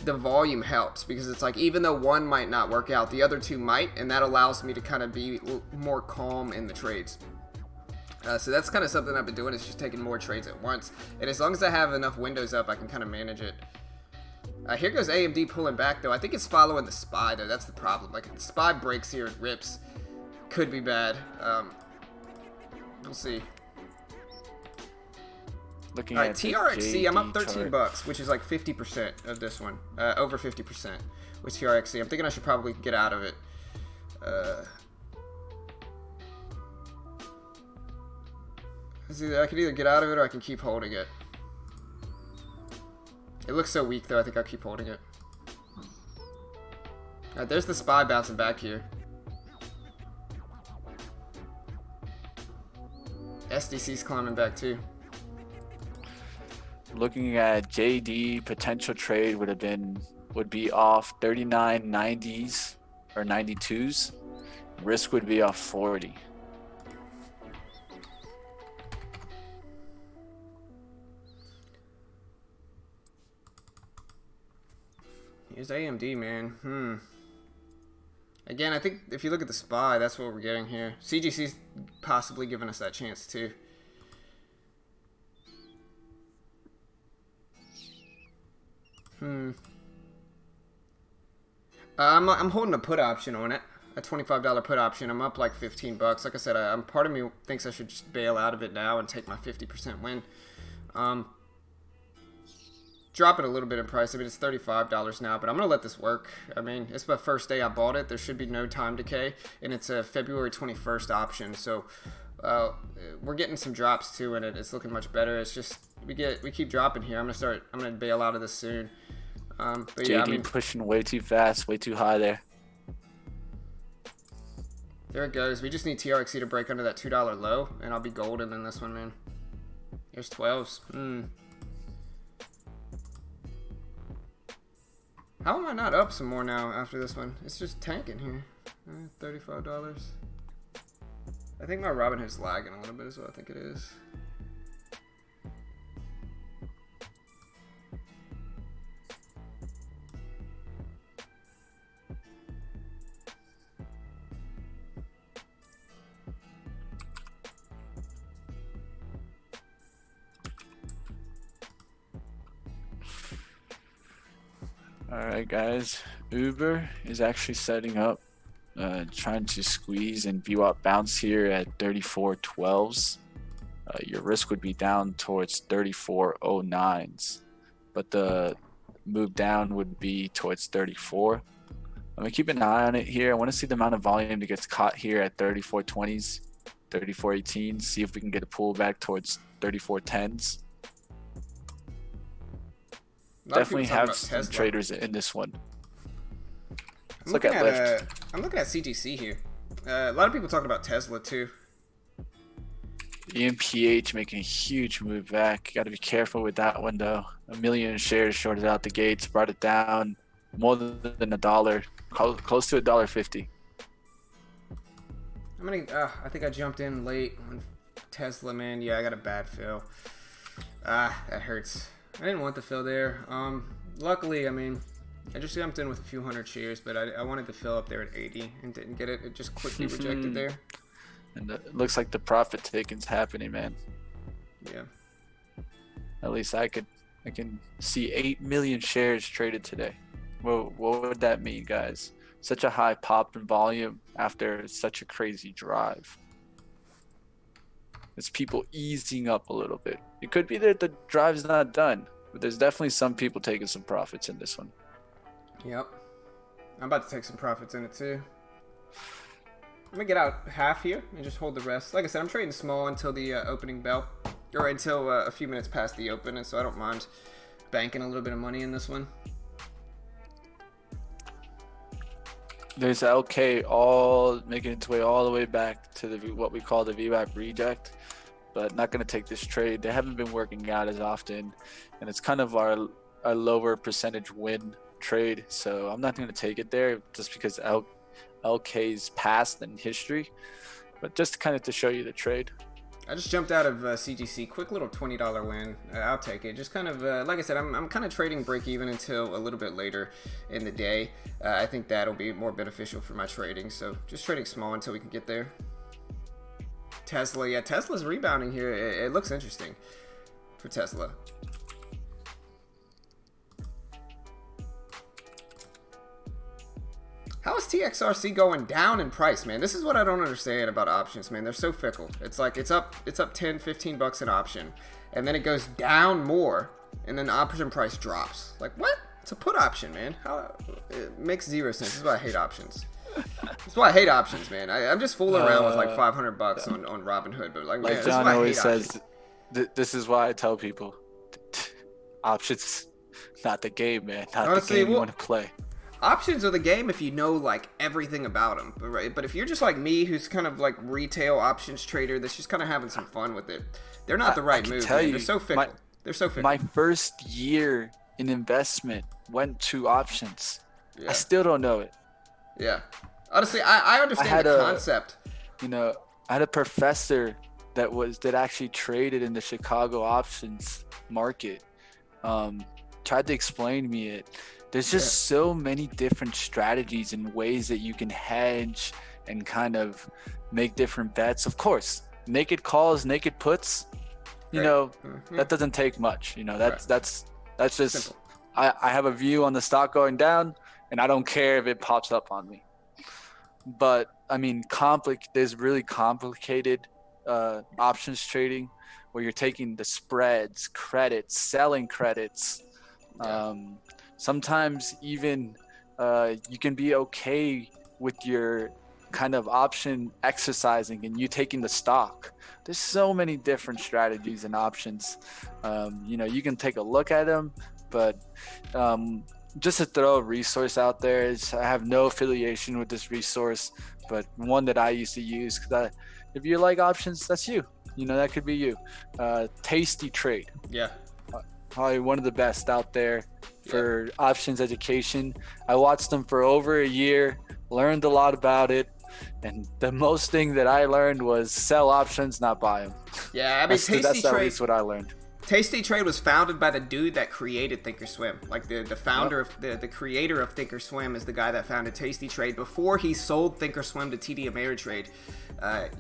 the volume helps, because it's like, even though one might not work out, the other 2 might, and that allows me to kind of be more calm in the trades. So that's kind of something I've been doing, is just taking more trades at once, and as long as I have enough windows up, I can kind of manage it. Here goes AMD pulling back, though. I think it's following the SPY, though. That's the problem. Like, if the SPY breaks here, it rips. Could be bad. We'll see.
Looking
All right,
at
TRXC, I'm up 13
chart.
bucks, which is like 50% of this one. Over 50% with TRXC. I'm thinking I should probably get out of it. I can either get out of it or I can keep holding it. It looks so weak, though. I think I'll keep holding it. All right, there's the SPY bouncing back here. SDC's climbing back too.
Looking at JD, potential trade would be off 39.90s or 92s. Risk would be off 40.
Here's AMD, man. Again, I think if you look at the SPY, that's what we're getting here. CGC's possibly giving us that chance too. I'm holding a put option on it, a $25 put option. I'm up like 15 bucks. Like I said, part of me thinks I should just bail out of it now and take my 50% win. Drop it a little bit in price. I mean, it's $35 now, but I'm gonna let this work. I mean, it's my first day I bought it. There should be no time decay, and it's a February 21st option. So we're getting some drops too, and it's looking much better. It's just we keep dropping here. I'm gonna bail out of this soon. But
JD
yeah, I mean,
pushing way too fast, way too high there.
there it goes. We just need TRXC to break under that $2 low, and I'll be golden in this one, man. Here's 12s. How am I not up some more now after this one? It's just tanking here. $35. I think my Robinhood's lagging a little bit is what I think it is.
Alright guys, Uber is actually setting up, trying to squeeze and VWAP bounce here at 34.12s. Your risk would be down towards 34.09s, but the move down would be towards 34. I'm gonna keep an eye on it here. I want to see the amount of volume that gets caught here at 34.20s, 34.18s, see if we can get a pullback towards 34.10s. Definitely have some traders in this one. Let's look at Lyft.
I'm looking at CGC here. A lot of people talking about Tesla too.
EMPH making a huge move back. Got to be careful with that one though. 1 million shares shorted out the gates, brought it down more than $1, close to $1.50.
I think I jumped in late on Tesla, man. Yeah, I got a bad fill. That hurts. I didn't want the fill there. Luckily, I mean, I just jumped in with a few hundred shares, but I wanted to fill up there at 80 and didn't get it. It just quickly rejected there.
And it looks like the profit taking's happening, man.
Yeah.
At least I can see 8 million shares traded today. What would that mean, guys? Such a high pop in volume after such a crazy drive. It's people easing up a little bit. It could be that the drive's not done, but there's definitely some people taking some profits in this one.
Yep. I'm about to take some profits in it too. I'm gonna get out half here and just hold the rest. Like I said, I'm trading small until the opening bell, or until a few minutes past the open, and so I don't mind banking a little bit of money in this one.
There's LK all making its way all the way back to the what we call the VWAP reject, but not going to take this trade. They haven't been working out as often, and it's kind of our lower percentage win trade, so I'm not going to take it there just because LK's past and history. But just kind of to show you the trade.
I just jumped out of CGC. Quick little $20 win. I'll take it. Just kind of, like I said, I'm kind of trading break even until a little bit later in the day. I think that'll be more beneficial for my trading. So just trading small until we can get there. Tesla, yeah, Tesla's rebounding here. It looks interesting for Tesla. How is TXRC going down in price, man? This is what I don't understand about options, man. They're so fickle. It's like it's up 10, 15 bucks an option, and then it goes down more, and then the option price drops. Like, what? It's a put option, man. How? It makes zero sense. This is why I hate options. That's why I hate options, man. I'm just fooling around with like 500 bucks on Robinhood, but like, man,
Like John always says, this is why I tell people, options, not the game, man. Not
Honestly,
the game you want to play.
Options are the game if you know like everything about them, right? But if you're just like me, who's kind of like retail options trader, that's just kind of having some fun with it, they're not the right move. They're so fickle. They're so fickle.
My first year in investment went to options.
Yeah.
I still don't know it.
Yeah. Honestly, I understand the concept.
I had a professor that actually traded in the Chicago options market. Tried to explain to me it. There's just so many different strategies and ways that you can hedge and kind of make different bets. Of course, naked calls, naked puts, that doesn't take much. That's just simple. I have a view on the stock going down, and I don't care if it pops up on me. But I mean, there's really complicated options trading where you're taking the spreads, credits, selling credits. Sometimes even you can be okay with your kind of option exercising and you taking the stock. There's so many different strategies and options. You can take a look at them, but just to throw a resource out there, I have no affiliation with this resource, but one that I used to use, because if you like options, that's you. That could be you. Tasty Trade.
Yeah.
Probably one of the best out there for options education. I watched them for over a year, learned a lot about it, and the most thing that I learned was sell options, not buy them.
Yeah, I mean,
that's at least what I learned.
Tasty Trade was founded by the dude that created Thinkorswim. Like the founder of the creator of Thinkorswim is the guy that founded Tasty Trade. Before he sold Thinkorswim to TD Ameritrade,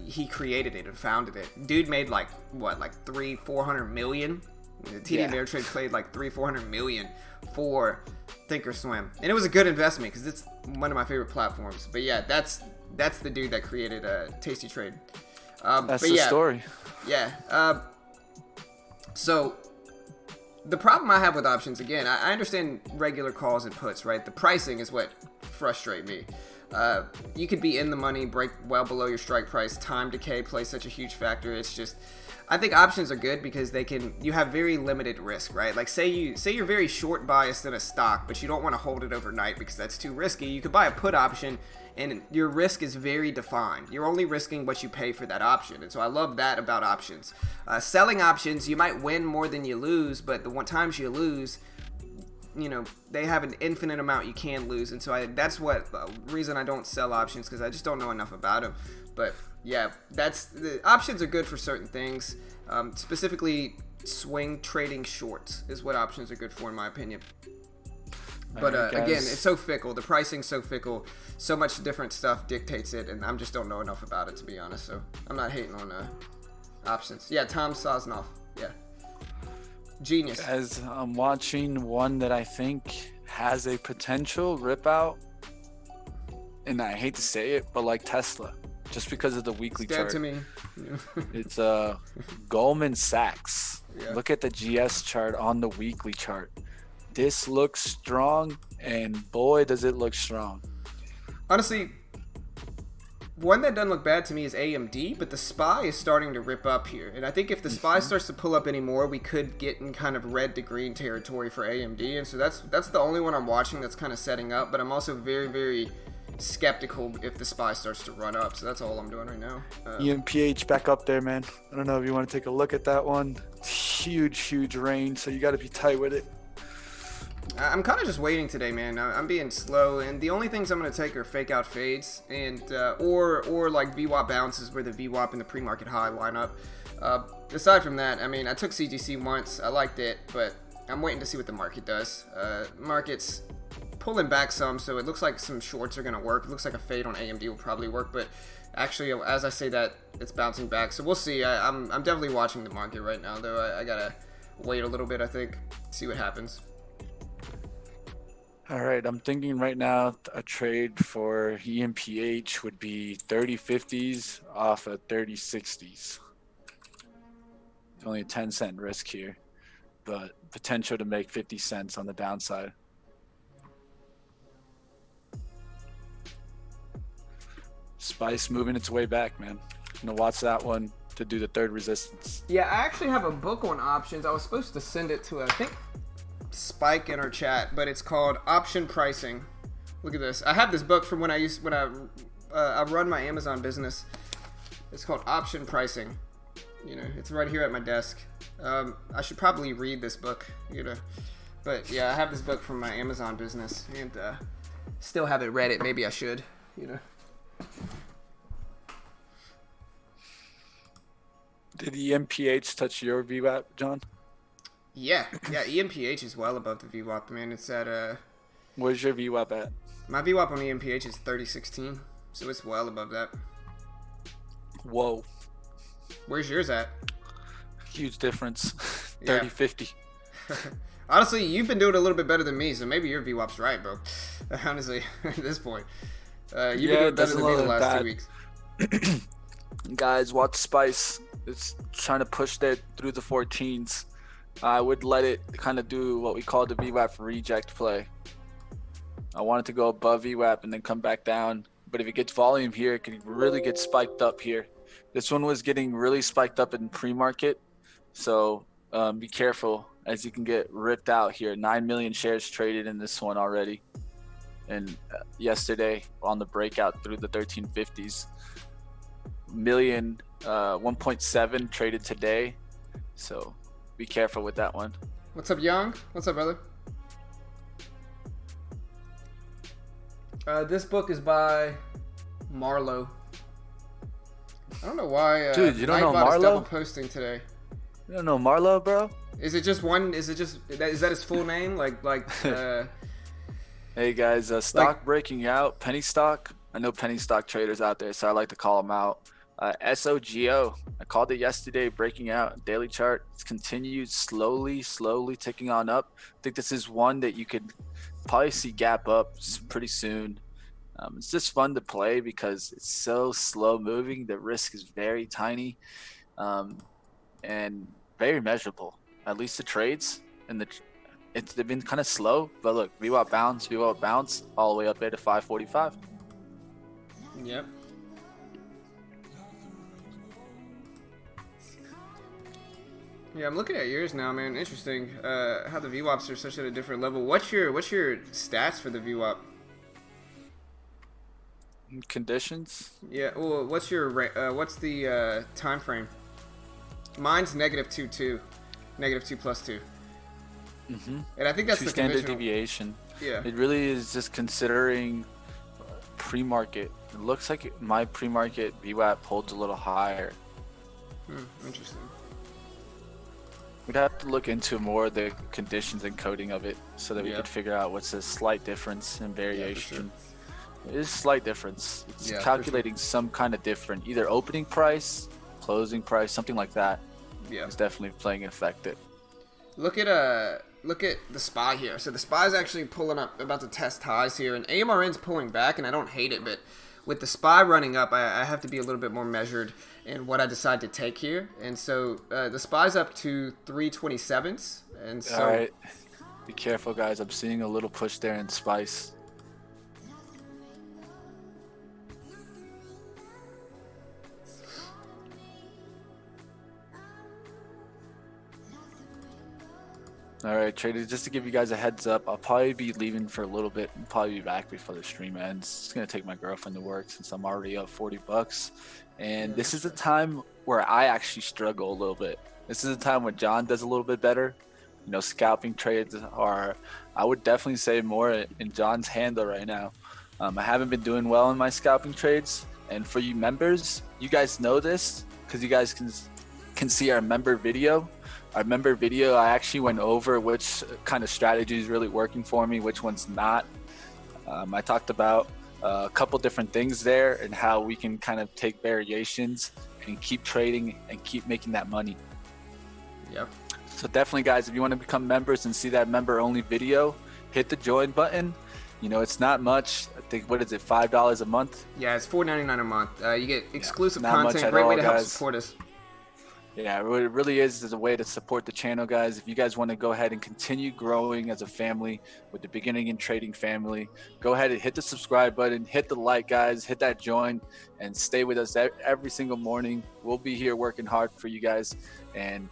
he created it and founded it. Dude made like 400 million. TD Ameritrade played like 400 million for Thinkorswim, and it was a good investment because it's one of my favorite platforms. But yeah, that's the dude that created Tasty Trade.
That's the story.
Yeah. So the problem I have with options, again, I understand regular calls and puts, right? The pricing is what frustrates me. You could be in the money, break well below your strike price. Time decay plays such a huge factor. It's just, I think options are good because you have very limited risk, right? Like say you're very short biased in a stock, but you don't want to hold it overnight because that's too risky. You could buy a put option and your risk is very defined. You're only risking what you pay for that option. And so I love that about options. Selling options, you might win more than you lose, but the times you lose, they have an infinite amount you can lose. And so that's what reason I don't sell options, because I just don't know enough about them. But yeah, the options are good for certain things. Specifically, swing trading shorts is what options are good for, in my opinion. But again, it's so fickle. The pricing's so fickle. So much different stuff dictates it, and I just don't know enough about it, to be honest. So I'm not hating on options. Yeah, Tom Sosnoff. Yeah. Genius.
As I'm watching one that I think has a potential rip out, and I hate to say it, but like Tesla, just because of the weekly chart.
To me.
It's Goldman Sachs.
Yeah.
Look at the GS chart on the weekly chart. This looks strong, and boy, does it look strong.
Honestly, one that doesn't look bad to me is AMD, but the SPY is starting to rip up here. And I think if the SPY starts to pull up anymore, we could get in kind of red to green territory for AMD. And so that's the only one I'm watching that's kind of setting up. But I'm also very, very skeptical if the SPY starts to run up. So that's all I'm doing right now.
EMPH back up there, man. I don't know if you want to take a look at that one. Huge range, so you got to be tight with it.
I'm kind of just waiting today, man. I'm being slow, and the only things I'm gonna take are fake out fades and or like VWAP bounces where the VWAP and the pre-market high line up. Aside from that, I mean, I took CGC once. I liked it, but I'm waiting to see what the market does. Market's pulling back some, so it looks like some shorts are gonna work. It looks like a fade on AMD will probably work, but actually, as I say that, it's bouncing back. So we'll see. I'm definitely watching the market right now, though. I gotta wait a little bit, I think, see what happens.
All right, I'm thinking right now a trade for EMPH would be 30.50s off of 30.60s. Only a 10-cent risk here, but potential to make 50 cents on the downside. Spice moving its way back, man. I'm gonna watch that one to do the third resistance.
Yeah, I actually have a book on options. I was supposed to send it to, I think, Spike in our chat, but it's called Option Pricing. Look at this. I have this book from when I run my Amazon business. It's called Option Pricing. You know, it's right here at my desk. I should probably read this book, you know. But yeah, I have this book from my Amazon business, and still haven't read it. Maybe I should, you know.
Did the MPH touch your VWAP, John?
Yeah, EMPH is well above the VWAP, man. It's at
Where's your VWAP at?
my VWAP on EMPH is 3016, so it's well above that.
Whoa,
Where's yours at?
huge difference.
Yeah.
30.50.
Honestly, you've been doing a little bit better than me, so maybe your VWAP's right, bro. Honestly, at this point. You've been doing better than me the last 2 weeks.
Guys, watch Spice. It's trying to push that through the 14s. I would let it kind of do what we call the VWAP reject play. I want it to go above VWAP and then come back down. But if it gets volume here, it could really get spiked up here. This one was getting really spiked up in pre-market. So be careful as you can get ripped out here. 9 million shares traded in this one already. And yesterday on the breakout through the 1350s. 1.7 traded today. So be careful with that one.
What's up, Young? What's up, brother? This book is by Marlowe. I don't know why.
Dude, you don't know
Nightbot is
Marlowe?
double posting today.
You don't know Marlowe, bro?
Is it just one? Is that his full name?
Hey guys, stock breaking out. Penny stock. I know penny stock traders out there, so I like to call them out. SOGO. I called it yesterday, breaking out. Daily chart. It's continued slowly ticking on up. I think this is one that you could probably see gap up pretty soon. It's just fun to play because it's so slow moving. The risk is very tiny and very measurable. At least the trades and they've been kind of slow. But look, VWAP bounce all the way up there to 545.
Yep. Yeah, I'm looking at yours now, man. Interesting. How the VWAPs are such at a different level. What's your stats for the VWAP?
Conditions?
Yeah. Well, what's the time frame? Mine's -2.2, -2 plus 2.
Mm-hmm.
And I think that's
Two
the
standard
conventional
deviation.
Yeah.
It really is just considering pre-market. It looks like my pre-market VWAP holds a little higher.
Interesting.
We'd have to look into more of the conditions and coding of it so that we could figure out what's a slight difference in variation. It is a slight difference. It's calculating some kind of different, either opening price, closing price, something like that.
Yeah.
It's definitely playing an effect.
Look at the SPY here. So the SPY is actually pulling up, about to test highs here, and AMRN's pulling back, and I don't hate it, but with the SPY running up, I have to be a little bit more measured in what I decide to take here. And so the SPY's up to 327s, and so
all right, be careful, guys. I'm seeing a little push there in Spice. All right, traders, just to give you guys a heads up, I'll probably be leaving for a little bit and probably be back before the stream ends. It's going to take my girlfriend to work since I'm already up $40. And this is a time where I actually struggle a little bit. This is a time when John does a little bit better. scalping trades are, I would definitely say, more in John's handle right now. I haven't been doing well in my scalping trades, and for you members, you guys know this because you guys can see our member video. Our member video, I actually went over which kind of strategy is really working for me, which one's not. I talked about a couple different things there and how we can kind of take variations and keep trading and keep making that money.
Yep.
So definitely, guys, if you want to become members and see that member-only video, hit the join button. It's not much. I think, what is it, $5 a month?
Yeah, it's $4.99 a month. You get exclusive
not much
content.
at
Great
all,
way to help
guys.
support us.
Yeah, it really is a way to support the channel, guys. If you guys want to go ahead and continue growing as a family with the Beginning in Trading family, go ahead and hit the subscribe button, hit the like, guys, hit that join, and stay with us every single morning. We'll be here working hard for you guys, and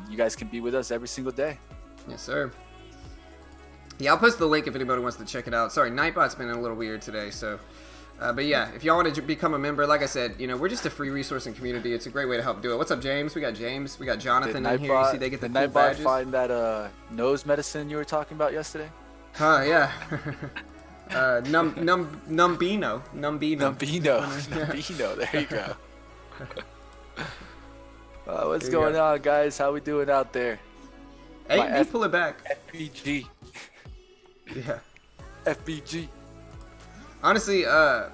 you guys can be with us every single day.
Yes, sir. Yeah, I'll post the link if anybody wants to check it out. Sorry, Nightbot's been a little weird today, so... but yeah, if y'all want to become a member, like I said, we're just a free resource and community. It's a great way to help do it. What's up, James? We got James. We got Jonathan in here. You see they get the cool
Nightbot
badges.
find that nose medicine you were talking about yesterday?
Yeah. Numbino.
Numbino. There you go. What's going on, guys? How we doing out there?
Hey, you pull it back.
FBG.
Yeah.
FBG.
Honestly,
The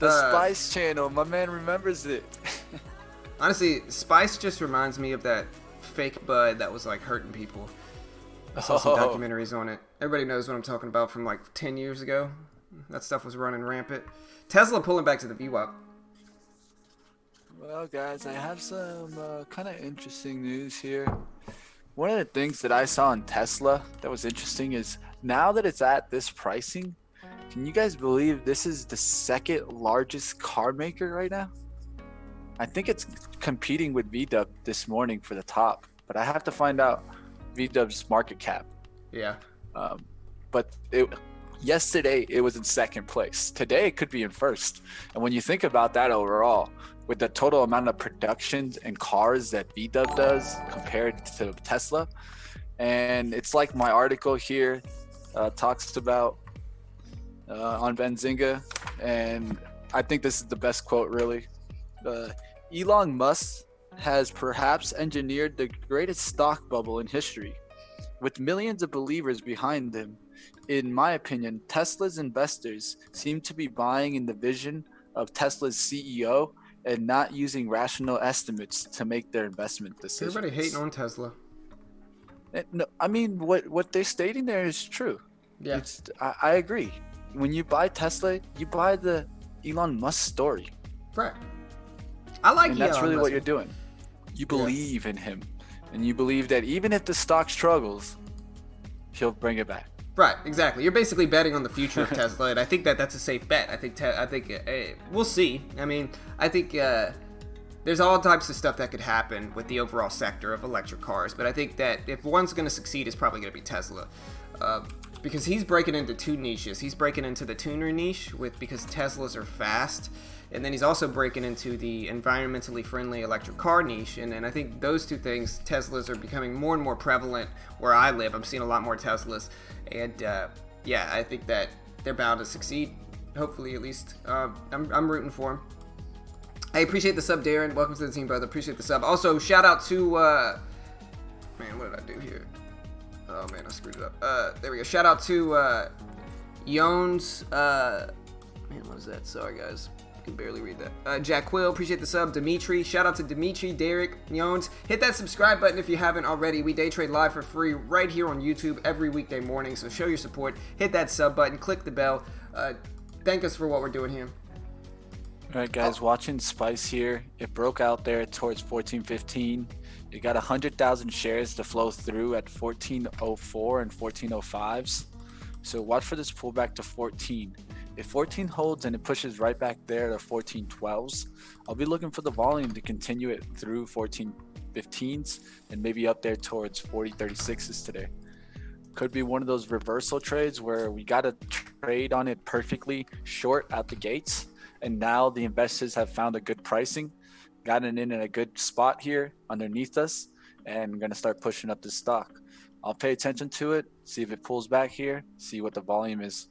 Spice channel, my man remembers it.
Honestly, Spice just reminds me of that fake bud that was like hurting people. I saw some documentaries on it. Everybody knows what I'm talking about from like 10 years ago. That stuff was running rampant. Tesla pulling back to the VWAP.
Well, guys, I have some kind of interesting news here. One of the things that I saw in Tesla that was interesting is now that it's at this pricing, can you guys believe this is the second largest car maker right now? I think it's competing with VW this morning for the top, but I have to find out VW's market cap.
Yeah.
But yesterday it was in second place. Today it could be in first. And when you think about that overall, with the total amount of production and cars that VW does compared to Tesla, and it's like my article here talks about on Benzinga, and I think this is the best quote really. Elon Musk has perhaps engineered the greatest stock bubble in history. With millions of believers behind him, in my opinion, Tesla's investors seem to be buying in the vision of Tesla's CEO and not using rational estimates to make their investment decisions.
Everybody hating on Tesla.
No, I mean, what they're stating there is true.
Yeah.
I agree. When you buy Tesla, you buy the Elon Musk story.
Right. I like
and that's really what you're doing. You believe in him. And you believe that even if the stock struggles, he'll bring it back.
Right, exactly. You're basically betting on the future of Tesla, and I think that's a safe bet. I think we'll see. I mean, I think there's all types of stuff that could happen with the overall sector of electric cars, but I think that if one's going to succeed, it's probably going to be Tesla, because he's breaking into two niches. He's breaking into the tuner niche because Teslas are fast, and then he's also breaking into the environmentally friendly electric car niche. And I think those two things, Teslas are becoming more and more prevalent where I live. I'm seeing a lot more Teslas. And I think that they're bound to succeed. Hopefully, at least. I'm rooting for them. I appreciate the sub, Darren. Welcome to the team, brother. Appreciate the sub. Also, shout out to... man, what did I do here? Oh, man, I screwed it up. There we go. Shout out to Yones. Man, what was that? Sorry, guys. I can barely read that. Jack Quill, appreciate the sub. Dimitri, shout out to Dimitri, Derek, Yones. Hit that subscribe button if you haven't already. We day trade live for free right here on YouTube every weekday morning, so show your support. Hit that sub button, click the bell. Thank us for what we're doing here.
All right, guys, watching Spice here. It broke out there towards 14.15. It got 100,000 shares to flow through at 14.04 and 14.05s. So watch for this pullback to 14. If 14 holds and it pushes right back there to 14.12s, I'll be looking for the volume to continue it through 14.15s and maybe up there towards 40.36s today. Could be one of those reversal trades where we got to trade on it perfectly short out the gates, and now the investors have found a good pricing, gotten in a good spot here underneath us, and I'm going to start pushing up this stock. I'll pay attention to it, see if it pulls back here, see what the volume is.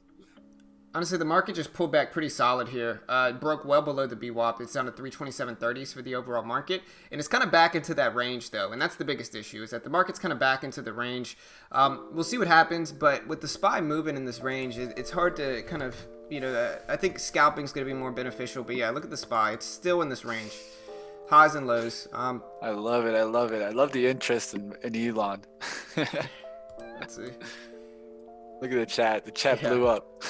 Honestly, the market just pulled back pretty solid here. It broke well below the VWAP. It's down to 327.30s for the overall market. And it's kind of back into that range, though. And that's the biggest issue, is that the market's kind of back into the range. We'll see what happens. But with the SPY moving in this range, it's hard to kind of, I think scalping's going to be more beneficial. But yeah, look at the SPY. It's still in this range. Highs and lows.
I love it. I love the interest in Elon.
Let's see.
Look at the chat. The chat blew up.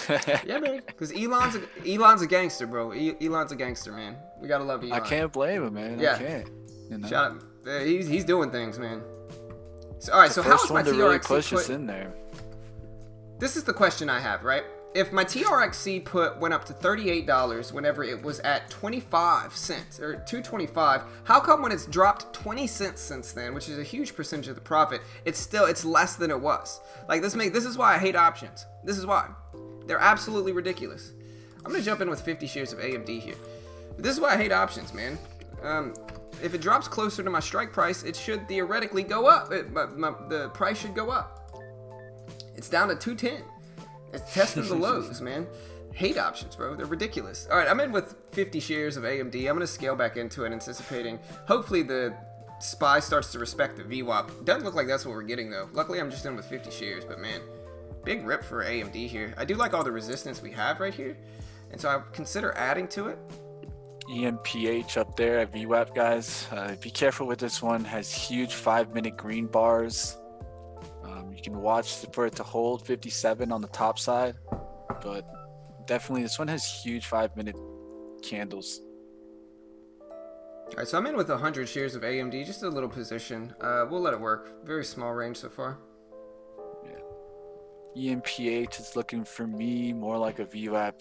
Yeah, man. Because Elon's a gangster, bro. Elon's a gangster, man. We gotta love Elon.
I can't blame him, man.
Yeah.
I can't.
Shout out. He's doing things, man. So, all right. So how is my TRX
really push us in there?
This is the question I have, right? If my TRXC put went up to $38 whenever it was at 25 cents or 2.25, how come when it's dropped 20 cents since then, which is a huge percentage of the profit, it's less than it was? Like this is why I hate options. This is why. They're absolutely ridiculous. I'm gonna jump in with 50 shares of AMD here. But this is why I hate options, man. If it drops closer to my strike price, it should theoretically go up. The price should go up. It's down to 210. It's testing the lows, man. Hate options, bro. They're ridiculous. All right, I'm in with 50 shares of AMD. I'm going to scale back into it, anticipating hopefully the SPY starts to respect the VWAP. Doesn't look like that's what we're getting, though. Luckily, I'm just in with 50 shares, but man, big rip for AMD here. I do like all the resistance we have right here, and so I consider adding to it.
EMPH up there at VWAP, guys. Be careful with this one. Has huge 5-minute green bars. You can watch for it to hold 57 on the top side, but definitely this one has huge 5-minute candles.
All right, so I'm in with 100 shares of AMD, just a little position. We'll let it work. Very small range so far.
Yeah. EMPH is looking for me more like a VWAP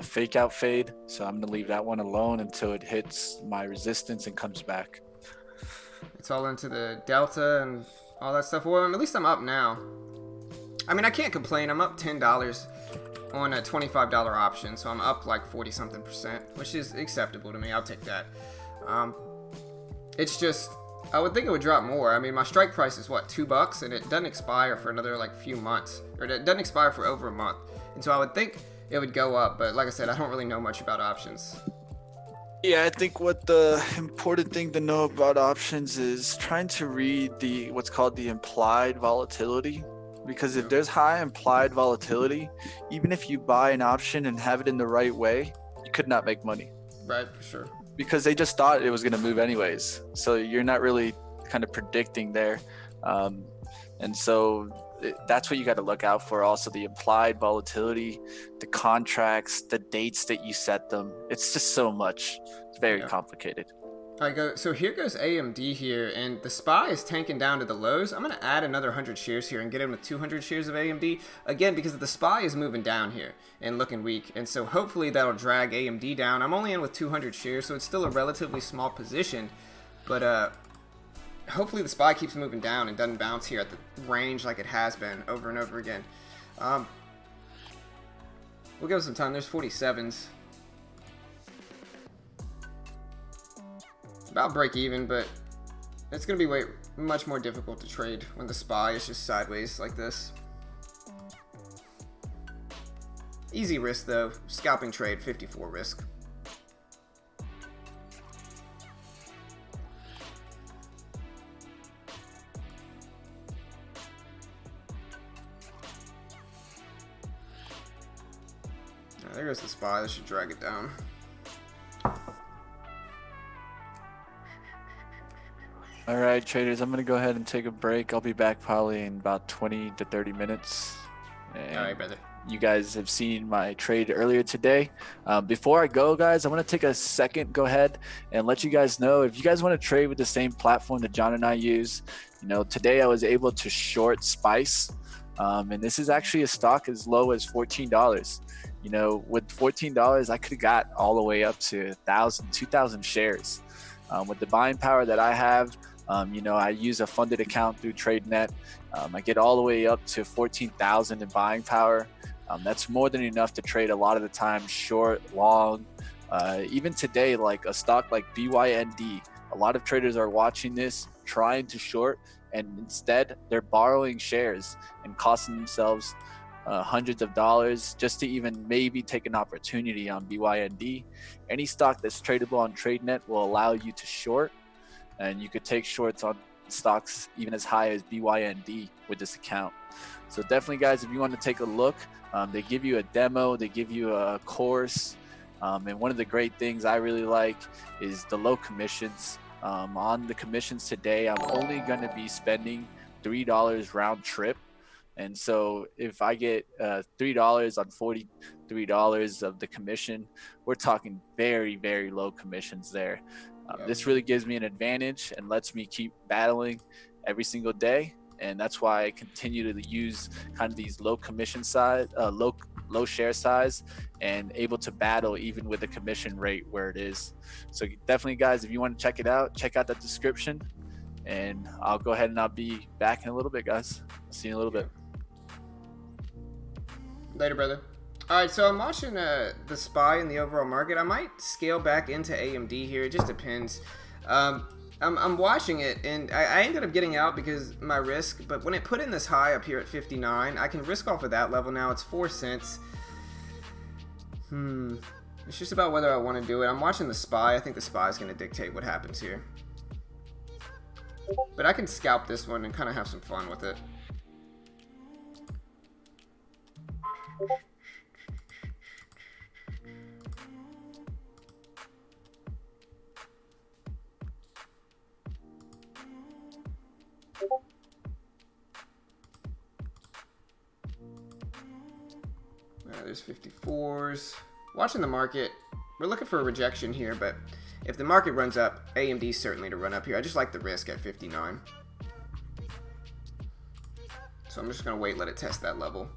fake out fade, so I'm gonna leave that one alone until it hits my resistance and comes back.
It's all into the delta and all that stuff. Well, at least I'm up now. I mean, I can't complain. I'm up $10 on a $25 option, so I'm up like 40-something%, which is acceptable to me. I'll take that. It's just, I would think it would drop more. I mean, my strike price is what, $2, and it doesn't expire for another like few months, or it doesn't expire for over a month. And so I would think it would go up, but like I said, I don't really know much about options.
Yeah, I think what the important thing to know about options is trying to read what's called the implied volatility. Because if there's high implied volatility, even if you buy an option and have it in the right way, you could not make money.
Right, for sure.
Because they just thought it was going to move anyways. So you're not really kind of predicting there. And so that's what you got to look out for. Also, the implied volatility, the contracts, the dates that you set them. It's just so much. It's very complicated.
So here goes AMD here, and the SPY is tanking down to the lows. I'm going to add another 100 shares here and get in with 200 shares of AMD. Again, because the SPY is moving down here and looking weak, and so hopefully that'll drag AMD down. I'm only in with 200 shares, so it's still a relatively small position, but hopefully the SPY keeps moving down and doesn't bounce here at the range like it has been over and over again. We'll give it some time. There's 47s. About break even, but it's going to be much more difficult to trade when the SPY is just sideways like this. Easy risk though. Scalping trade, 54 risk. There goes the SPY. This should drag it down.
All right, traders, I'm going to go ahead and take a break. I'll be back probably in about 20 to 30 minutes. And
All right, brother.
You guys have seen my trade earlier today. Before I go, guys, I want to take a second, go ahead and let you guys know if you guys want to trade with the same platform that John and I use. Today I was able to short Spice, and this is actually a stock as low as $14. With $14, I could have got all the way up to 1,000, 2,000 shares. With the buying power that I have, I use a funded account through TradeNet. I get all the way up to 14,000 in buying power. That's more than enough to trade a lot of the time, short, long. Even today, like a stock like BYND, a lot of traders are watching this. trying to short, and instead they're borrowing shares and costing themselves hundreds of dollars just to even maybe take an opportunity on BYND. Any stock that's tradable on TradeNet will allow you to short, and you could take shorts on stocks even as high as BYND with this account. So definitely, guys, if you want to take a look, they give you a demo, they give you a course, and one of the great things I really like is the low commissions. On the commissions today, I'm only going to be spending $3 round trip. And so if I get $3 on $43 of the commission, we're talking very, very low commissions there. This really gives me an advantage and lets me keep battling every single day. And that's why I continue to use kind of these low commission size, low share size, and able to battle even with the commission rate where it is. So definitely, guys, if you want to check it out, check out the description. And I'll go ahead and I'll be back in a little bit, guys. I'll see you in a little bit.
Later, brother. All right, so I'm watching the SPY in the overall market. I might scale back into AMD here. It just depends. I'm watching it, and I ended up getting out because my risk. But when it put in this high up here at 59, I can risk off of that level now. It's 4 cents. It's just about whether I want to do it. I'm watching the SPY. I think the SPY is going to dictate what happens here. But I can scalp this one and kind of have some fun with it. There's 54s. Watching the market, we're looking for a rejection here, but if the market runs up, AMD certainly to run up here. I just like the risk at 59. So I'm just going to wait, let it test that level.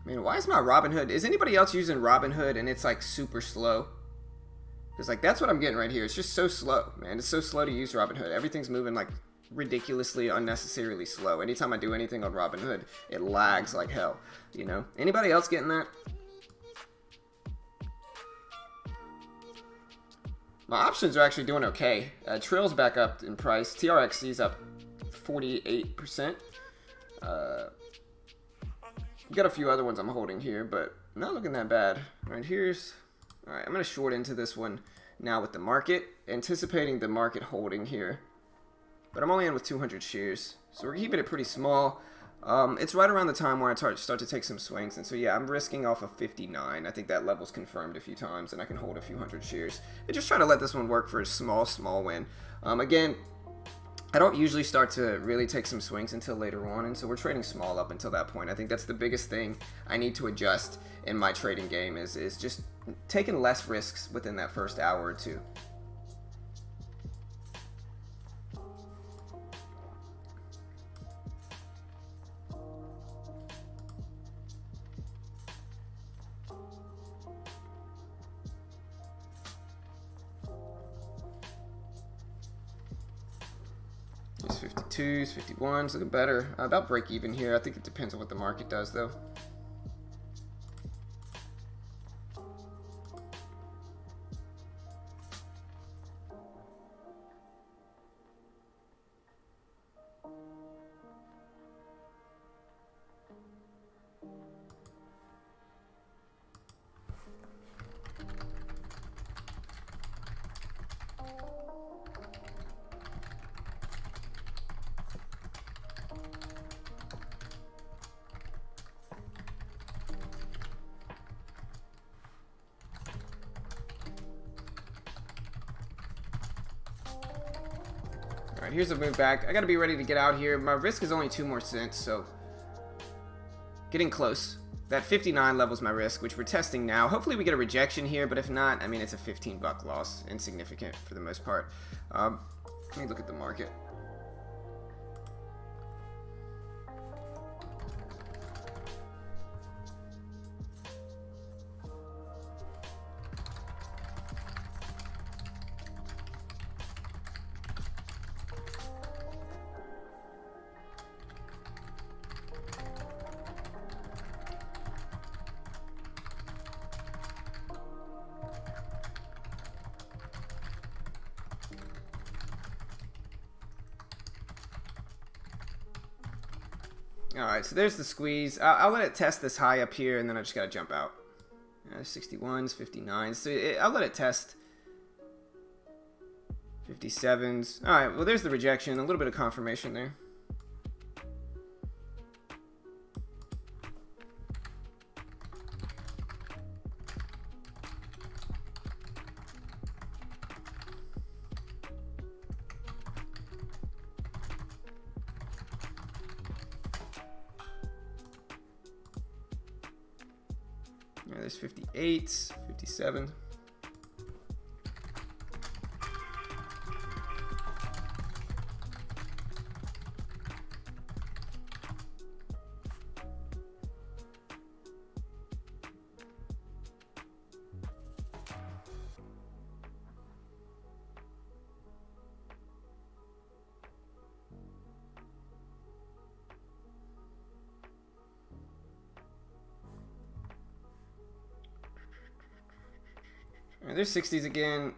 I mean, why is my Robinhood? Is anybody else using Robinhood and it's like super slow? Because like that's what I'm getting right here. It's just so slow, man. It's so slow to use Robinhood. Everything's moving like ridiculously, unnecessarily slow. Anytime I do anything on Robinhood, it lags like hell. You know? Anybody else getting that? My options are actually doing okay. Trill's back up in price. TRXC's up 48%. Got a few other ones I'm holding here, but not looking that bad. All right, I'm going to short into this one now with the market, anticipating the market holding here. But I'm only in with 200 shares, so we're keeping it pretty small. It's right around the time where I start to take some swings, and so yeah, I'm risking off of 59. I think that level's confirmed a few times, and I can hold a few hundred shares. And just try to let this one work for a small win. Again, I don't usually start to really take some swings until later on, and so we're trading small up until that point. I think that's the biggest thing I need to adjust in my trading game is just taking less risks within that first hour or two. There's 52s, 51s, looking better. About break even here. I think it depends on what the market does, though. Alright, here's a move back. I gotta be ready to get out here. My risk is only 2 more cents, so getting close. That 59 level's my risk, which we're testing now. Hopefully we get a rejection here, but if not, I mean, it's a 15-buck loss. Insignificant for the most part. Let me look at the market. All right, so there's the squeeze. I'll let it test this high up here, and then I just got to jump out. 61s, 59s. So I'll let it test 57s. All right, well, there's the rejection. A little bit of confirmation there. Yeah, there's 58s, 57. All right, there's 60s again.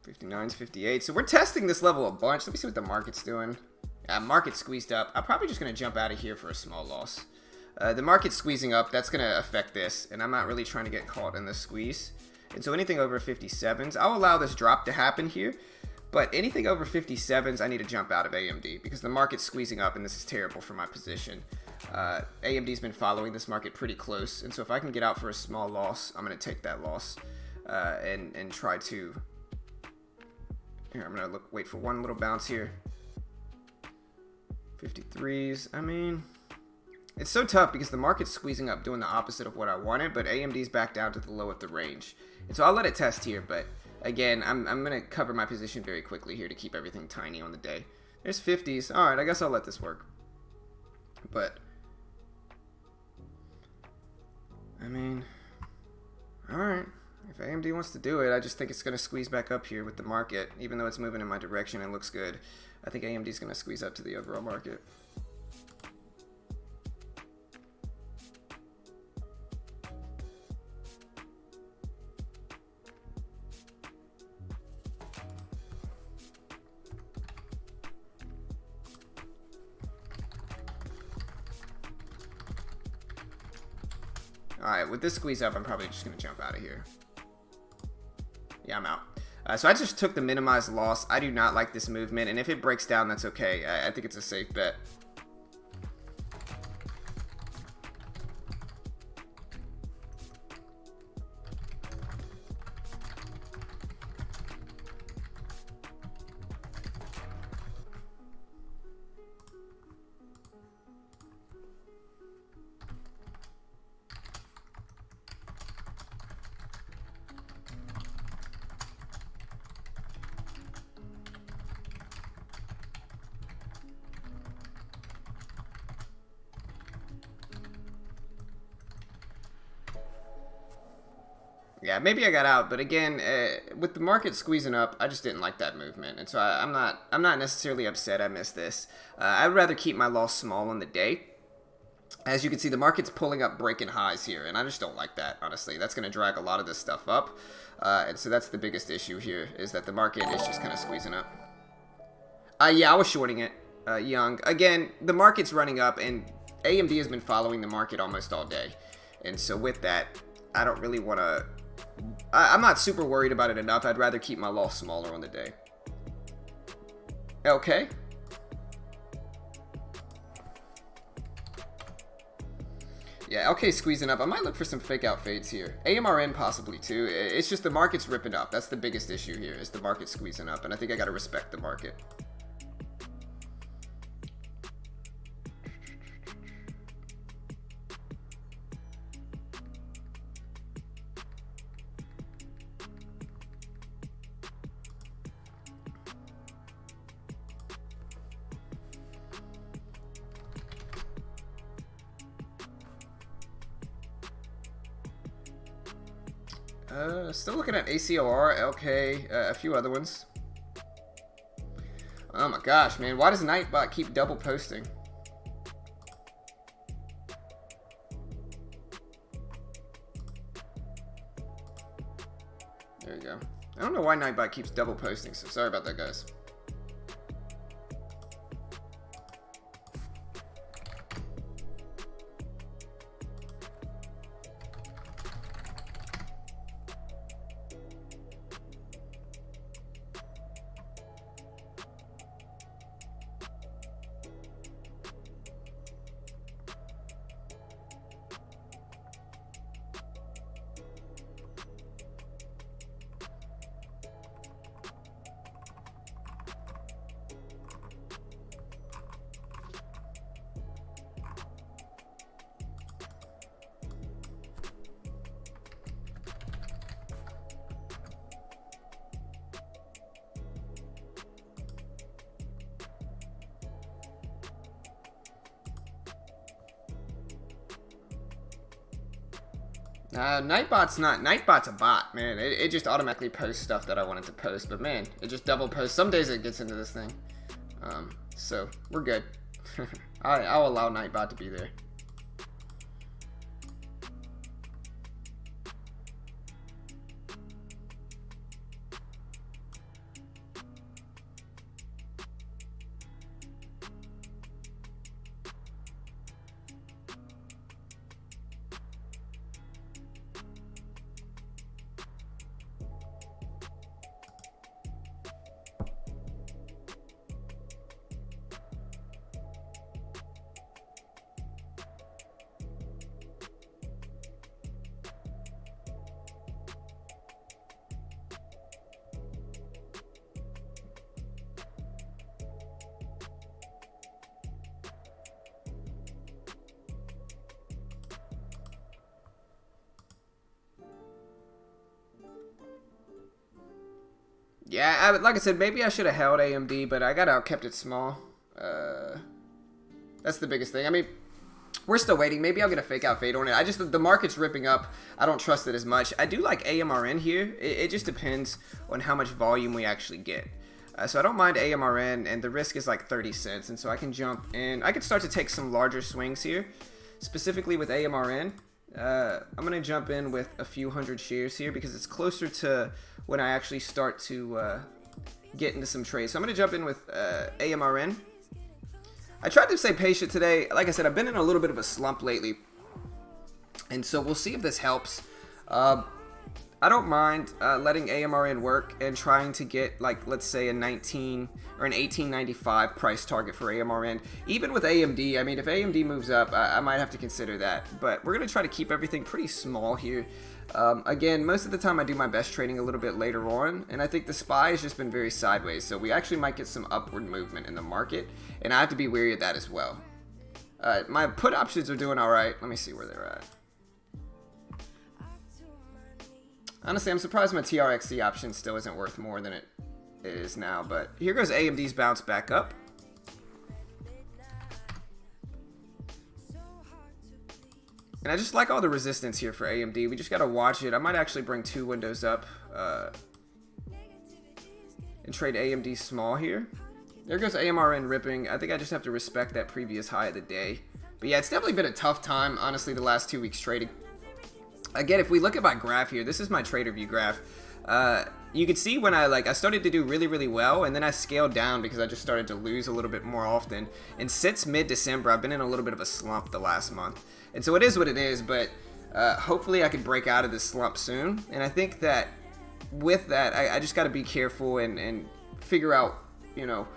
59s, 58s. So we're testing this level a bunch. Let me see what the market's doing. Market squeezed up. I'm probably just going to jump out of here for a small loss. The market's squeezing up. That's going to affect this. And I'm not really trying to get caught in this squeeze. And so anything over 57s, I'll allow this drop to happen here. But anything over 57s, I need to jump out of AMD because the market's squeezing up and this is terrible for my position. AMD's been following this market pretty close, and so if I can get out for a small loss, I'm going to take that loss and try to. Here, I'm going to wait for one little bounce here. 53s. I mean, it's so tough because the market's squeezing up, doing the opposite of what I wanted, but AMD's back down to the low of the range, and so I'll let it test here. But again, I'm going to cover my position very quickly here to keep everything tiny on the day. There's 50s. All right, I guess I'll let this work. But I mean, alright, if AMD wants to do it, I just think it's going to squeeze back up here with the market. Even though it's moving in my direction and looks good, I think AMD's going to squeeze up to the overall market. Alright, with this squeeze up, I'm probably just going to jump out of here. Yeah, I'm out. So I just took the minimized loss. I do not like this movement, and if it breaks down, that's okay. I think it's a safe bet. Yeah, maybe I got out, but again, with the market squeezing up, I just didn't like that movement, and so I'm not necessarily upset I missed this. I'd rather keep my loss small on the day. As you can see, the market's pulling up breaking highs here, and I just don't like that, honestly. That's going to drag a lot of this stuff up, and so that's the biggest issue here, is that the market is just kind of squeezing up. Yeah, I was shorting it, young. Again, the market's running up, and AMD has been following the market almost all day, and so with that, I don't really want to... I'm not super worried about it enough. I'd rather keep my loss smaller on the day. Okay. Yeah, okay, squeezing up. I might look for some fake out fades here. AMRN possibly too. It's just the market's ripping up. That's the biggest issue here, is the market squeezing up. And I think I got to respect the market. Still looking at ACOR, LK, a few other ones. Oh my gosh, man. Why does Nightbot keep double posting? There you go. I don't know why Nightbot keeps double posting, so sorry about that, guys. Nightbot's a bot, man. It just automatically posts stuff that I wanted to post, but man, it just double posts. Some days it gets into this thing. So we're good. I'll allow Nightbot to be there. Yeah, like I said, maybe I should have held AMD, but I kept it small. That's the biggest thing. I mean, we're still waiting. Maybe I'll get a fake out fade on it. The market's ripping up. I don't trust it as much. I do like AMRN here. It just depends on how much volume we actually get. So I don't mind AMRN, and the risk is like 30 cents, and so I can jump in. I can start to take some larger swings here, specifically with AMRN. I'm going to jump in with a few hundred shares here because it's closer to when I actually start to get into some trades. So I'm going to jump in with AMRN. I tried to stay patient today. Like I said, I've been in a little bit of a slump lately. And so we'll see if this helps. I don't mind letting AMRN work and trying to get, like, let's say a 19 or an 18.95 price target for AMRN. Even with AMD, I mean, if AMD moves up, I might have to consider that. But we're going to try to keep everything pretty small here. Again, most of the time I do my best trading a little bit later on, and I think the SPY has just been very sideways. So we actually might get some upward movement in the market, and I have to be wary of that as well. My put options are doing all right. Let me see where they're at. Honestly, I'm surprised my TRXC option still isn't worth more than it is now, but here goes AMD's bounce back up. And I just like all the resistance here for AMD. We just got to watch it. I might actually bring two windows up and trade AMD small here. There goes AMRN ripping. I think I just have to respect that previous high of the day. But yeah, it's definitely been a tough time, honestly, the last 2 weeks trading. Again, if we look at my graph here, this is my trader view graph. You can see when I started to do really well, and then I scaled down because I just started to lose a little bit more often. And since mid-December, I've been in a little bit of a slump the last month. And so it is what it is, but hopefully I can break out of this slump soon. And I think that with that, I just got to be careful and figure out, you know,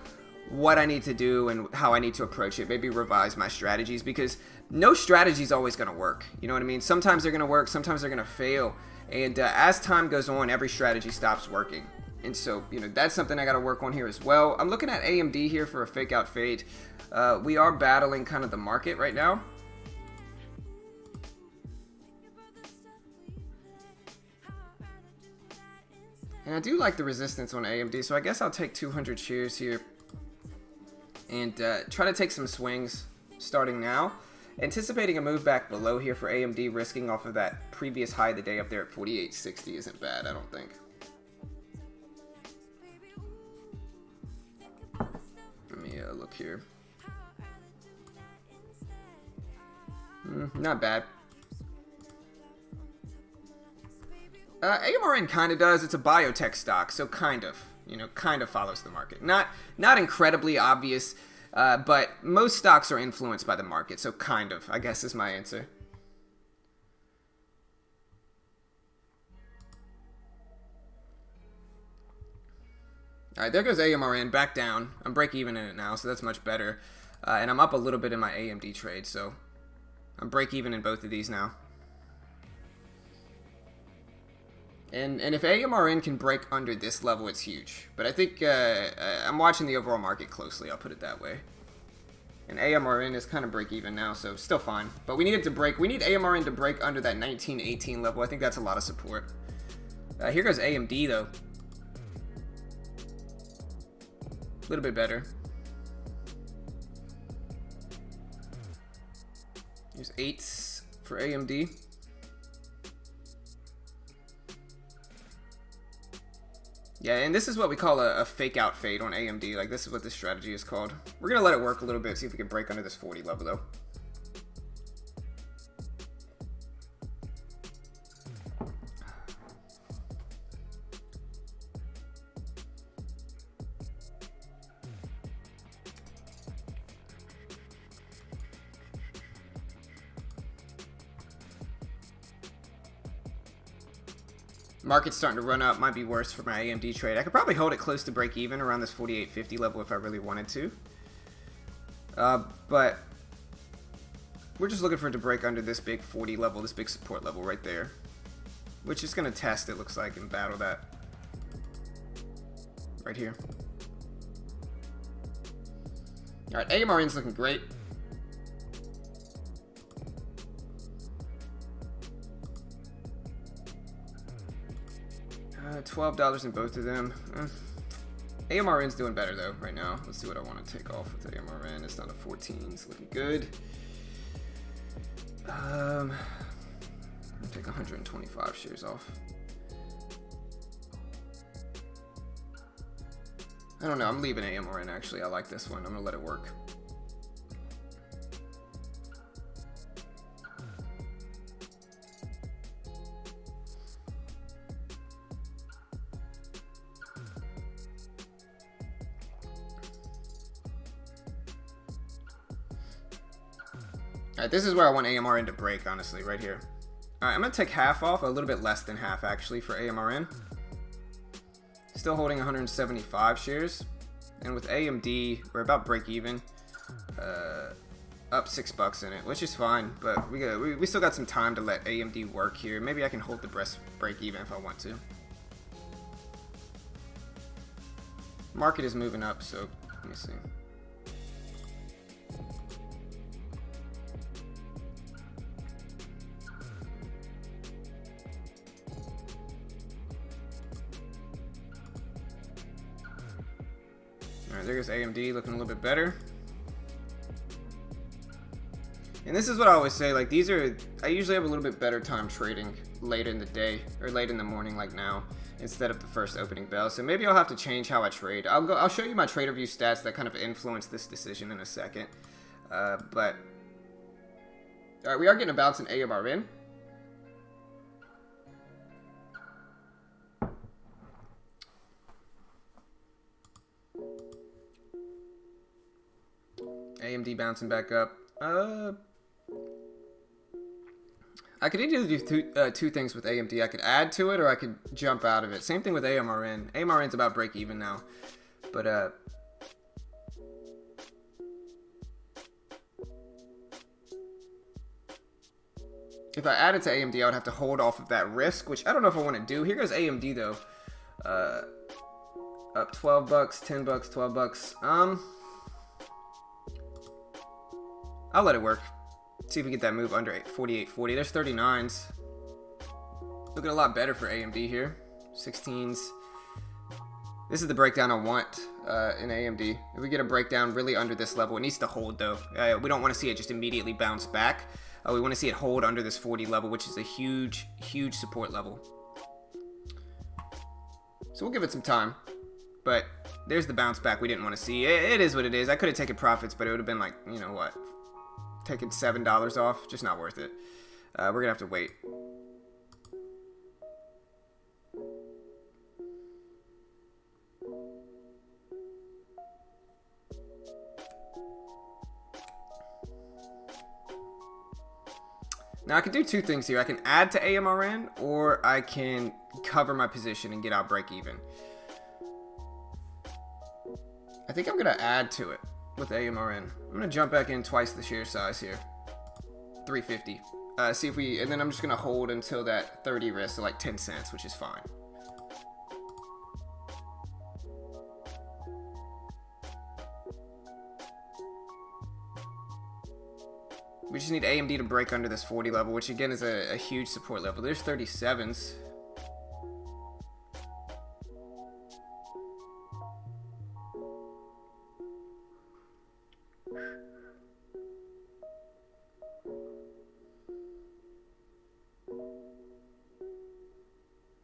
what I need to do and how I need to approach it. Maybe revise my strategies, because no strategy is always going to work. You know what I mean? Sometimes they're going to work, sometimes they're going to fail. And as time goes on, every strategy stops working. And so, you know, that's something I got to work on here as well. I'm looking at AMD here for a fake out fade. We are battling kind of the market right now. And I do like the resistance on AMD, so I guess I'll take 200 shares here and try to take some swings starting now. Anticipating a move back below here for AMD, risking off of that previous high of the day up there at 48.60 isn't bad, I don't think. Let me look here. Not bad. AMRN kind of does. It's a biotech stock, so kind of follows the market. Not incredibly obvious, but most stocks are influenced by the market, so kind of, I guess, is my answer. All right, there goes AMRN back down. I'm break even in it now, so that's much better. And I'm up a little bit in my AMD trade, so I'm break even in both of these now. And if AMRN can break under this level, it's huge. But I think I'm watching the overall market closely, I'll put it that way. And AMRN is kind of break even now, so still fine. But we need it to break. We need AMRN to break under that 1918 level. I think that's a lot of support. Here goes AMD, though. A little bit better. There's 8s for AMD. Yeah, and this is what we call a fake out fade on AMD. Like, this is what this strategy is called. We're going to let it work a little bit, see if we can break under this 40 level, though. Market's starting to run up. Might be worse for my AMD trade. I could probably hold it close to break even around this 48.50 level if I really wanted to. But we're just looking for it to break under this big 40 level, this big support level right there. Which is going to test, it looks like, and battle that. Right here. Alright, AMRN's looking great. $12 in both of them. AMRN's doing better though right now. Let's see what I want to take off with AMRN. It's not a 14. It's looking good. I'll take 125 shares off. I don't know. I'm leaving AMRN actually. I like this one. I'm gonna let it work. Alright, this is where I want AMRN to break, honestly, right here. Alright, I'm going to take half off, a little bit less than half, actually, for AMRN. Still holding 175 shares. And with AMD, we're about break even. Up $6 in it, which is fine, but we still got some time to let AMD work here. Maybe I can hold the break even if I want to. Market is moving up, so let me see. Alright, there goes AMD looking a little bit better. And this is what I always say, like I usually have a little bit better time trading late in the day, or late in the morning like now, instead of the first opening bell. So maybe I'll have to change how I trade. I'll show you my trader view stats that kind of influence this decision in a second. But alright, we are getting a bounce in AMRN. AMD bouncing back up. I could either do two things with AMD. I could add to it, or I could jump out of it. Same thing with AMRN. AMRN's about break even now, but if I added to AMD, I would have to hold off of that risk, which I don't know if I want to do. Here goes AMD though. Up $12, $10, $12. I'll let it work. See if we get that move under 48.40. There's 39s. Looking a lot better for AMD here. 16s. This is the breakdown I want in AMD. If we get a breakdown really under this level, it needs to hold though. We don't want to see it just immediately bounce back. We want to see it hold under this 40 level, which is a huge, huge support level. So we'll give it some time. But there's the bounce back we didn't want to see. It is what it is. I could have taken profits, but it would have been like, you know what? Taking $7 off, just not worth it. We're gonna have to wait. Now I can do two things here. I can add to AMRN, or I can cover my position and get out break even. I think I'm gonna add to it with AMRN. I'm gonna jump back in twice the share size here. 350. See if we, and then I'm just gonna hold until that 30 risk, so like 10 cents, which is fine. We just need AMD to break under this 40 level, which again is a huge support level. There's 37s.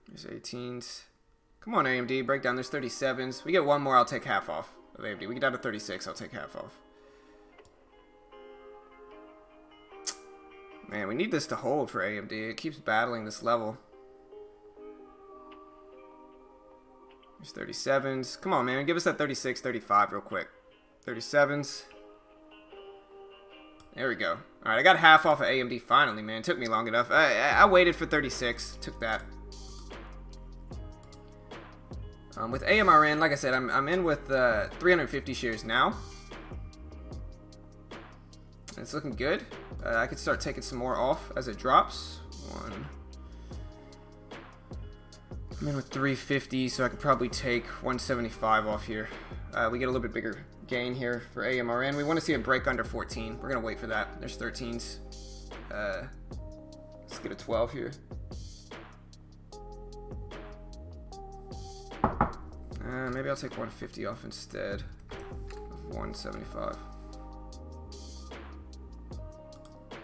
There's 18s. Come on, AMD, break down. There's 37s. We get one more, I'll take half off of AMD. We get down to 36, I'll take half off. Man, we need this to hold for AMD. It keeps battling this level. There's 37s. Come on, man. Give us that 36, 35 real quick. 37s. There we go. All right, I got half off of AMD finally, man. It took me long enough. I waited for 36. Took that. With AMRN, like I said, I'm in with 350 shares now. It's looking good. I could start taking some more off as it drops. I'm in with 350, so I could probably take 175 off here. We get a little bit bigger gain here for AMRN. We want to see a break under 14. We're going to wait for that. There's 13s. Let's get a 12 here. Maybe I'll take 150 off instead of 175.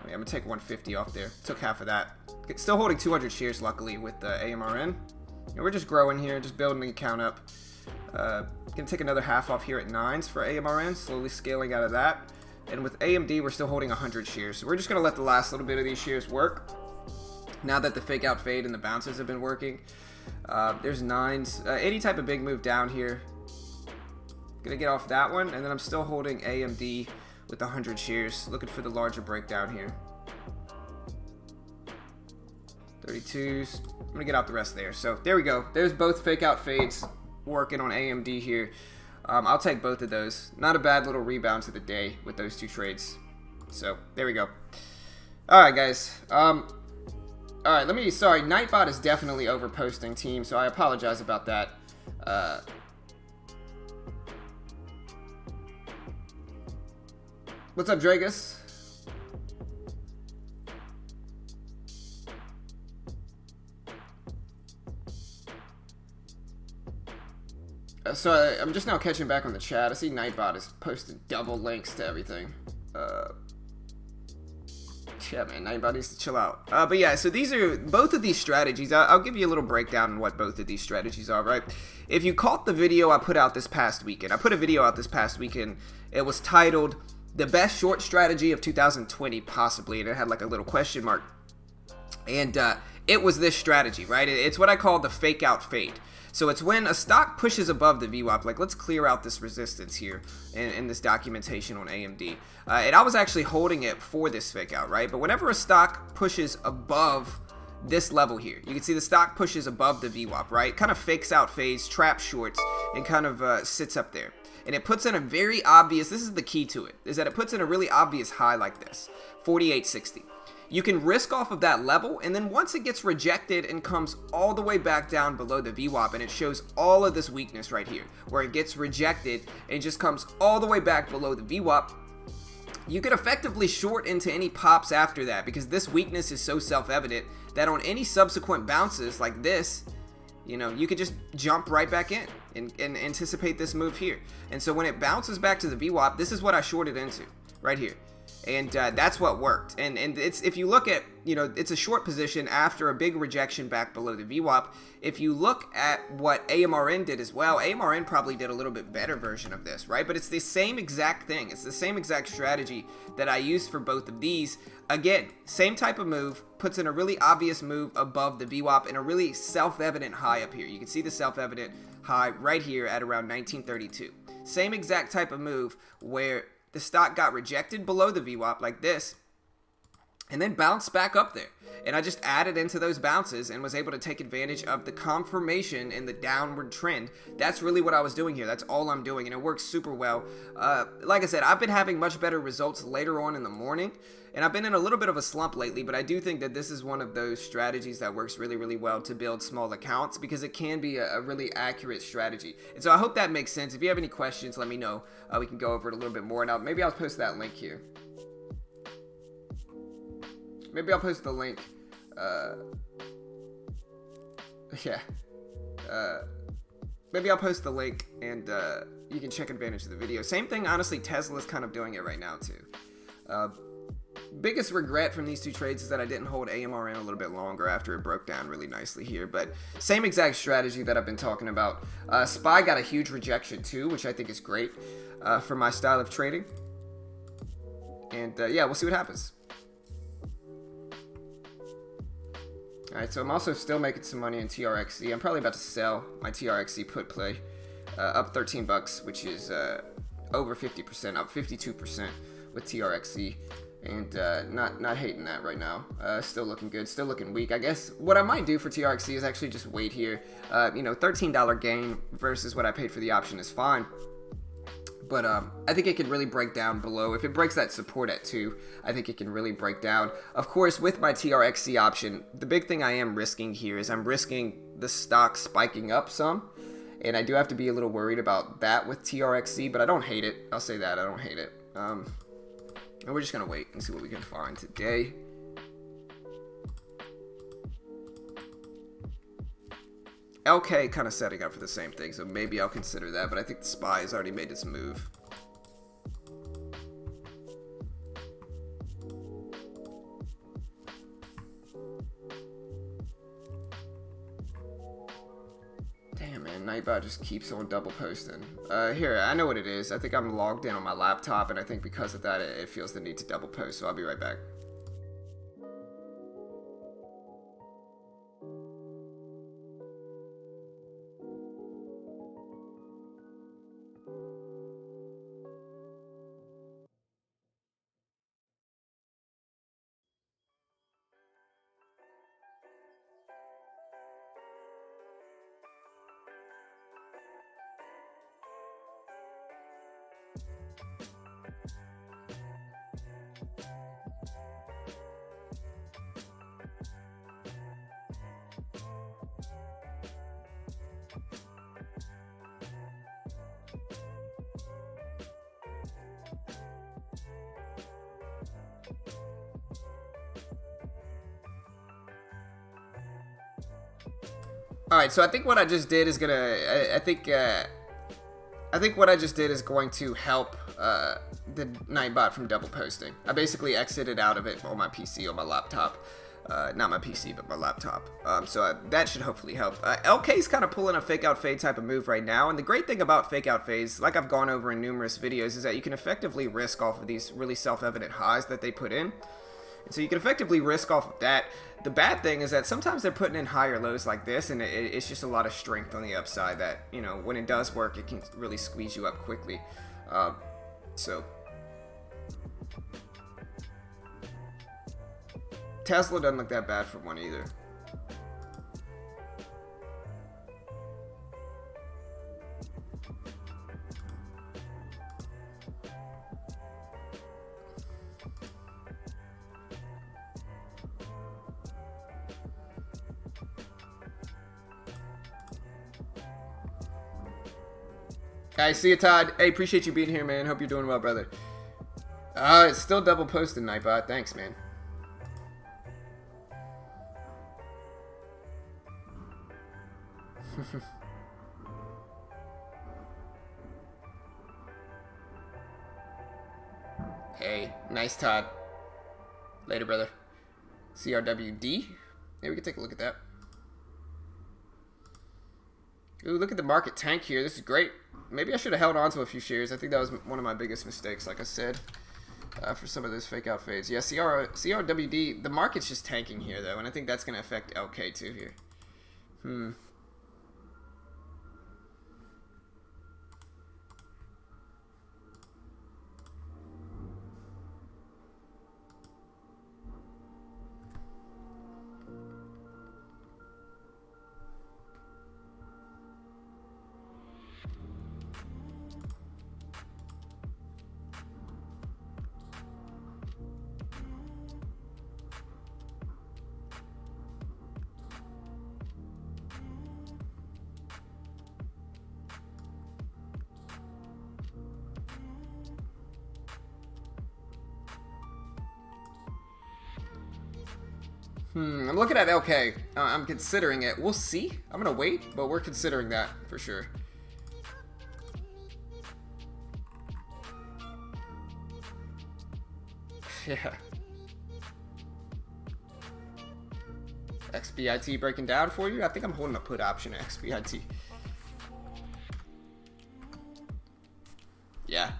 I'm going to take 150 off there. Took half of that. Still holding 200 shares, luckily, with AMRN. And we're just growing here, just building the account up. Gonna take another half off here at 9s for AMRN, slowly scaling out of that. And with AMD, we're still holding 100 shares. So we're just gonna let the last little bit of these shares work. Now that the fake out fade and the bounces have been working. There's 9s. Any type of big move down here. Gonna get off that one, and then I'm still holding AMD with 100 shares, looking for the larger breakdown here. 32s. I'm gonna get out the rest there. So there we go. There's both fake out fades working on AMD here. I'll take both of those. Not a bad little rebound to the day with those two trades. So there we go. All right, guys. All right, sorry, Nightbot is definitely over posting team, so I apologize about that. What's up, Dragus? So I'm just now catching back on the chat. I see Nightbot has posted double links to everything. Yeah, man, Nightbot needs to chill out. But yeah, so these are both of these strategies. I'll give you a little breakdown on what both of these strategies are, right? If you caught the video I put out this past weekend, I put a video out this past weekend. It was titled "The Best Short Strategy of 2020 Possibly," and it had like a little question mark. And it was this strategy, right? It's what I call the fake out fade. So it's when a stock pushes above the VWAP. Like, let's clear out this resistance here in this documentation on AMD. And I was actually holding it for this fake out, right? But whenever a stock pushes above this level here, you can see the stock pushes above the VWAP, right? Kind of fakes out fades, trap shorts, and kind of sits up there. And it puts in a very obvious, this is the key to it, is that it puts in a really obvious high like this, 48.60. You can risk off of that level, and then once it gets rejected and comes all the way back down below the VWAP, and it shows all of this weakness right here, where it gets rejected and just comes all the way back below the VWAP, you can effectively short into any pops after that, because this weakness is so self-evident that on any subsequent bounces like this, you know, you could just jump right back in and anticipate this move here. And so when it bounces back to the VWAP, this is what I shorted into right here. And that's what worked. And it's, if you look at, you know, it's a short position after a big rejection back below the VWAP. If you look at what AMRN did as well, AMRN probably did a little bit better version of this, right? But it's the same exact thing. It's the same exact strategy that I used for both of these. Again, same type of move, puts in a really obvious move above the VWAP and a really self-evident high up here. You can see the self-evident high right here at around 1932. Same exact type of move where the stock got rejected below the VWAP like this and then bounced back up there. And I just added into those bounces and was able to take advantage of the confirmation in the downward trend. That's really what I was doing here. That's all I'm doing, and it works super well. Like I said, I've been having much better results later on in the morning, and I've been in a little bit of a slump lately, but I do think that this is one of those strategies that works really, really well to build small accounts, because it can be a really accurate strategy. And so I hope that makes sense. If you have any questions, let me know. We can go over it a little bit more. Now, maybe I'll post that link here. Maybe I'll post the link. Maybe I'll post the link and you can check advantage of the video. Same thing, honestly, Tesla's kind of doing it right now too. biggest regret from these two trades is that I didn't hold AMR in a little bit longer after it broke down really nicely here. But same exact strategy that I've been talking about. SPY got a huge rejection too, which I think is great for my style of trading. And yeah, we'll see what happens. Alright, so I'm also still making some money in TRXC. I'm probably about to sell my TRXC put play. Up 13 bucks, which is over 50%, up 52% with TRXC. And not hating that right now. Still looking good, still looking weak. I guess what I might do for TRXC is actually just wait here. You know, $13 gain versus what I paid for the option is fine. But I think it can really break down below. If it breaks that support at 2, I think it can really break down. Of course, with my TRXC option, the big thing I am risking here is I'm risking the stock spiking up some. And I do have to be a little worried about that with TRXC, but I don't hate it. I'll say that, I don't hate it. And we're just going to wait and see what we can find today. LK kind of setting up for the same thing, so maybe I'll consider that, but I think the SPY has already made its move. Damn, man, Nightbot just keeps on double posting. Here, I know what it is. I think I'm logged in on my laptop, and I think because of that, it feels the need to double post, so I'll be right back. All right, so I think what I just did is gonna. I think what I just did is going to help the Nightbot from double posting. I basically exited out of it on my PC, on my laptop. Not my PC, but my laptop. So that should hopefully help. LK's kind of pulling a fake out fade type of move right now. And the great thing about fake out fades, like I've gone over in numerous videos, is that you can effectively risk off of these really self-evident highs that they put in. And so you can effectively risk off of that. The bad thing is that sometimes they're putting in higher lows like this, and it's just a lot of strength on the upside that, you know, when it does work, it can really squeeze you up quickly. So Tesla doesn't look that bad for one either. I see you, Todd. Hey, appreciate you being here, man. Hope you're doing well, brother. It's still double posted, Nightbot. Thanks, man. Hey, nice, Todd. Later, brother. CRWD. Maybe we can take a look at that. Ooh, look at the market tank here. This is great. Maybe I should have held on to a few shares. I think that was one of my biggest mistakes, like I said, for some of those fake out fades. Yeah, CRWD, the market's just tanking here, though, and I think that's going to affect LK, too, here. I'm looking at LK. I'm considering it. We'll see. I'm going to wait, but we're considering that for sure. Yeah. XBIT breaking down for you. I think I'm holding a put option at XBIT. Yeah.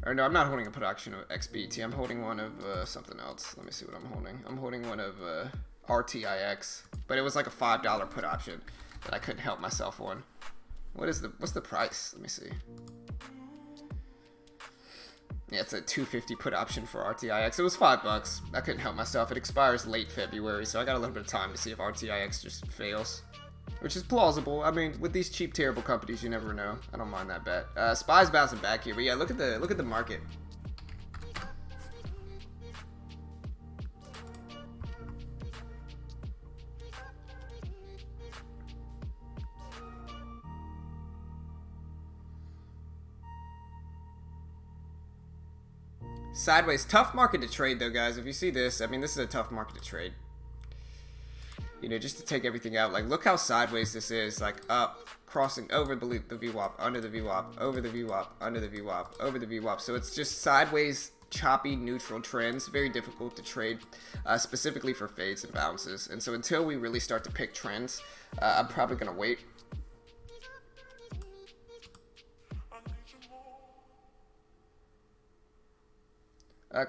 Or no, I'm not holding a put option of XBT. I'm holding one of something else. Let me see what I'm holding. I'm holding one of RTIX, but it was like a $5 put option that I couldn't help myself on. What's the price? Let me see. Yeah, it's a $250 put option for RTIX. It was $5. I couldn't help myself. It expires late February, so I got a little bit of time to see if RTIX just fails. Which is plausible. I mean, with these cheap, terrible companies, you never know. I don't mind that bet. SPY's bouncing back here, but yeah, look at the market. Sideways, tough market to trade though, guys. If you see this, I mean, this is a tough market to trade. You know, just to take everything out, like, look how sideways this is, like, up, crossing over the VWAP, under the VWAP, over the VWAP, under the VWAP, over the VWAP. So it's just sideways, choppy, neutral trends, very difficult to trade, specifically for fades and bounces. And so until we really start to pick trends, I'm probably going to wait.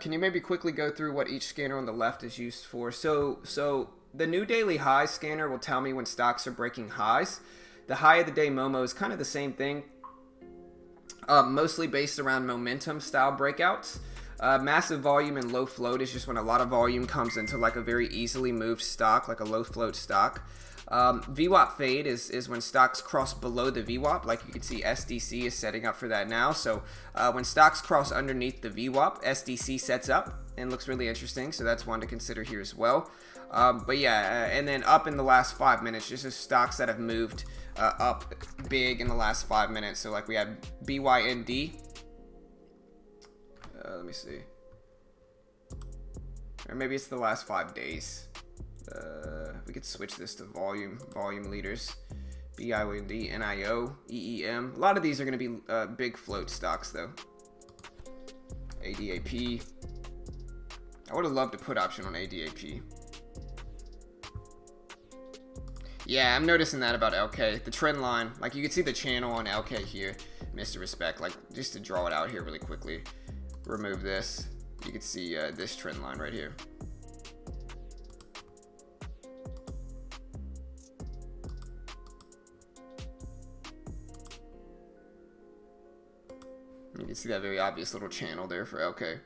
Can you maybe quickly go through what each scanner on the left is used for? So the new daily high scanner will tell me when stocks are breaking highs. The high of the day Momo is kind of the same thing, mostly based around momentum style breakouts. Massive volume and low float is just when a lot of volume comes into like a very easily moved stock, like a low float stock. VWAP fade is when stocks cross below the VWAP, like you can see SDC is setting up for that now. So when stocks cross underneath the VWAP, SDC sets up and looks really interesting. So that's one to consider here as well. But yeah, and then up in the last 5 minutes, just as stocks that have moved up big in the last 5 minutes. So like we had BYND. Let me see. Or maybe it's the last 5 days. We could switch this to volume leaders. BYND, NIO, EEM. A lot of these are going to be big float stocks though. ADAP. I would have loved to put option on ADAP. Yeah, I'm noticing that about LK. The trend line, like you can see the channel on LK here. Mr. Respect, like just to draw it out here really quickly. Remove this. You can see this trend line right here. You can see that very obvious little channel there for LK.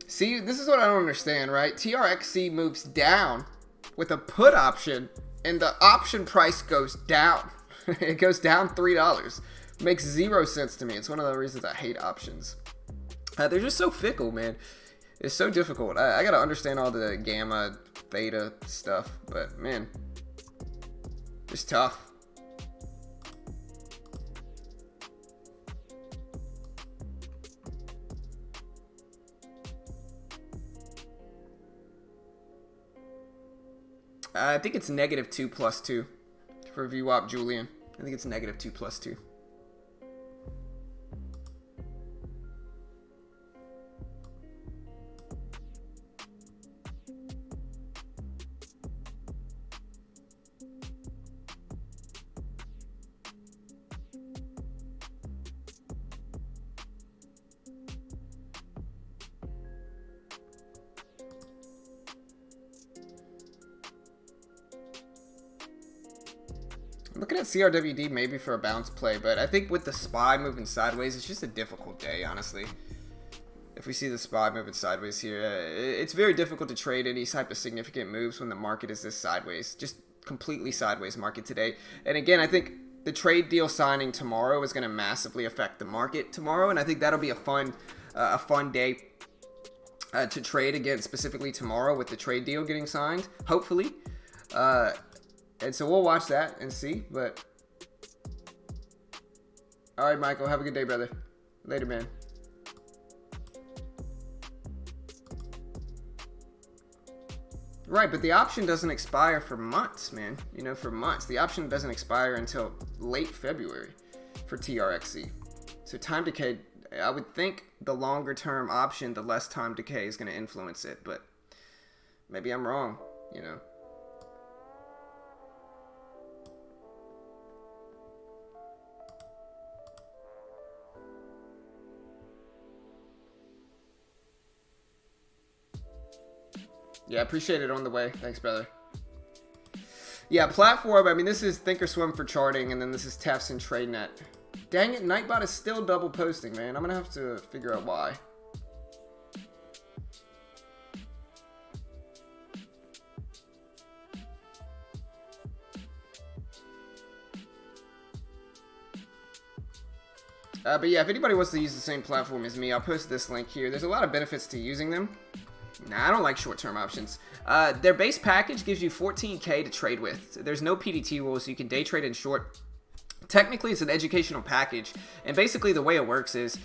See, this is what I don't understand, right? TRXC moves down with a put option, and the option price goes down. It goes down $3. Makes 0 sense to me. It's one of the reasons I hate options. They're just so fickle, man. It's so difficult. I gotta understand all the gamma, theta stuff, but man, it's tough. I think it's -2 + 2 for VWAP Julian. I think it's -2 + 2. I'm looking at CRWD maybe for a bounce play, but I think with the SPY moving sideways, it's just a difficult day, honestly. If we see the SPY moving sideways here, it's very difficult to trade any type of significant moves when the market is this sideways. Just completely sideways market today. And again, I think the trade deal signing tomorrow is going to massively affect the market tomorrow, and I think that'll be a fun day to trade again, specifically tomorrow with the trade deal getting signed, hopefully. And so we'll watch that and see, but all right, Michael, have a good day, brother. Later, man. Right, but the option doesn't expire for months, man. You know, for months. The option doesn't expire until late February for TRXC. So time decay I would think the longer term option, the less time decay is going to influence it, but maybe I'm wrong, you know. Yeah, appreciate it on the way. Thanks, brother. Yeah, platform, I mean, this is Thinkorswim for charting, and then this is Tefs and TradeNet. Dang it, Nightbot is still double posting, man. I'm going to have to figure out why. But yeah, if anybody wants to use the same platform as me, I'll post this link here. There's a lot of benefits to using them. Nah, I don't like short-term options. Their base package gives you 14K to trade with. There's no PDT rules, so you can day trade in short. Technically, it's an educational package, and basically the way it works is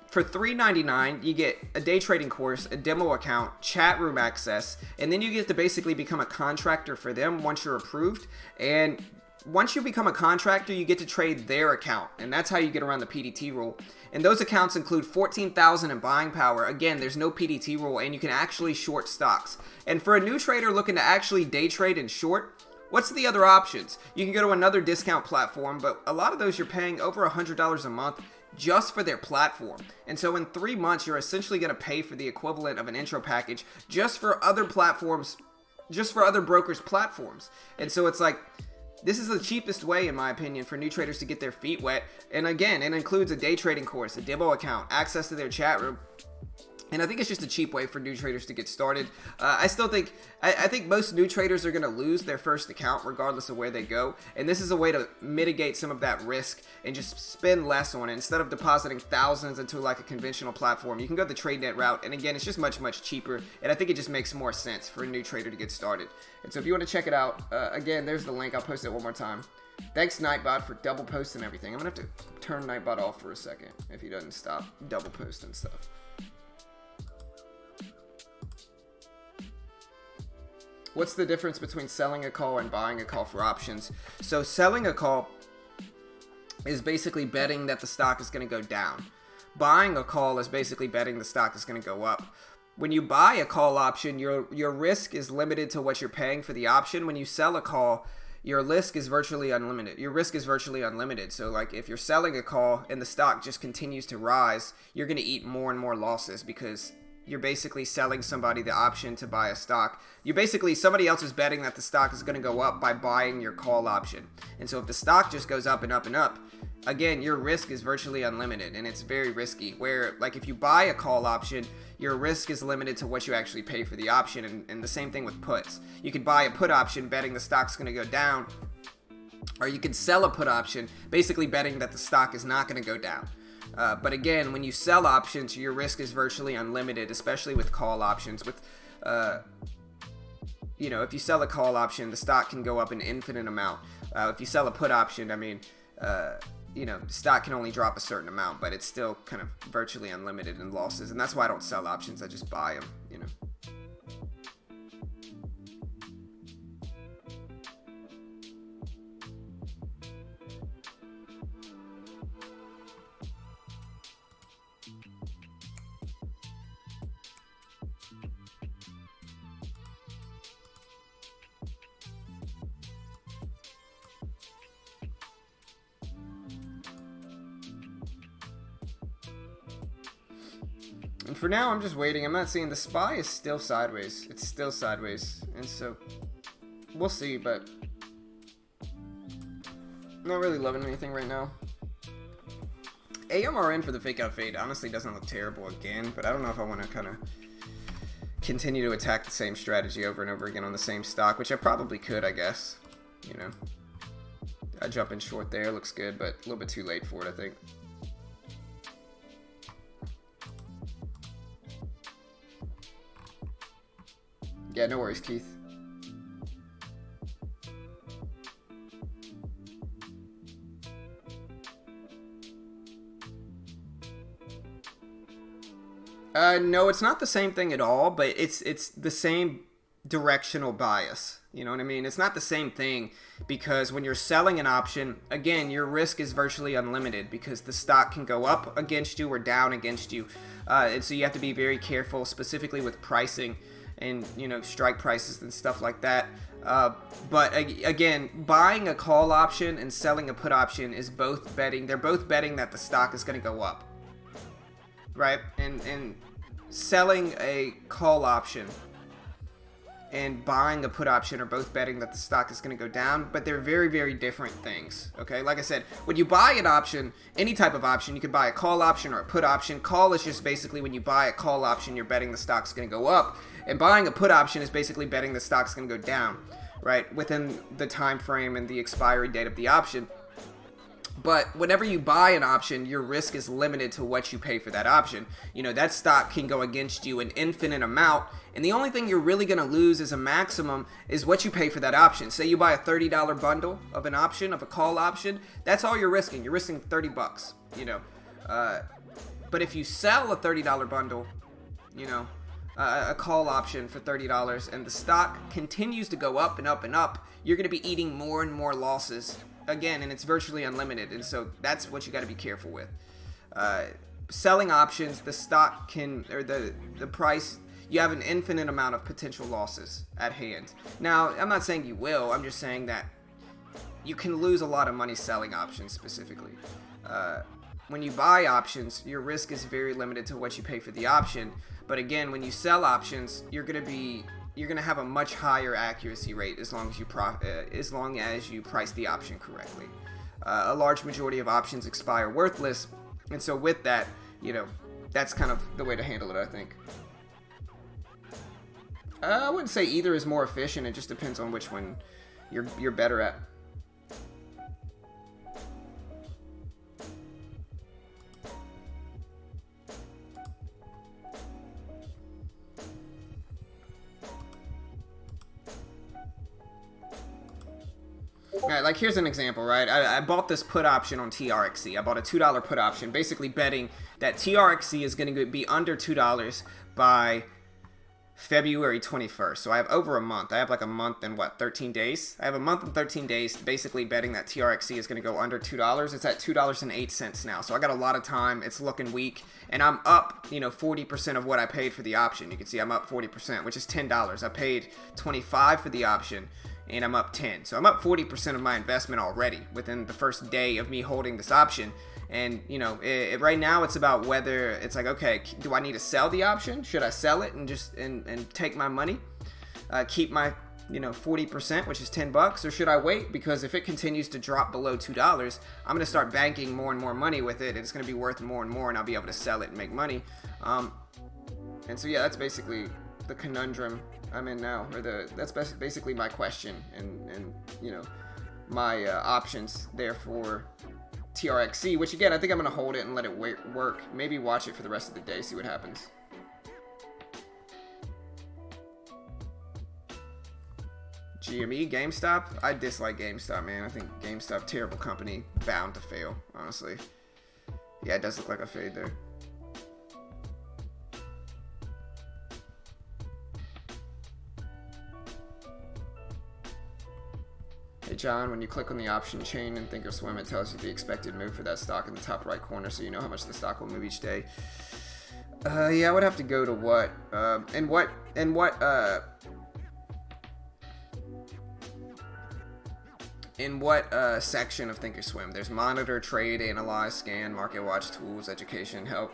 for $3.99, you get a day trading course, a demo account, chat room access, and then you get to basically become a contractor for them once you're approved. And once you become a contractor, you get to trade their account, and that's how you get around the PDT rule. And those accounts include 14,000 in buying power. Again, there's no PDT rule, and you can actually short stocks. And for a new trader looking to actually day trade and short, what's the other options? You can go to another discount platform, but a lot of those you're paying over $100 a month just for their platform. And so in 3 months, you're essentially going to pay for the equivalent of an intro package just for other platforms, just for other brokers' platforms. And so it's like, this is the cheapest way, in my opinion, for new traders to get their feet wet. And again, it includes a day trading course, a demo account, access to their chat room. And I think it's just a cheap way for new traders to get started. I think most new traders are going to lose their first account regardless of where they go. And this is a way to mitigate some of that risk and just spend less on it. Instead of depositing thousands into like a conventional platform, you can go the TradeNet route. And again, it's just much, much cheaper. And I think it just makes more sense for a new trader to get started. And so if you want to check it out, again, there's the link. I'll post it one more time. Thanks, Nightbot, for double posting everything. I'm going to have to turn Nightbot off for a second if he doesn't stop double posting stuff. What's the difference between selling a call and buying a call for options? So selling a call is basically betting that the stock is going to go down. Buying a call is basically betting the stock is going to go up. When you buy a call option, your risk is limited to what you're paying for the option. When you sell a call, your risk is virtually unlimited. So like if you're selling a call and the stock just continues to rise, you're going to eat more and more losses because you're basically selling somebody the option to buy a stock. Somebody else is betting that the stock is going to go up by buying your call option. And so if the stock just goes up and up and up, again, your risk is virtually unlimited and it's very risky. Where like if you buy a call option, your risk is limited to what you actually pay for the option. And the same thing with puts. You could buy a put option betting the stock's going to go down, or you could sell a put option basically betting that the stock is not going to go down. But again, when you sell options, your risk is virtually unlimited, especially with call options. If you sell a call option, the stock can go up an infinite amount. If you sell a put option, the stock can only drop a certain amount, but it's still kind of virtually unlimited in losses. And that's why I don't sell options. I just buy them, And for now, I'm just waiting. I'm not seeing the SPY is still sideways. It's still sideways. And so we'll see, but not really loving anything right now. AMRN for the fake out fade honestly doesn't look terrible again, but I don't know if I want to kind of continue to attack the same strategy over and over again on the same stock, which I probably could, I guess. I jump in short there. Looks good, but a little bit too late for it, I think. Yeah, no worries, Keith. No, it's not the same thing at all, but it's the same directional bias. You know what I mean? It's not the same thing, because when you're selling an option, again, your risk is virtually unlimited because the stock can go up against you or down against you. And so you have to be very careful, specifically with pricing and, you know, strike prices and stuff like that. But again, buying a call option and selling a put option is both betting. They're both betting that the stock is going to go up, right? And selling a call option and buying a put option are both betting that the stock is going to go down, but they're very, very different things. Okay, like I said, when you buy an option, any type of option, you could buy a call option or a put option. Call is just basically when you buy a call option, you're betting the stock's going to go up, and buying a put option is basically betting the stock's going to go down, right, within the time frame and the expiry date of the option. But whenever you buy an option, your risk is limited to what you pay for that option. You know, that stock can go against you an infinite amount, and the only thing you're really going to lose as a maximum is what you pay for that option. Say you buy a $30 bundle of an option, of a call option, that's all you're risking. You're risking $30, you know. But if you sell a $30 bundle, you know, a call option for $30, and the stock continues to go up and up and up, you're going to be eating more and more losses. Again, and it's virtually unlimited, and so that's what you got to be careful with. Selling options, the stock can, or the price, you have an infinite amount of potential losses at hand. Now, I'm not saying you will, I'm just saying that you can lose a lot of money selling options specifically. When you buy options, your risk is very limited to what you pay for the option, but again, when you sell options, you're going to have a much higher accuracy rate as long as you price the option correctly. A large majority of options expire worthless, and so with that, you know, that's kind of the way to handle it, I think. I wouldn't say either is more efficient. It just depends on which one you're better at. Alright, like here's an example, right? I bought this put option on TRXC. I bought a $2 put option, basically betting that TRXC is going to be under $2 by February 21st. So I have over a month. I have like a month and 13 days? I have a month and 13 days basically betting that TRXC is going to go under $2. It's at $2.08 now. So I got a lot of time. It's looking weak. And I'm up, you know, 40% of what I paid for the option. You can see I'm up 40%, which is $10. I paid $25 for the option, and I'm up 10. So I'm up 40% of my investment already within the first day of me holding this option. And, you know, right now it's about whether it's like, okay, do I need to sell the option? Should I sell it and just and take my money? Keep my, you know, 40%, which is $10, or should I wait? Because if it continues to drop below $2, I'm going to start banking more and more money with it, and it's going to be worth more and more, and I'll be able to sell it and make money. And so, yeah, that's basically the conundrum I'm in now, or that's basically my question, and you know, my options there for TRXC, which again, I think I'm going to hold it and let it work, maybe watch it for the rest of the day, see what happens. GME, GameStop, I dislike GameStop, man. I think GameStop, terrible company, bound to fail, honestly. Yeah, it does look like a fade there. Hey John, when you click on the option chain in Thinkorswim, it tells you the expected move for that stock in the top right corner, so you know how much the stock will move each day. Yeah, I would have to go to what section of Thinkorswim? There's monitor, trade, analyze, scan, market watch, tools, education, help.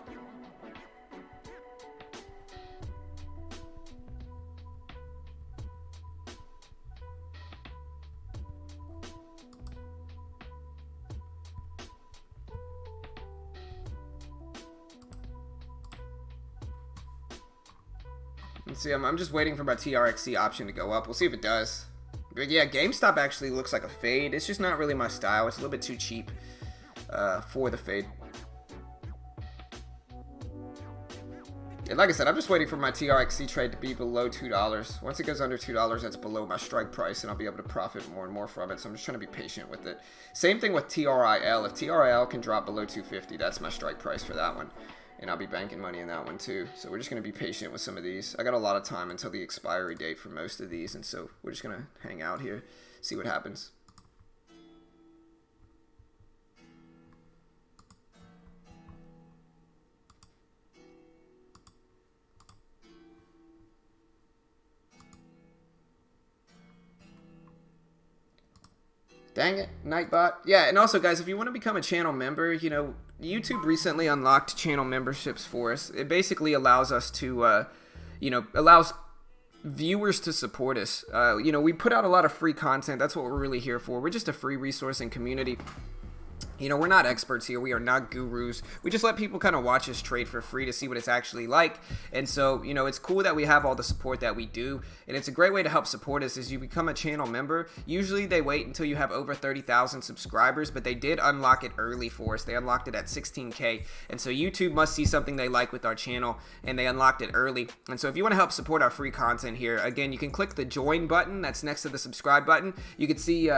Let's see, I'm just waiting for my TRXC option to go up. We'll see if it does. But yeah, GameStop actually looks like a fade. It's just not really my style. It's a little bit too cheap for the fade. And like I said, I'm just waiting for my TRXC trade to be below $2. Once it goes under $2, that's below my strike price, and I'll be able to profit more and more from it. So I'm just trying to be patient with it. Same thing with TRIL. If TRIL can drop below $250, that's my strike price for that one. and I'll be banking money in that one too. So we're just going to be patient with some of these. I got a lot of time until the expiry date for most of these, and so we're just going to hang out here, see what happens. Dang it, Nightbot. Yeah, and also, guys, if you want to become a channel member, you know, YouTube recently unlocked channel memberships for us. It basically allows us to, allows viewers to support us. You know, we put out a lot of free content. That's what we're really here for. We're just a free resource and community. You know, we're not experts here. We are not gurus. We just let people kind of watch us trade for free to see what it's actually like. And so, you know, it's cool that we have all the support that we do. And it's a great way to help support us is you become a channel member. Usually they wait until you have over 30,000 subscribers, but they did unlock it early for us. They unlocked it at 16K. And so YouTube must see something they like with our channel, and they unlocked it early. And so if you want to help support our free content here, again, you can click the join button that's next to the subscribe button. You can see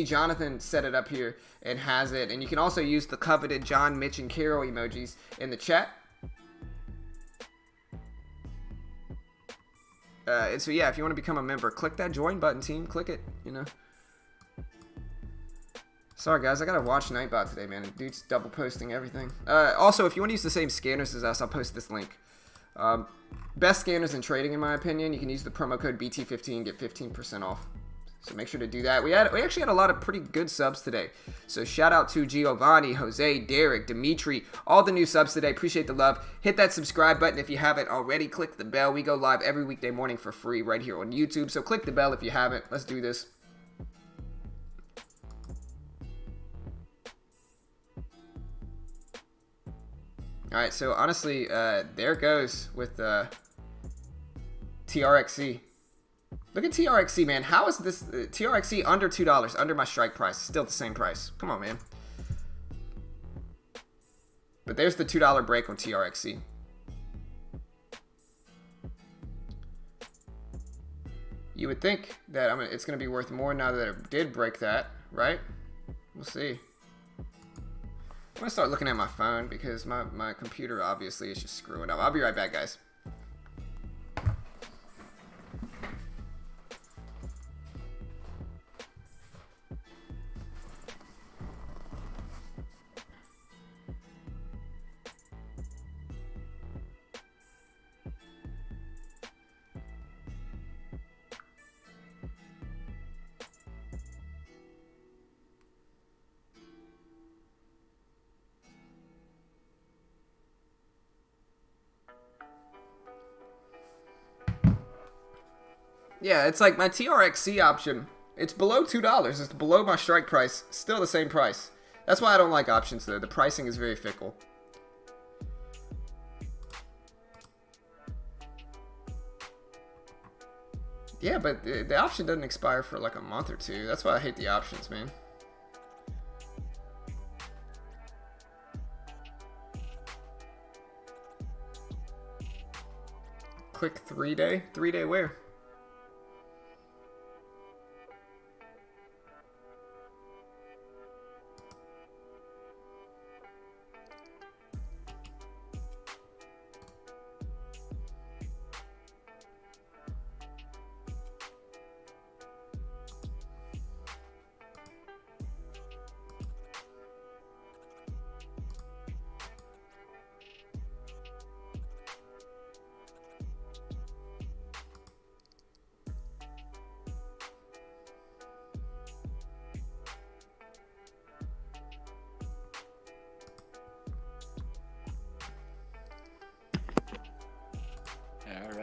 Jonathan set it up here and has it. And you can also use the coveted John, Mitch, and Carol emojis in the chat. And so, yeah, if you want to become a member, click that join button, team. Click it, you know. Sorry, guys. I got to watch Nightbot today, man. Dude's double posting everything. Also, if you want to use the same scanners as us, I'll post this link. Best scanners in trading, in my opinion. You can use the promo code BT15 and get 15% off. So make sure to do that. We actually had a lot of pretty good subs today. So shout out to Giovanni, Jose, Derek, Dimitri, all the new subs today. Appreciate the love. Hit that subscribe button if you haven't already. Click the bell. We go live every weekday morning for free right here on YouTube. So click the bell if you haven't. Let's do this. All right, so honestly, there it goes with TRXC. Look at TRXC, man. How is this TRXC under $2, under my strike price? Still the same price. Come on, man. But there's the $2 break on TRXC. You would think that it's going to be worth more now that it did break that, right? We'll see. I'm going to start looking at my phone because my computer obviously is just screwing up. I'll be right back, guys. Yeah, it's like my TRXC option. It's below $2. It's below my strike price. Still the same price. That's why I don't like options though. The pricing is very fickle. Yeah, but the option doesn't expire for like a month or two. That's why I hate the options, man. Click 3-day. 3-day where?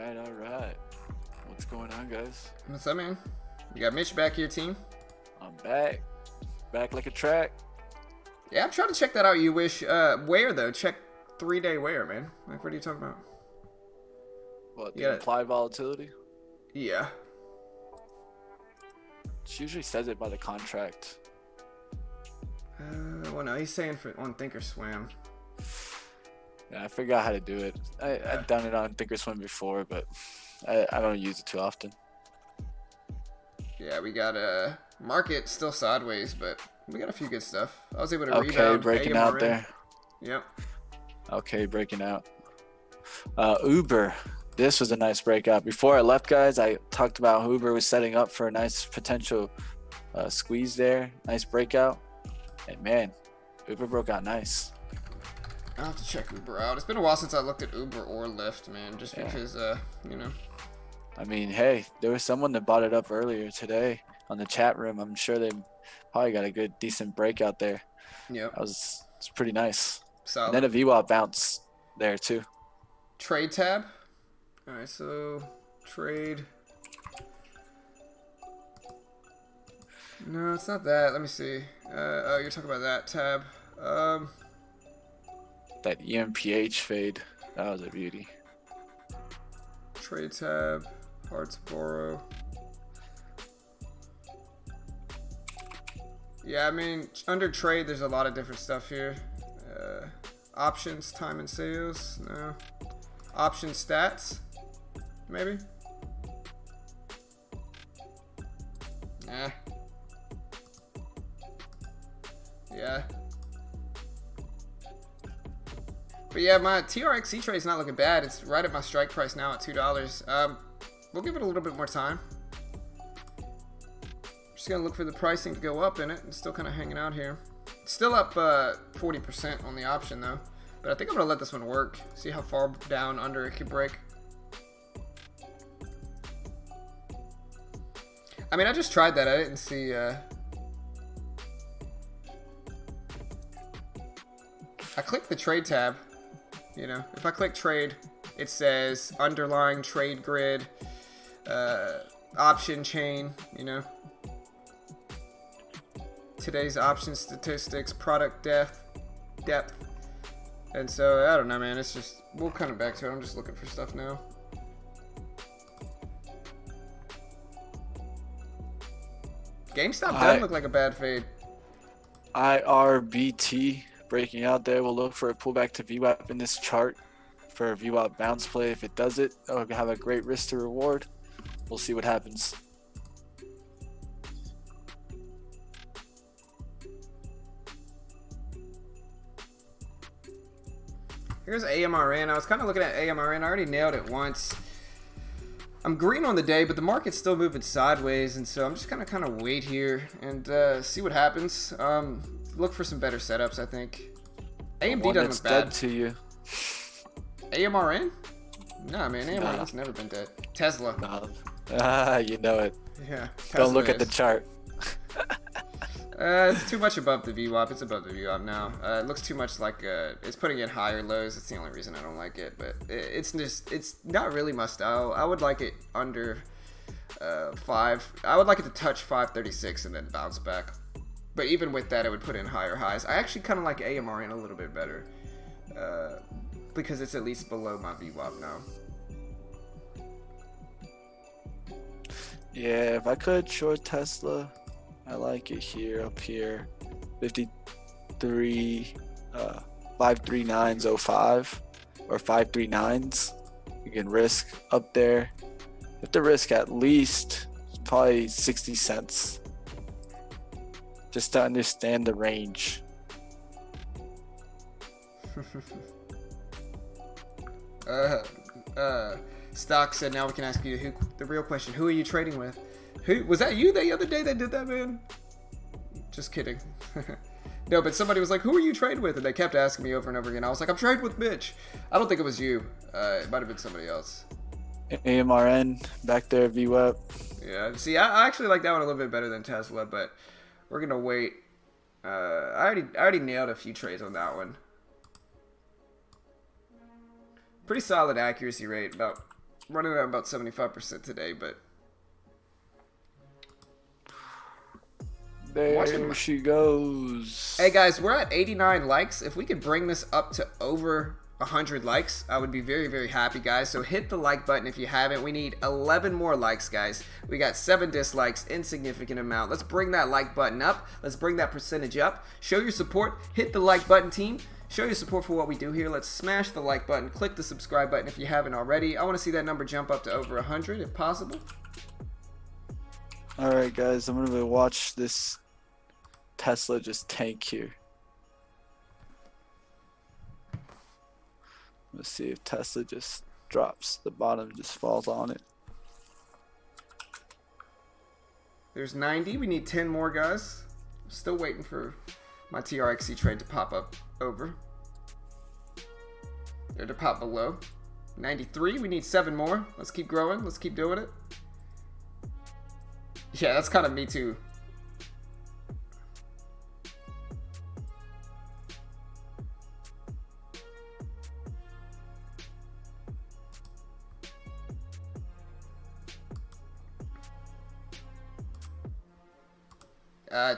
All right. What's going on, guys?
What's up, man? We got Mitch back here, team.
I'm back like a track.
Yeah, I'm trying to check that out. You wish where though? Check 3-day where, man? Like, what are you talking about?
What, the implied volatility?
Yeah.
She usually says it by the contract.
Well, no, he's saying on Thinkorswim.
Yeah, I figured out how to do it. I've done it on Thinkorswim before, but I don't use it too often.
Yeah, we got a market still sideways, but we got a few good stuff. I was able to rebound.
Okay, breaking out there.
Yep.
Okay, breaking out. Uber. This was a nice breakout. Before I left, guys, I talked about how Uber was setting up for a nice potential squeeze there. Nice breakout. And man, Uber broke out nice.
I'll have to check Uber out. It's been a while since I looked at Uber or Lyft, man, just because, you know.
I mean, hey, there was someone that bought it up earlier today on the chat room. I'm sure they probably got a good, decent breakout there.
Yep.
It's pretty nice.
Solid.
And then a VWAP bounce there too.
Trade tab. All right, so trade. No, it's not that. Let me see. Oh, you're talking about that tab.
That EMPH fade. That was a beauty.
Trade tab. Hard to borrow. Yeah, I mean, under trade, there's a lot of different stuff here. Options, time and sales. No. Option stats. Maybe. Nah. Yeah. But yeah, my TRXC trade is not looking bad. It's right at my strike price now at $2. We'll give it a little bit more time. Just gonna look for the pricing to go up in it. It's still kind of hanging out here. It's still up 40% on the option though. But I think I'm gonna let this one work. See how far down under it can break. I mean, I just tried that. I didn't see. I clicked the trade tab. You know, if I click trade, it says underlying trade grid, option chain. You know, today's option statistics, product depth, and so I don't know, man. It's just we'll come back to it. I'm just looking for stuff now. GameStop doesn't look like a bad fade.
IRBT breaking out there. We'll look for a pullback to VWAP in this chart for a VWAP bounce play. If it does it, it'll have a great risk to reward. We'll see what happens.
Here's AMRN. I was kind of looking at AMRN. I already nailed it once. I'm green on the day, but the market's still moving sideways, and so I'm just gonna kind of wait here and see what happens. Look for some better setups, I think. AMD doesn't look bad.
Dead to you.
AMRN? Nah, man, AMRN's never been dead. Tesla.
You know it.
Yeah.
Don't look at the chart.
It's too much above the VWAP. It's above the VWAP now. It looks too much like it's putting in higher lows. That's the only reason I don't like it. But it's not really my style. I would like it under 5. I would like it to touch 536 and then bounce back. But even with that, it would put in higher highs. I actually kind of like AMRN a little bit better because it's at least below my VWAP now.
Yeah, if I could short Tesla, I like it here, up here, 53, 539.05 or 539s. You can risk up there. You have to risk at least probably 60 cents just to understand the range.
Stock said now we can ask you the real question. Who are you trading with? Who was that? You the other day that did that, man? Just kidding. No, but somebody was like, "Who are you trading with?" And they kept asking me over and over again. I was like, "I'm trading with Mitch." I don't think it was you. It might have been somebody else.
AMRN back there, VWAP.
Yeah. See, I actually like that one a little bit better than Tesla, but we're gonna wait. I already nailed a few trades on that one. Pretty solid accuracy rate, running at about 75% today, but.
There she goes.
Hey guys, we're at 89 likes. If we could bring this up to over 100 likes, I would be very, very happy, guys. So hit the like button if you haven't. We need 11 more likes, guys. We got 7 dislikes, insignificant amount. Let's bring that like button up. Let's bring that percentage up. Show your support. Hit the like button, team. Show your support for what we do here. Let's smash the like button. Click the subscribe button if you haven't already. I want to see that number jump up to over 100 if possible.
All right, guys. I'm going to watch this Tesla just tank here.
Let's see if Tesla just drops. The bottom just falls on it.
There's 90. We need 10 more, guys. Still waiting for my TRXC trade to pop up over. Or to pop below. 93. We need 7 more. Let's keep growing. Let's keep doing it. Yeah, that's kind of me too.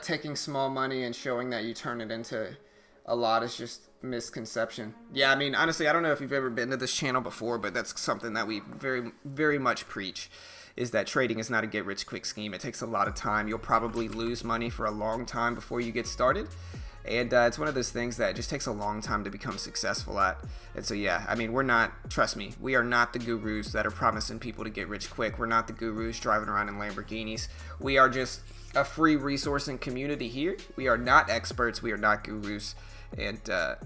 Taking small money and showing that you turn it into a lot is just misconception. Yeah, I mean, honestly, I don't know if you've ever been to this channel before, but that's something that we very, very much preach, is that trading is not a get-rich-quick scheme. It takes a lot of time. You'll probably lose money for a long time before you get started. And it's one of those things that just takes a long time to become successful at. And so, yeah, I mean, we're not, trust me, we are not the gurus that are promising people to get rich quick. We're not the gurus driving around in Lamborghinis. We are just a free resource and community here. We are not experts. We are not gurus. And,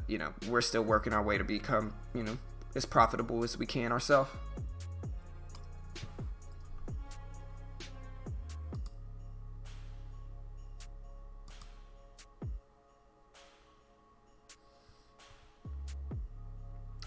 you know, we're still working our way to become, you know, as profitable as we can ourselves.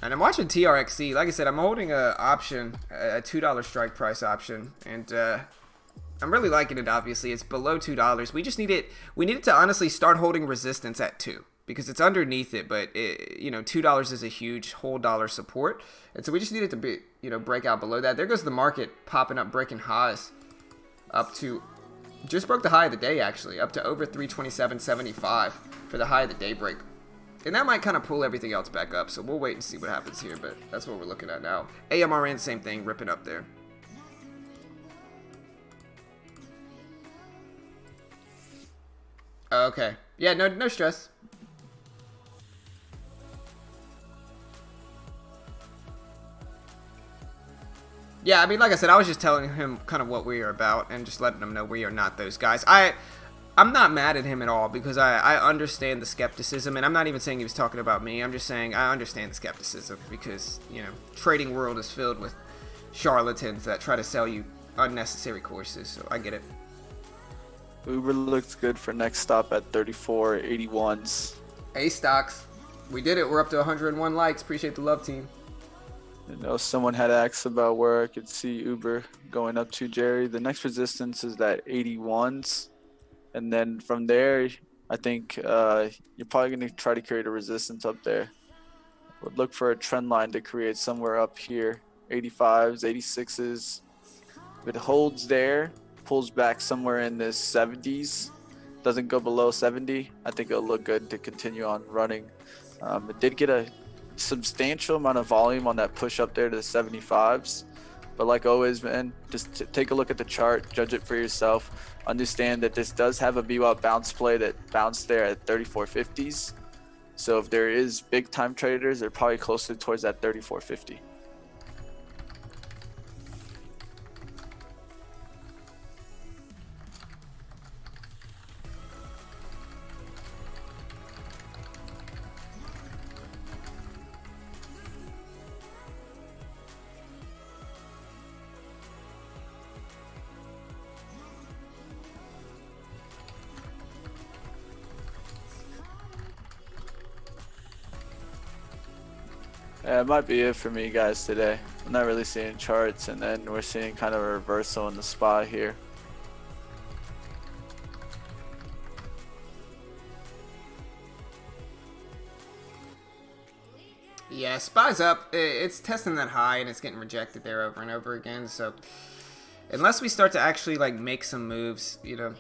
And I'm watching TRXC. Like I said, I'm holding a option, a $2 strike price option, and I'm really liking it. Obviously, it's below $2. We just need it. We need it to honestly start holding resistance at 2 because it's underneath it. But you know, $2 is a huge whole dollar support, and so we just need it to be, you know, break out below that. There goes the market popping up, breaking highs up to, just broke the high of the day actually, up to over 327.75 for the high of the day break. And that might kind of pull everything else back up, so we'll wait and see what happens here, but that's what we're looking at now. AMRN, same thing, ripping up there. Okay. Yeah, no stress. Yeah, I mean, like I said, I was just telling him kind of what we are about and just letting him know we are not those guys. I'm not mad at him at all because I understand the skepticism, and I'm not even saying he was talking about me. I'm just saying I understand the skepticism because, you know, trading world is filled with charlatans that try to sell you unnecessary courses, so I get it.
Uber looks good for next stop at 34.81s.
Hey, stocks. We did it. We're up to 101 likes. Appreciate the love, team.
I know someone had asked about where I could see Uber going up to, Jerry. The next resistance is that 81s. And then from there, I think you're probably going to try to create a resistance up there. Would look for a trend line to create somewhere up here. 85s, 86s. If it holds there, pulls back somewhere in the 70s, doesn't go below 70, I think it'll look good to continue on running. It did get a substantial amount of volume on that push up there to the 75s. But like always, man, just take a look at the chart, judge it for yourself. Understand that this does have a VWAP bounce play that bounced there at 34.50s. So if there is big time traders, they're probably closer towards that 34.50. Yeah, it might be it for me, guys, today. I'm not really seeing charts, and then we're seeing kind of a reversal in the spot here.
Yeah, SPY's up. It's testing that high, and it's getting rejected there over and over again, so unless we start to actually like make some moves, you know,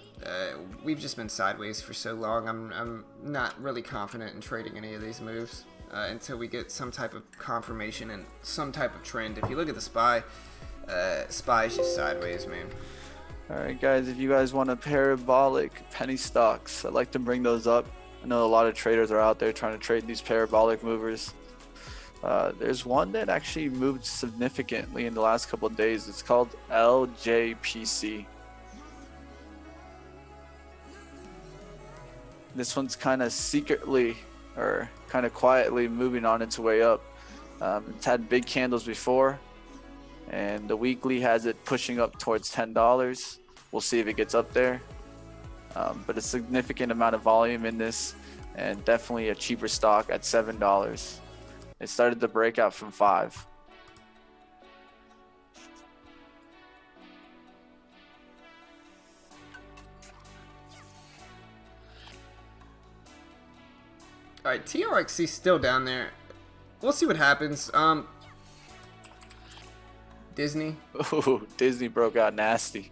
we've just been sideways for so long. I'm not really confident in trading any of these moves until we get some type of confirmation and some type of trend. If you look at the SPY, SPY is just sideways, man.
All right, guys, if you guys want a parabolic penny stocks, I'd like to bring those up. I know a lot of traders are out there trying to trade these parabolic movers. There's one that actually moved significantly in the last couple of days. It's called LJPC. This one's kind of secretly or kind of quietly moving on its way up. It's had big candles before, and the weekly has it pushing up towards $10. We'll see if it gets up there. But a significant amount of volume in this, and definitely a cheaper stock at $7. It started the breakout from 5.
All right, TRXC still down there. We'll see what happens. Disney.
Ooh, Disney broke out nasty.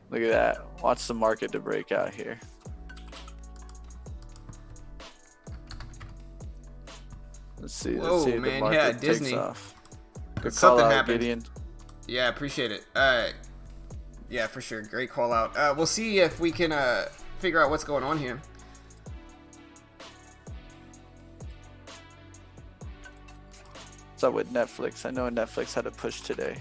Look at that. Watch the market to break out here. Let's see.
Whoa,
Let's see if
man,
the market
yeah,
takes
Disney.
off. Good call
Something
out,
happened.
Gideon.
Yeah, appreciate it. Yeah, for sure. Great call out. We'll see if we can figure out what's going on here.
What's up with Netflix? I know Netflix had a push today.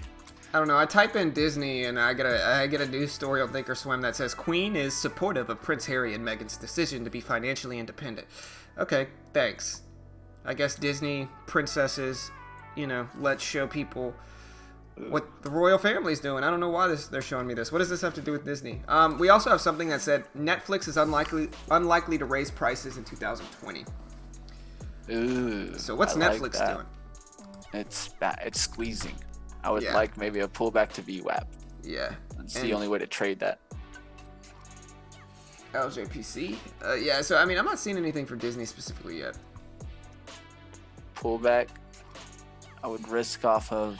I don't know. I type in Disney and I get a news story on Thinkorswim that says Queen is supportive of Prince Harry and Meghan's decision to be financially independent. Okay, thanks. I guess Disney princesses, let's show people what the royal family's doing. I don't know why they're showing me this. What does this have to do with Disney? We also have something that said Netflix is unlikely to raise prices in 2020.
Ooh.
So what's
I like
Netflix
that.
doing?
It's bad. It's squeezing. I would
Yeah.
like maybe a pullback to VWAP.
Yeah.
That's the only way to trade that.
LJPC. Yeah. So I mean, I'm not seeing anything for Disney specifically yet.
Pullback. I would risk off of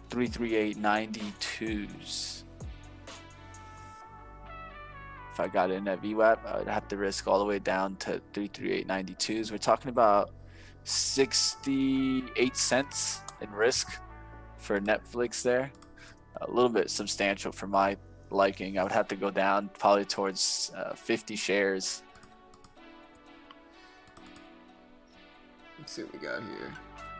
338.92s. If I got in at VWAP, I would have to risk all the way down to 338.92s. We're talking about 68 cents in risk for Netflix there. A little bit substantial for my liking. I would have to go down probably towards 50 shares.
Let's see what we got here.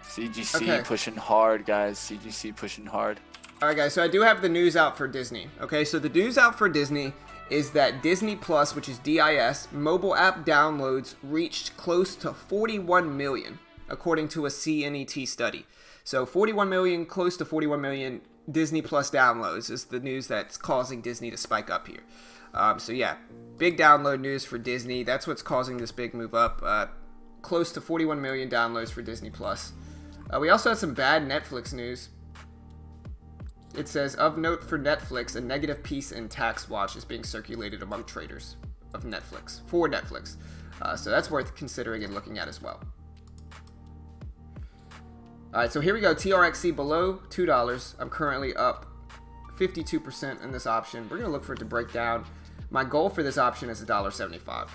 CGC
Okay.
pushing hard, guys. CGC pushing hard.
All right, guys. So I do have the news out for Disney. Okay, so the news out for Disney is that Disney Plus, which is DIS, mobile app downloads reached close to 41 million, according to a CNET study. So 41 million, close to 41 million Disney Plus downloads is the news that's causing Disney to spike up here. So yeah, big download news for Disney. That's what's causing this big move up. Close to 41 million downloads for Disney Plus. We also had some bad Netflix news. It says, of note for Netflix, a negative piece in Tax Watch is being circulated among traders of Netflix, for Netflix. So that's worth considering and looking at as well. All right, so here we go. TRXC below $2. I'm currently up 52% in this option. We're going to look for it to break down. My goal for this option is $1.75.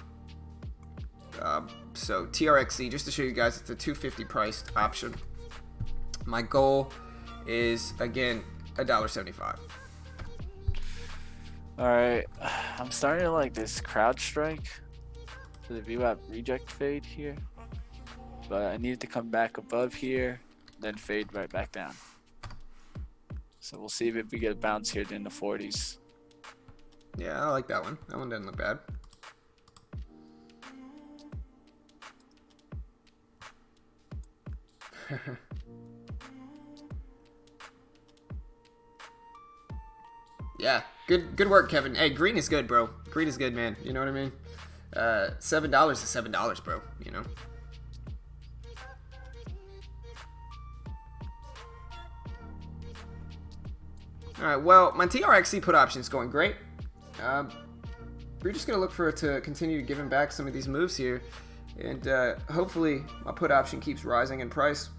So TRXC, just to show you guys, it's a $2.50 priced option. My goal is, again, $1.75.
All right, I'm starting to like this crowd strike for the VWAP reject fade here, but I need it to come back above here, then fade right back down. So we'll see if we get a bounce here in the 40s.
Yeah, I like that one. That one doesn't look bad. Yeah, good work, Kevin. Hey, green is good, bro. Green is good, man. You know what I mean? $7 is $7, bro. You know. All right. Well, my TRXC put option is going great. We're just gonna look for it to continue giving back some of these moves here, and hopefully my put option keeps rising in price.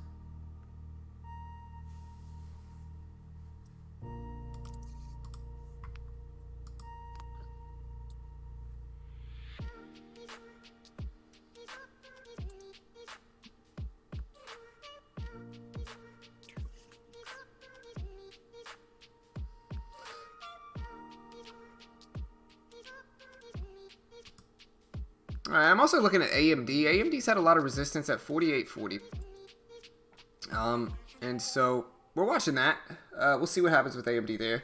All right, I'm also looking at AMD. AMD's had a lot of resistance at 48.40. And so we're watching that. We'll see what happens with AMD there.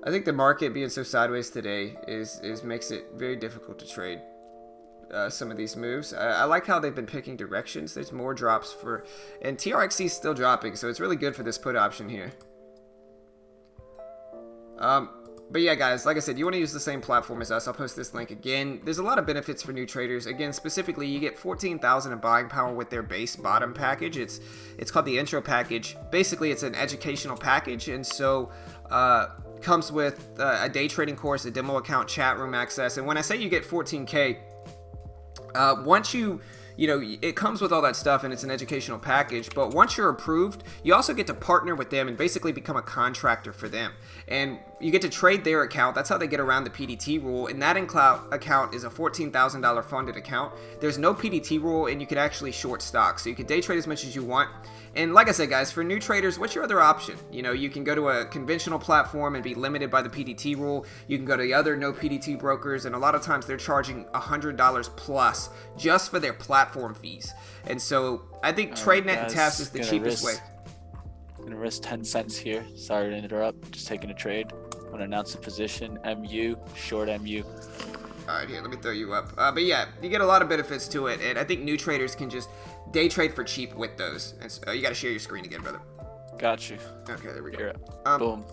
I think the market being so sideways today is makes it very difficult to trade. some of these moves. I like how they've been picking directions. There's more drops and TRXC is still dropping, so it's really good for this put option here. But yeah, guys, like I said, you want to use the same platform as us. I'll post this link again. There's a lot of benefits for new traders. Again, specifically, you get 14,000 in buying power with their base bottom package. It's called the intro package. Basically, it's an educational package, and so comes with a day trading course, a demo account, chat room access. And when I say you get 14K, once it comes with all that stuff, and it's an educational package, but once you're approved, you also get to partner with them and basically become a contractor for them. And you get to trade their account. That's how they get around the PDT rule. And that account is a $14,000 funded account. There's no PDT rule, and you can actually short stock. So you can day trade as much as you want. And like I said, guys, for new traders, what's your other option? You can go to a conventional platform and be limited by the PDT rule. You can go to the other no PDT brokers, and a lot of times they're charging $100 plus just for their platform fees. And so I think TradeNet and TAS is the cheapest way.
I'm gonna risk 10 cents here. Sorry to interrupt. Just taking a trade. I'm gonna announce a position. MU, short MU.
All right, here, let me throw you up. But yeah, you get a lot of benefits to it, and I think new traders can just day trade for cheap with those. And so, you got to share your screen again, brother.
Got you.
Okay, there we go.
Here. Boom.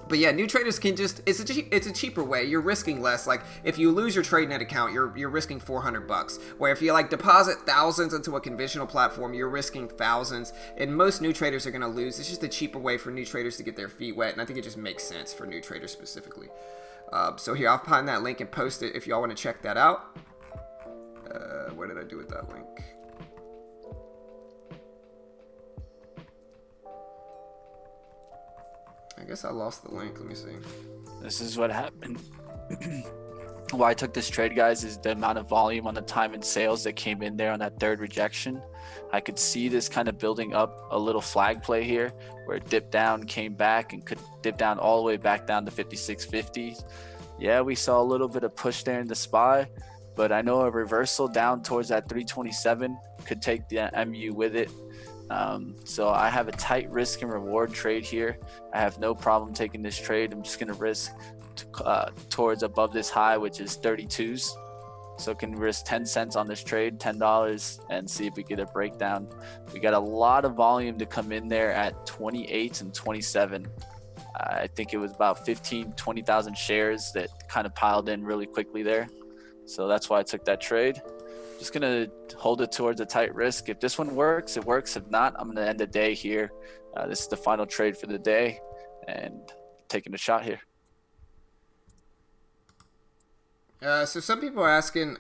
But yeah, new traders can just, it's a cheaper way. You're risking less. Like, if you lose your TradeNet account, you're risking $400. Where if you deposit thousands into a conventional platform, you're risking thousands. And most new traders are going to lose. It's just a cheaper way for new traders to get their feet wet. And I think it just makes sense for new traders specifically. So here, I'll find that link and post it if y'all want to check that out. What did I do with that link? I guess I lost the link. Let me see.
This is what happened. Why I took this trade, guys, is the amount of volume on the time and sales that came in there on that third rejection. I could see this kind of building up a little flag play here where it dipped down, came back, and could dip down all the way back down to 56.50. Yeah, we saw a little bit of push there in the SPY, but I know a reversal down towards that 327 could take the MU with it. So I have a tight risk and reward trade here. I have no problem taking this trade. I'm just going to risk towards above this high, which is 32s. So can risk 10 cents on this trade, $10, and see if we get a breakdown. We got a lot of volume to come in there at 28 and 27. I think it was about 20,000 shares that kind of piled in really quickly there. So that's why I took that trade. Just going to hold it towards a tight risk. If this one works, it works. If not, I'm going to end the day here. This is the final trade for the day, and taking a shot here.
So some people are asking,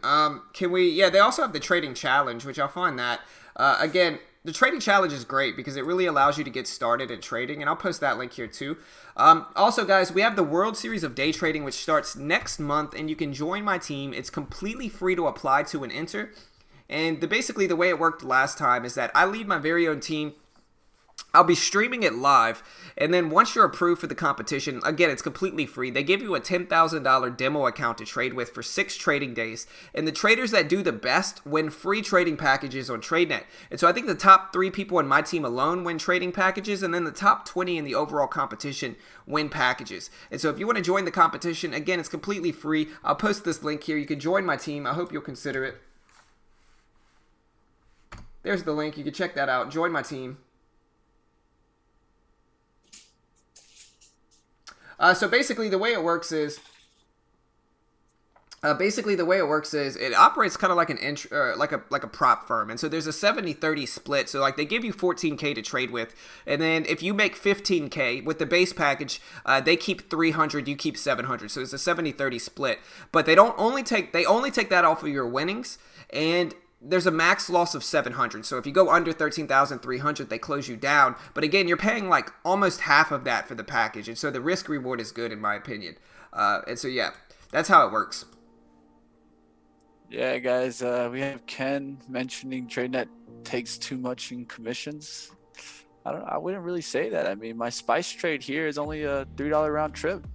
can we, they also have the trading challenge, which I'll find that. Again, the trading challenge is great because it really allows you to get started at trading, and I'll post that link here too. Also, guys, we have the World Series of Day Trading, which starts next month, and you can join my team. It's completely free to apply to and enter. And basically the way it worked last time is that I lead my very own team. I'll be streaming it live, and then once you're approved for the competition, again, it's completely free. They give you a $10,000 demo account to trade with for 6 trading days, and the traders that do the best win free trading packages on TradeNet. And so I think the top 3 people in my team alone win trading packages, and then the top 20 in the overall competition win packages. And so if you want to join the competition, again, it's completely free. I'll post this link here. You can join my team. I hope you'll consider it. There's the link. You can check that out. Join my team. So basically the way it works is it operates kind of like like a prop firm. And so there's a 70-30 split. So like they give you 14K to trade with, and then if you make 15K with the base package, they keep 300, you keep 700. So it's a 70-30 split. But they only take that off of your winnings, and there's a max loss of 700. So if you go under 13,300, they close you down. But again, you're paying like almost half of that for the package. And so the risk reward is good in my opinion. And so, yeah, that's how it works.
Yeah, guys, we have Ken mentioning TradeNet takes too much in commissions. I wouldn't really say that. I mean, my Spice trade here is only a $3 round trip.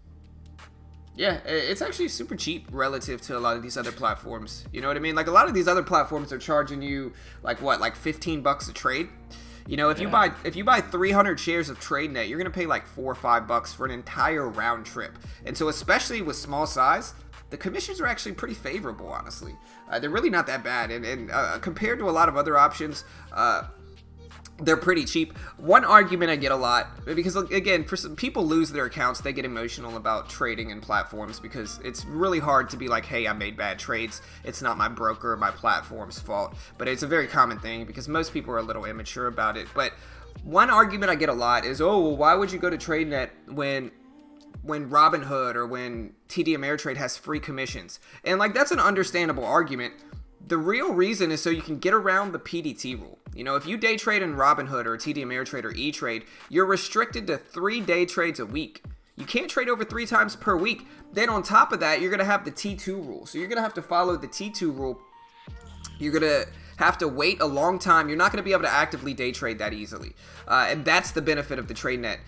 Yeah, it's actually super cheap relative to a lot of these other platforms. You know what I mean? Like a lot of these other platforms are charging you like $15 a trade. You know, if you buy 300 shares of TradeNet, you're gonna pay like $4 or $5 for an entire round trip. And so especially with small size, the commissions are actually pretty favorable, honestly. They're really not that bad, and compared to a lot of other options, they're pretty cheap. One argument I get a lot, because again, for some people lose their accounts, they get emotional about trading in platforms because it's really hard to be like, hey, I made bad trades. It's not my broker or my platform's fault. But it's a very common thing because most people are a little immature about it. But one argument I get a lot is, oh, well, why would you go to TradeNet when Robinhood or when TD Ameritrade has free commissions? And like, that's an understandable argument. The real reason is so you can get around the PDT rule. You know, if you day trade in Robinhood or TD Ameritrade or E-Trade, you're restricted to 3 day trades a week. You can't trade over 3 times per week. Then on top of that, you're going to have the T2 rule. So you're going to have to follow the T2 rule. You're going to have to wait a long time. You're not going to be able to actively day trade that easily. And that's the benefit of the TradeNet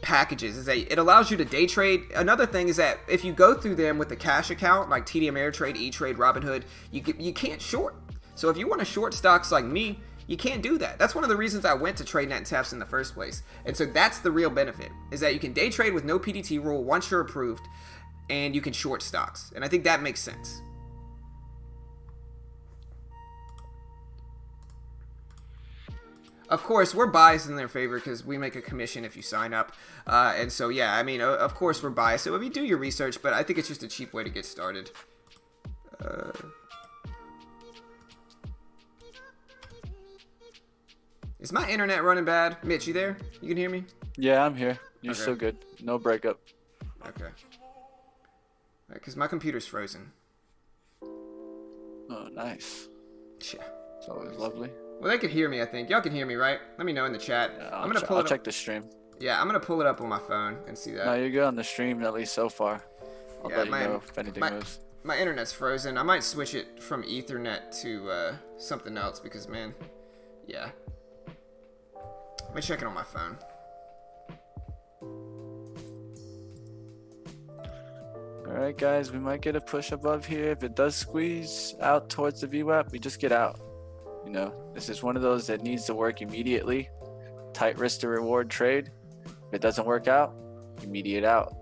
packages, is that it allows you to day trade. Another thing is that if you go through them with a cash account like TD Ameritrade, E-Trade, Robinhood, you can't short. So if you want to short stocks like me, you can't do that. That's one of the reasons I went to TradeNet and TAPS in the first place. And so that's the real benefit, is that you can day trade with no PDT rule once you're approved, and you can short stocks. And I think that makes sense. Of course, we're biased in their favor because we make a commission if you sign up. And so, yeah, I mean, of course we're biased. So, I mean, do your research, but I think it's just a cheap way to get started. Is my internet running bad? Mitch, you there? You can hear me?
Yeah, I'm here. You're
Okay.
so good. No breakup.
Okay. Because my computer's frozen.
Oh, nice.
Yeah.
It's always lovely.
Well, they could hear me, I think. Y'all can hear me, right? Let me know in the chat.
Yeah,
I'm gonna pull
I'll
it up.
check the stream.
Yeah, I'm gonna pull it up on my phone and see that.
No, you're good on the stream, at least so far. I'll
Yeah,
let you know if anything moves.
My internet's frozen. I might switch it from Ethernet to something else because, man, yeah. Let me check it on my phone.
Alright, guys, we might get a push above here. If it does squeeze out towards the VWAP, we just get out. You know, this is one of those that needs to work immediately. Tight risk to reward trade. If it doesn't work out, immediate out.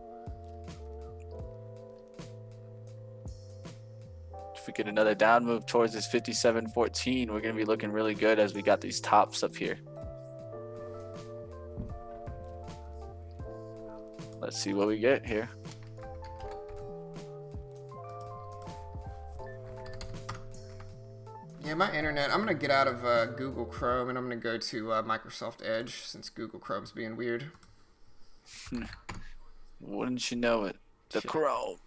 If we get another down move towards this 57.14, we're going to be looking really good as we got these tops up here. Let's see what we get here.
Yeah, my internet. I'm gonna get out of Google Chrome and I'm gonna go to Microsoft Edge since Google Chrome's being weird.
Wouldn't you know it? The
Shit.
Chrome.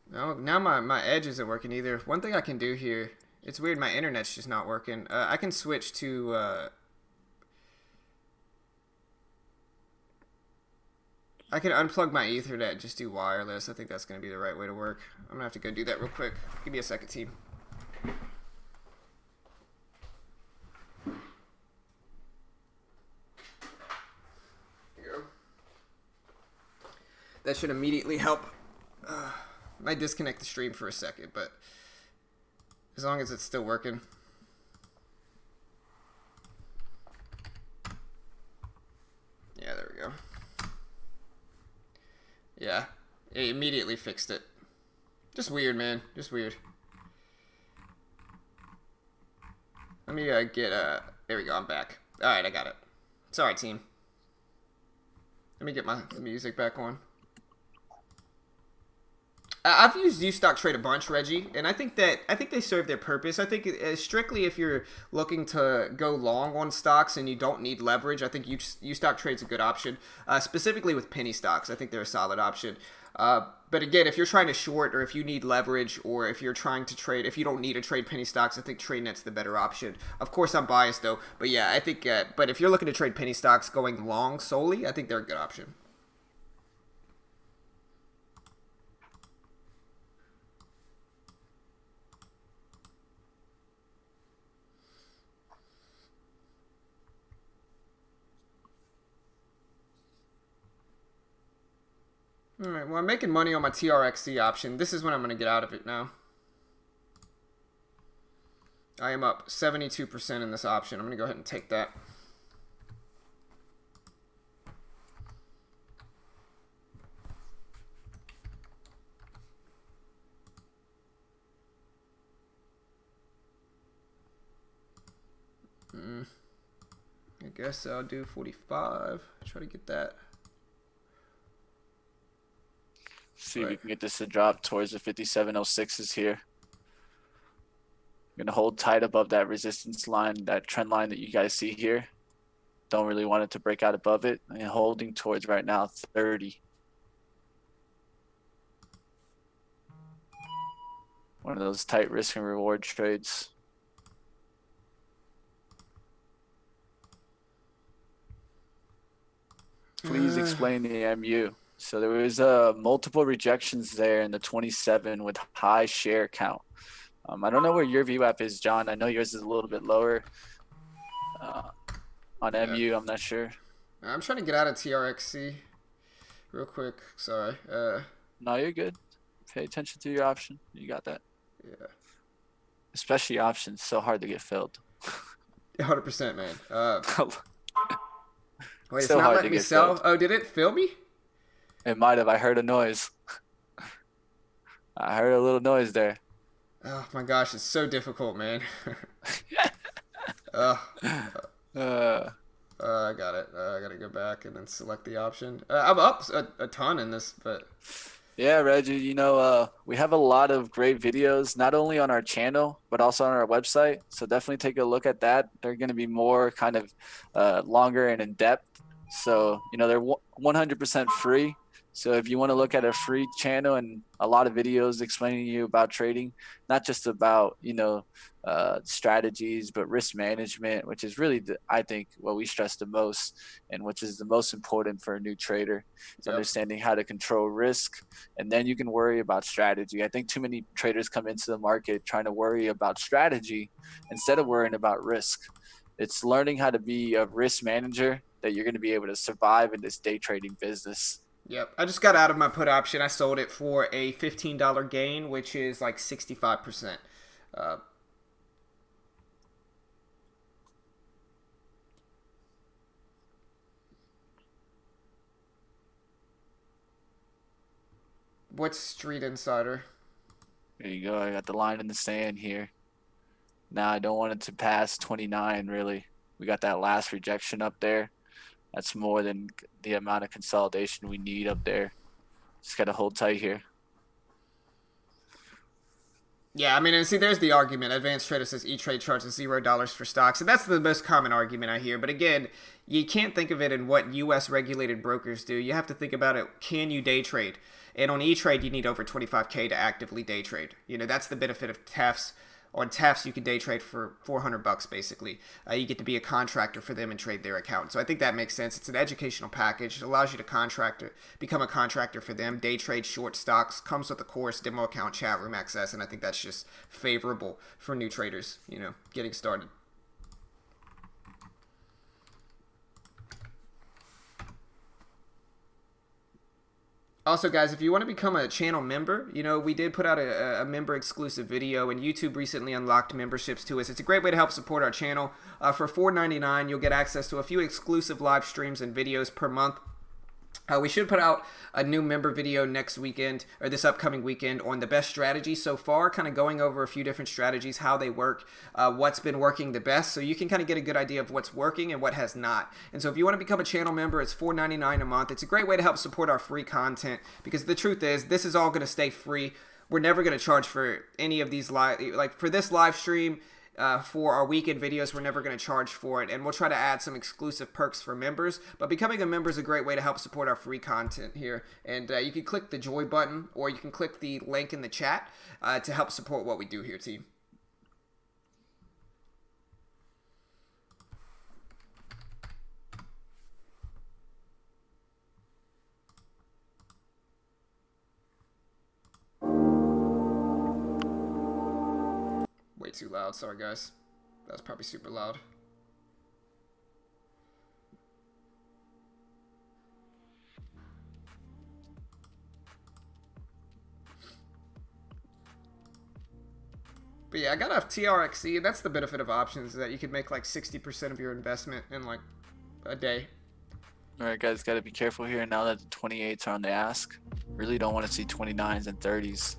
No, now my Edge isn't working either. One thing I can do here, it's weird, my internet's just not working. I can switch to, I can unplug my Ethernet and just do wireless. I think that's going to be the right way to work. I'm going to have to go do that real quick. Give me a second, team. Here you go. That should immediately help. Might disconnect the stream for a second, but as long as it's still working. Yeah, there we go. Yeah, it immediately fixed it. Just weird, man. Just weird. Let me get there we go, I'm back. Alright, I got it. Sorry, team. Let me get the music back on. I've used UStockTrade a bunch, Reggie, and I think they serve their purpose. I think strictly if you're looking to go long on stocks and you don't need leverage, I think UStockTrade's a good option. Specifically with penny stocks, I think they're a solid option. But again, if you're trying to short or if you need leverage or if you're trying to trade, if you don't need to trade penny stocks, I think TradeNet's the better option. Of course, I'm biased though, but yeah, I think. But if you're looking to trade penny stocks going long solely, I think they're a good option. Alright, well, I'm making money on my TRXC option. This is when I'm going to get out of it now. I am up 72% in this option. I'm going to go ahead and take that. I guess I'll do 45. Try to get that.
See if we
Right.
can get this to drop towards the 5706s here. I'm gonna hold tight above that resistance line, that trend line that you guys see here. Don't really want it to break out above it. And holding towards right now 30. One of those tight risk and reward trades. Please explain the MU. So there was multiple rejections there in the 27 with high share count. I don't know where your VWAP is, John. I know yours is a little bit lower. On MU, I'm not sure.
I'm trying to get out of TRXC real quick. Sorry.
No, you're good. Pay attention to your option. You got that.
Yeah.
Especially options, so hard to get filled.
100%, man. Wait, it's
So
not
hard
letting
to
me
get
sell?
filled.
Oh, did it fill me?
It might have. I heard a noise. I heard a little noise there.
Oh my gosh, it's so difficult, man. I got it. I gotta go back and then select the option. I'm up a ton in this, but
Yeah, Reggie, we have a lot of great videos, not only on our channel, but also on our website. So definitely take a look at that. They're going to be more kind of longer and in depth. So, they're 100% free. So if you want to look at a free channel and a lot of videos explaining to you about trading, not just about, strategies, but risk management, which is really, I think, what we stress the most and which is the most important for a new trader. It's understanding how to control risk, and then you can worry about strategy. I think too many traders come into the market trying to worry about strategy instead of worrying about risk. It's learning how to be a risk manager that you're going to be able to survive in this day trading business.
Yep. I just got out of my put option. I sold it for a $15 gain, which is like 65%. What's Street Insider?
There you go. I got the line in the sand here. Now I don't want it to pass 29, really. We got that last rejection up there. That's more than the amount of consolidation we need up there. Just got to hold tight here.
Yeah, I mean, and see, there's the argument. Advanced Trader says E-Trade charges $0 for stocks, and that's the most common argument I hear. But again, you can't think of it in what U.S. regulated brokers do. You have to think about it, can you day trade? And on E-Trade, you need over 25K to actively day trade. That's the benefit of TEFs. On TEFs, you can day trade for $400 basically. You get to be a contractor for them and trade their account. So I think that makes sense. It's an educational package. It allows you to become a contractor for them, day trade short stocks, comes with a course, demo account, chat room access, and I think that's just favorable for new traders, getting started. Also, guys, if you want to become a channel member, we did put out a member exclusive video, and YouTube recently unlocked memberships to us. It's a great way to help support our channel. For $4.99, you'll get access to a few exclusive live streams and videos per month. We should put out a new member video next weekend, or this upcoming weekend, on the best strategy so far, kind of going over a few different strategies, how they work, what's been working the best, so you can kind of get a good idea of what's working and what has not. And so if you want to become a channel member, it's $4.99 a month. It's a great way to help support our free content, because the truth is, this is all going to stay free. We're never going to charge for any of these for this live stream. For our weekend videos, we're never going to charge for it, and we'll try to add some exclusive perks for members. But becoming a member is a great way to help support our free content here. And you can click the join button, or you can click the link in the chat to help support what we do here, team. Way too loud. Sorry, guys. That was probably super loud. But yeah, I got off TRXC, and that's the benefit of options, is that you can make like 60% of your investment in like a day.
All right, guys, got to be careful here now that the 28s are on the ask. Really don't want to see 29s and 30s.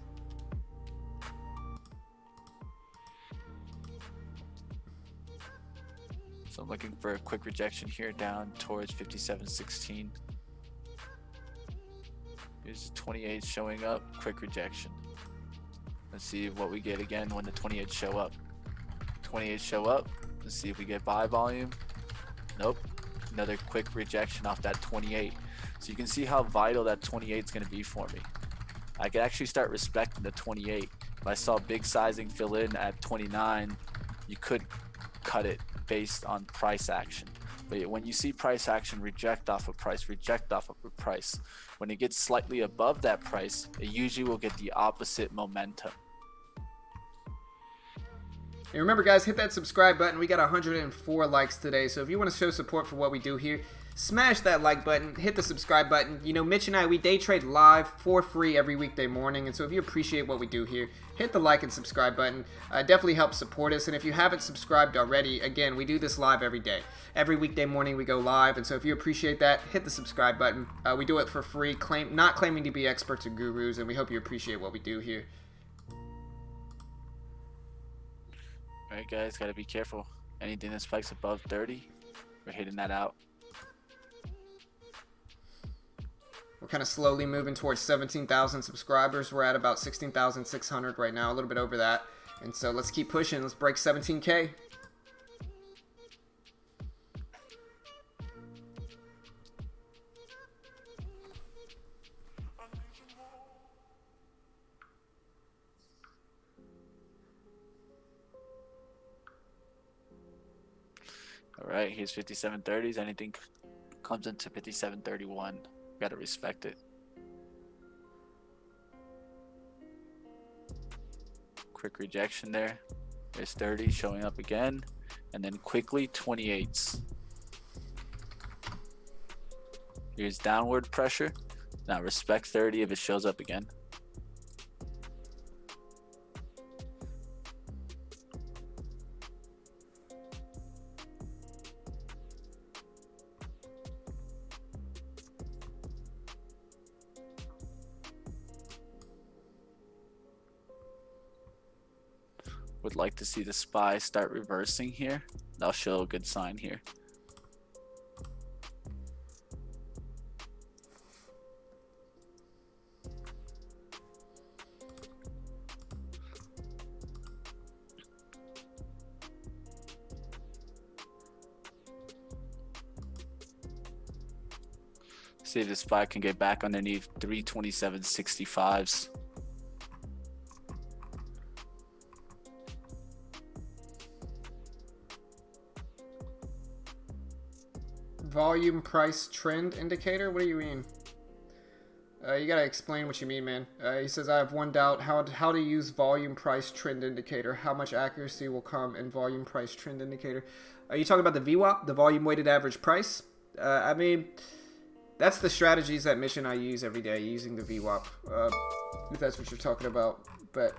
So I'm looking for a quick rejection here down towards 57.16. Here's the 28 showing up, quick rejection. Let's see what we get again when the 28 show up. 28 show up. Let's see if we get buy volume. Nope. Another quick rejection off that 28. So you can see how vital that 28 is going to be for me. I could actually start respecting the 28. If I saw big sizing fill in at 29, you could cut it based on price action. But when you see price action reject off a price, reject off of a price, when it gets slightly above that price, it usually will get the opposite momentum.
And remember, guys, hit that subscribe button. We got 104 likes today, so if you want to show support for what we do here, smash that like button, hit the subscribe button. You know, Mitch and I, we day trade live for free every weekday morning, and so if you appreciate what we do here, hit the like and subscribe button. Definitely helps support us, and if you haven't subscribed already, again, we do this live every day. Every weekday morning we go live, and so if you appreciate that, hit the subscribe button. We do it for free, not claiming to be experts or gurus, and we hope you appreciate what we do here.
All right, guys, got to be careful. Anything that spikes above 30, we're hitting that out.
We're kind of slowly moving towards 17,000 subscribers. We're at about 16,600 right now, a little bit over that. And so let's keep pushing. Let's break 17K.
All right, here's 57.30s. Anything comes into 57.31, got to respect it. Quick rejection there. There's 30 showing up again, and then quickly 28s. Here's downward pressure. Now respect 30 if it shows up again. Would like to see the SPY start reversing here. That'll show a good sign here. See if the SPY can get back underneath 327.65s.
Volume price trend indicator? What do you mean? You gotta explain what you mean, man. He says, I have one doubt. How to use volume price trend indicator? How much accuracy will come in volume price trend indicator? Are you talking about the VWAP, the volume weighted average price? I mean, that's the strategies that Mitch and I use every day, using the VWAP, if that's what you're talking about. But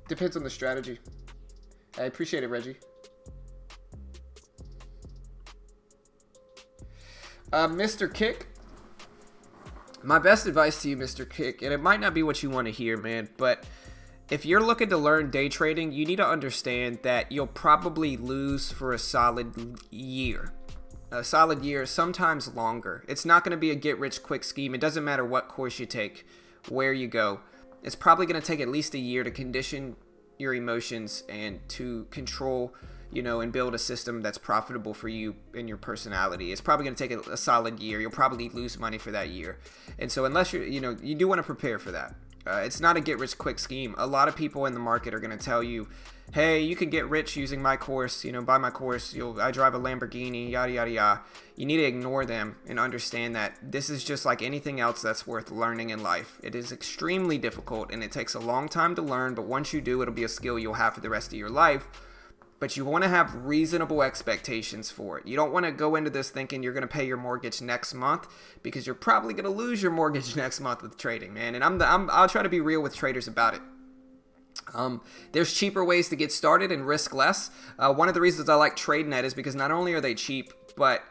depends on the strategy. I appreciate it, Reggie. Mr. Kick, my best advice to you, Mr. Kick, and it might not be what you want to hear, man, but if you're looking to learn day trading, you need to understand that you'll probably lose for a solid year. A solid year, sometimes longer. It's not going to be a get-rich-quick scheme. It doesn't matter what course you take, where you go. It's probably going to take at least a year to condition your emotions and to control, you know, and build a system that's profitable for you and your personality. It's probably going to take a solid year. You'll probably lose money for that year. And so unless you're, you know, you do want to prepare for that. It's not a get-rich-quick scheme. A lot of people in the market are going to tell you, hey, you can get rich using my course, you know, buy my course, I drive a Lamborghini, yada, yada, yada. You need to ignore them and understand that this is just like anything else that's worth learning in life. It is extremely difficult, and it takes a long time to learn, but once you do, it'll be a skill you'll have for the rest of your life. But you want to have reasonable expectations for it. You don't want to go into this thinking you're going to pay your mortgage next month, because you're probably going to lose your mortgage next month with trading, man. And I'll try to be real with traders about it. There's cheaper ways to get started and risk less. One of the reasons I like TradeNet is because not only are they cheap, but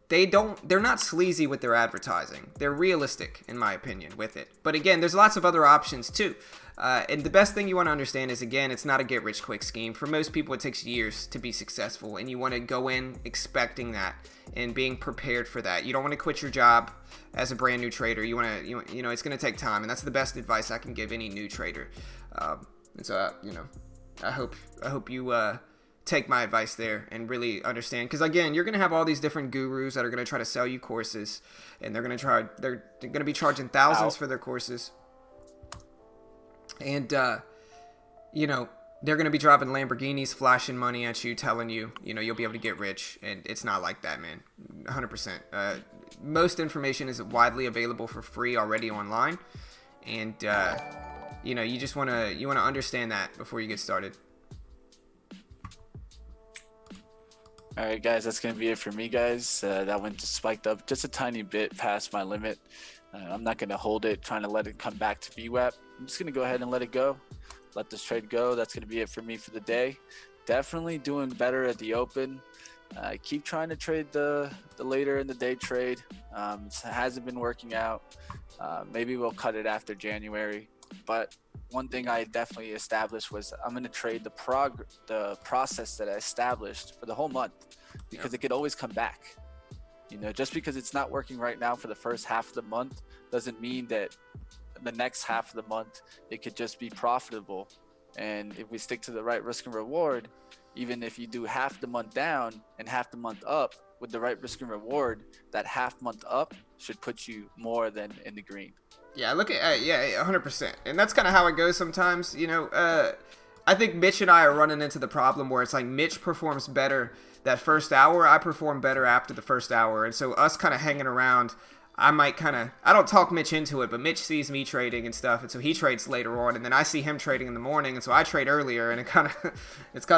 they're not sleazy with their advertising. They're realistic, in my opinion, with it. But again, there's lots of other options too. And the best thing you want to understand is, again, it's not a get-rich-quick scheme. For most people, it takes years to be successful, and you want to go in expecting that and being prepared for that. You don't want to quit your job as a brand new trader. You want to, you know, it's going to take time, and that's the best advice I can give any new trader. And so, I hope you take my advice there and really understand, because again, you're going to have all these different gurus that are going to try to sell you courses, and they're going to be charging thousands for their courses. And, they're going to be driving Lamborghinis, flashing money at you, telling you, you'll be able to get rich. And it's not like that, man. 100%. Most information is widely available for free already online. And, you just want to understand that before you get started.
All right, guys, that's going to be it for me, guys. That one just spiked up just a tiny bit past my limit. I'm not going to hold it, trying to let it come back to VWAP. I'm just going to go ahead and let it go. Let this trade go. That's going to be it for me for the day. Definitely doing better at the open. Keep trying to trade the later in the day trade. It hasn't been working out. Maybe we'll cut it after January. But one thing I definitely established was I'm going to trade the process that I established for the whole month, because it could always come back. Just because it's not working right now for the first half of the month doesn't mean that the next half of the month it could just be profitable. And if we stick to the right risk and reward, even if you do half the month down and half the month up with the right risk and reward, that half month up should put you more than in the green.
Yeah, look at 100%. And that's kind of how it goes sometimes. I think Mitch and I are running into the problem where it's like Mitch performs better that first hour. I perform better after the first hour. And so us kind of hanging around, I don't talk Mitch into it, but Mitch sees me trading and stuff. And so he trades later on. And then I see him trading in the morning. And so I trade earlier. And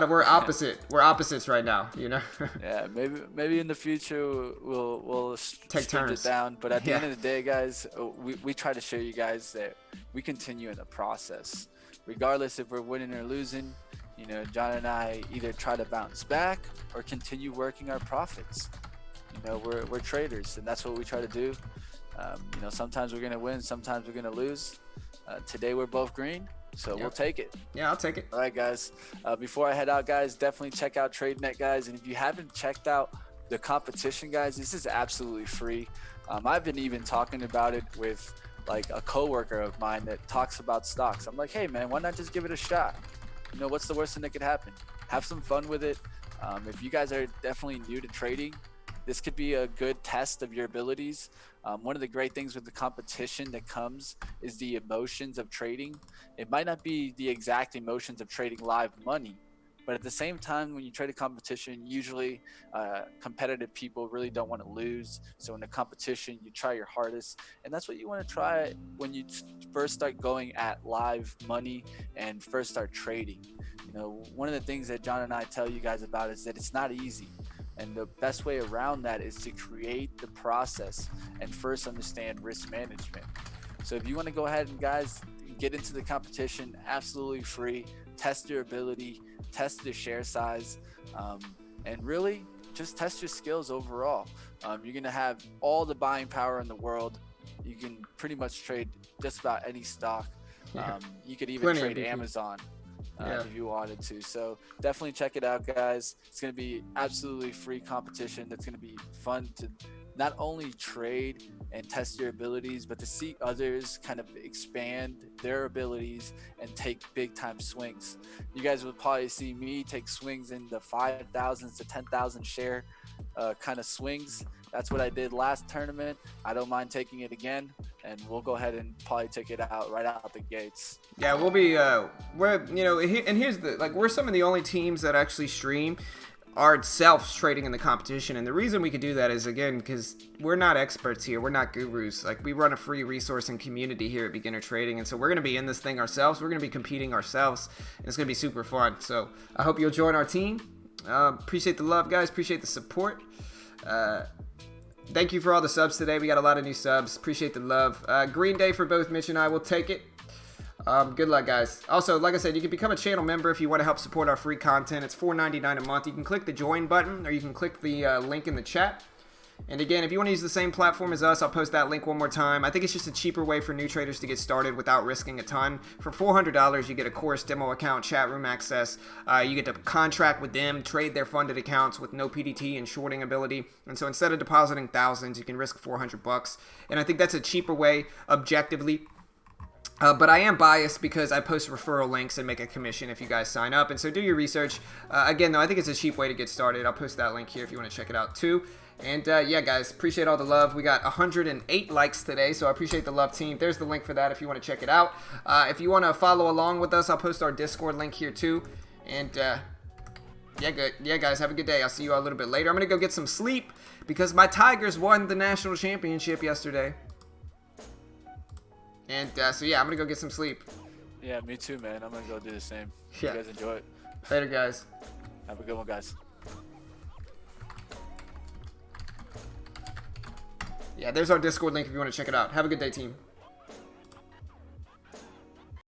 we're opposites right now,
Yeah, maybe in the future we'll
take turns
it down. But at the end of the day, guys, we try to show you guys that we continue in the process. Regardless if we're winning or losing, John and I either try to bounce back or continue working our profits. We're traders, and that's what we try to do. Sometimes we're going to win, sometimes we're going to lose. Today we're both green, so we'll take it.
Yeah, I'll take it.
All right, guys. Before I head out, guys, definitely check out TradeNet, guys. And if you haven't checked out the competition, guys, this is absolutely free. I've been even talking about it with like a coworker of mine that talks about stocks. I'm like, hey, man, why not just give it a shot? What's the worst thing that could happen? Have some fun with it. If you guys are definitely new to trading, this could be a good test of your abilities. One of the great things with the competition that comes is the emotions of trading. It might not be the exact emotions of trading live money, but at the same time, when you trade a competition, usually competitive people really don't want to lose. So in a competition, you try your hardest. And that's what you want to try when you first start going at live money and first start trading. One of the things that John and I tell you guys about is that it's not easy. And the best way around that is to create the process and first understand risk management. So if you want to go ahead and, guys, get into the competition, absolutely free, test your ability, test the share size, and really just test your skills overall. You're going to have all the buying power in the world. You can pretty much trade just about any stock. You could even trade Amazon. If you wanted to. So definitely check it out, guys. It's going to be absolutely free competition. That's going to be fun to not only trade and test your abilities, but to see others kind of expand their abilities and take big time swings. You guys will probably see me take swings in the 5,000 to 10,000 share kind of swings. That's what I did last tournament. I don't mind taking it again, and we'll go ahead and probably take it out right out the gates.
Yeah, we'll be here's we're some of the only teams that actually stream ourselves trading in the competition. And the reason we could do that is, again, because we're not experts here. We're not gurus. We run a free resource and community here at Beginner Trading. And so we're going to be in this thing ourselves. We're going to be competing ourselves. And it's going to be super fun. So I hope you'll join our team. Appreciate the love, guys. Appreciate the support. Thank you for all the subs today. We got a lot of new subs. Appreciate the love. Green Day for both Mitch and I. We'll take it. Good luck, guys. Also, like I said, you can become a channel member if you want to help support our free content. It's $4.99 a month. You can click the join button, or you can click the link in the chat, And again, if you want to use the same platform as us, I'll post that link one more time. I think it's just a cheaper way for new traders to get started without risking a ton. For $400, you get a course, demo account, chat room access. You get to contract with them, trade their funded accounts with no PDT and shorting ability. And so instead of depositing thousands, you can risk $400. And I think that's a cheaper way, objectively. But I am biased because I post referral links and make a commission if you guys sign up. And so do your research. Again, though, I think it's a cheap way to get started. I'll post that link here if you want to check it out too. And yeah, guys, appreciate all the love. We got 108 likes today, so I appreciate the love, team. There's the link for that if you want to check it out. If you want to follow along with us, I'll post our Discord link here too. And yeah, guys, have a good day. I'll see you all a little bit later. I'm going to go get some sleep because my Tigers won the national championship yesterday. And so, yeah, I'm going to go get some sleep.
Yeah, me too, man. I'm going to go do the same.
Yeah.
You guys enjoy it.
Later, guys.
Have a good one, guys.
Yeah, there's our Discord link if you want to check it out. Have a good day, team.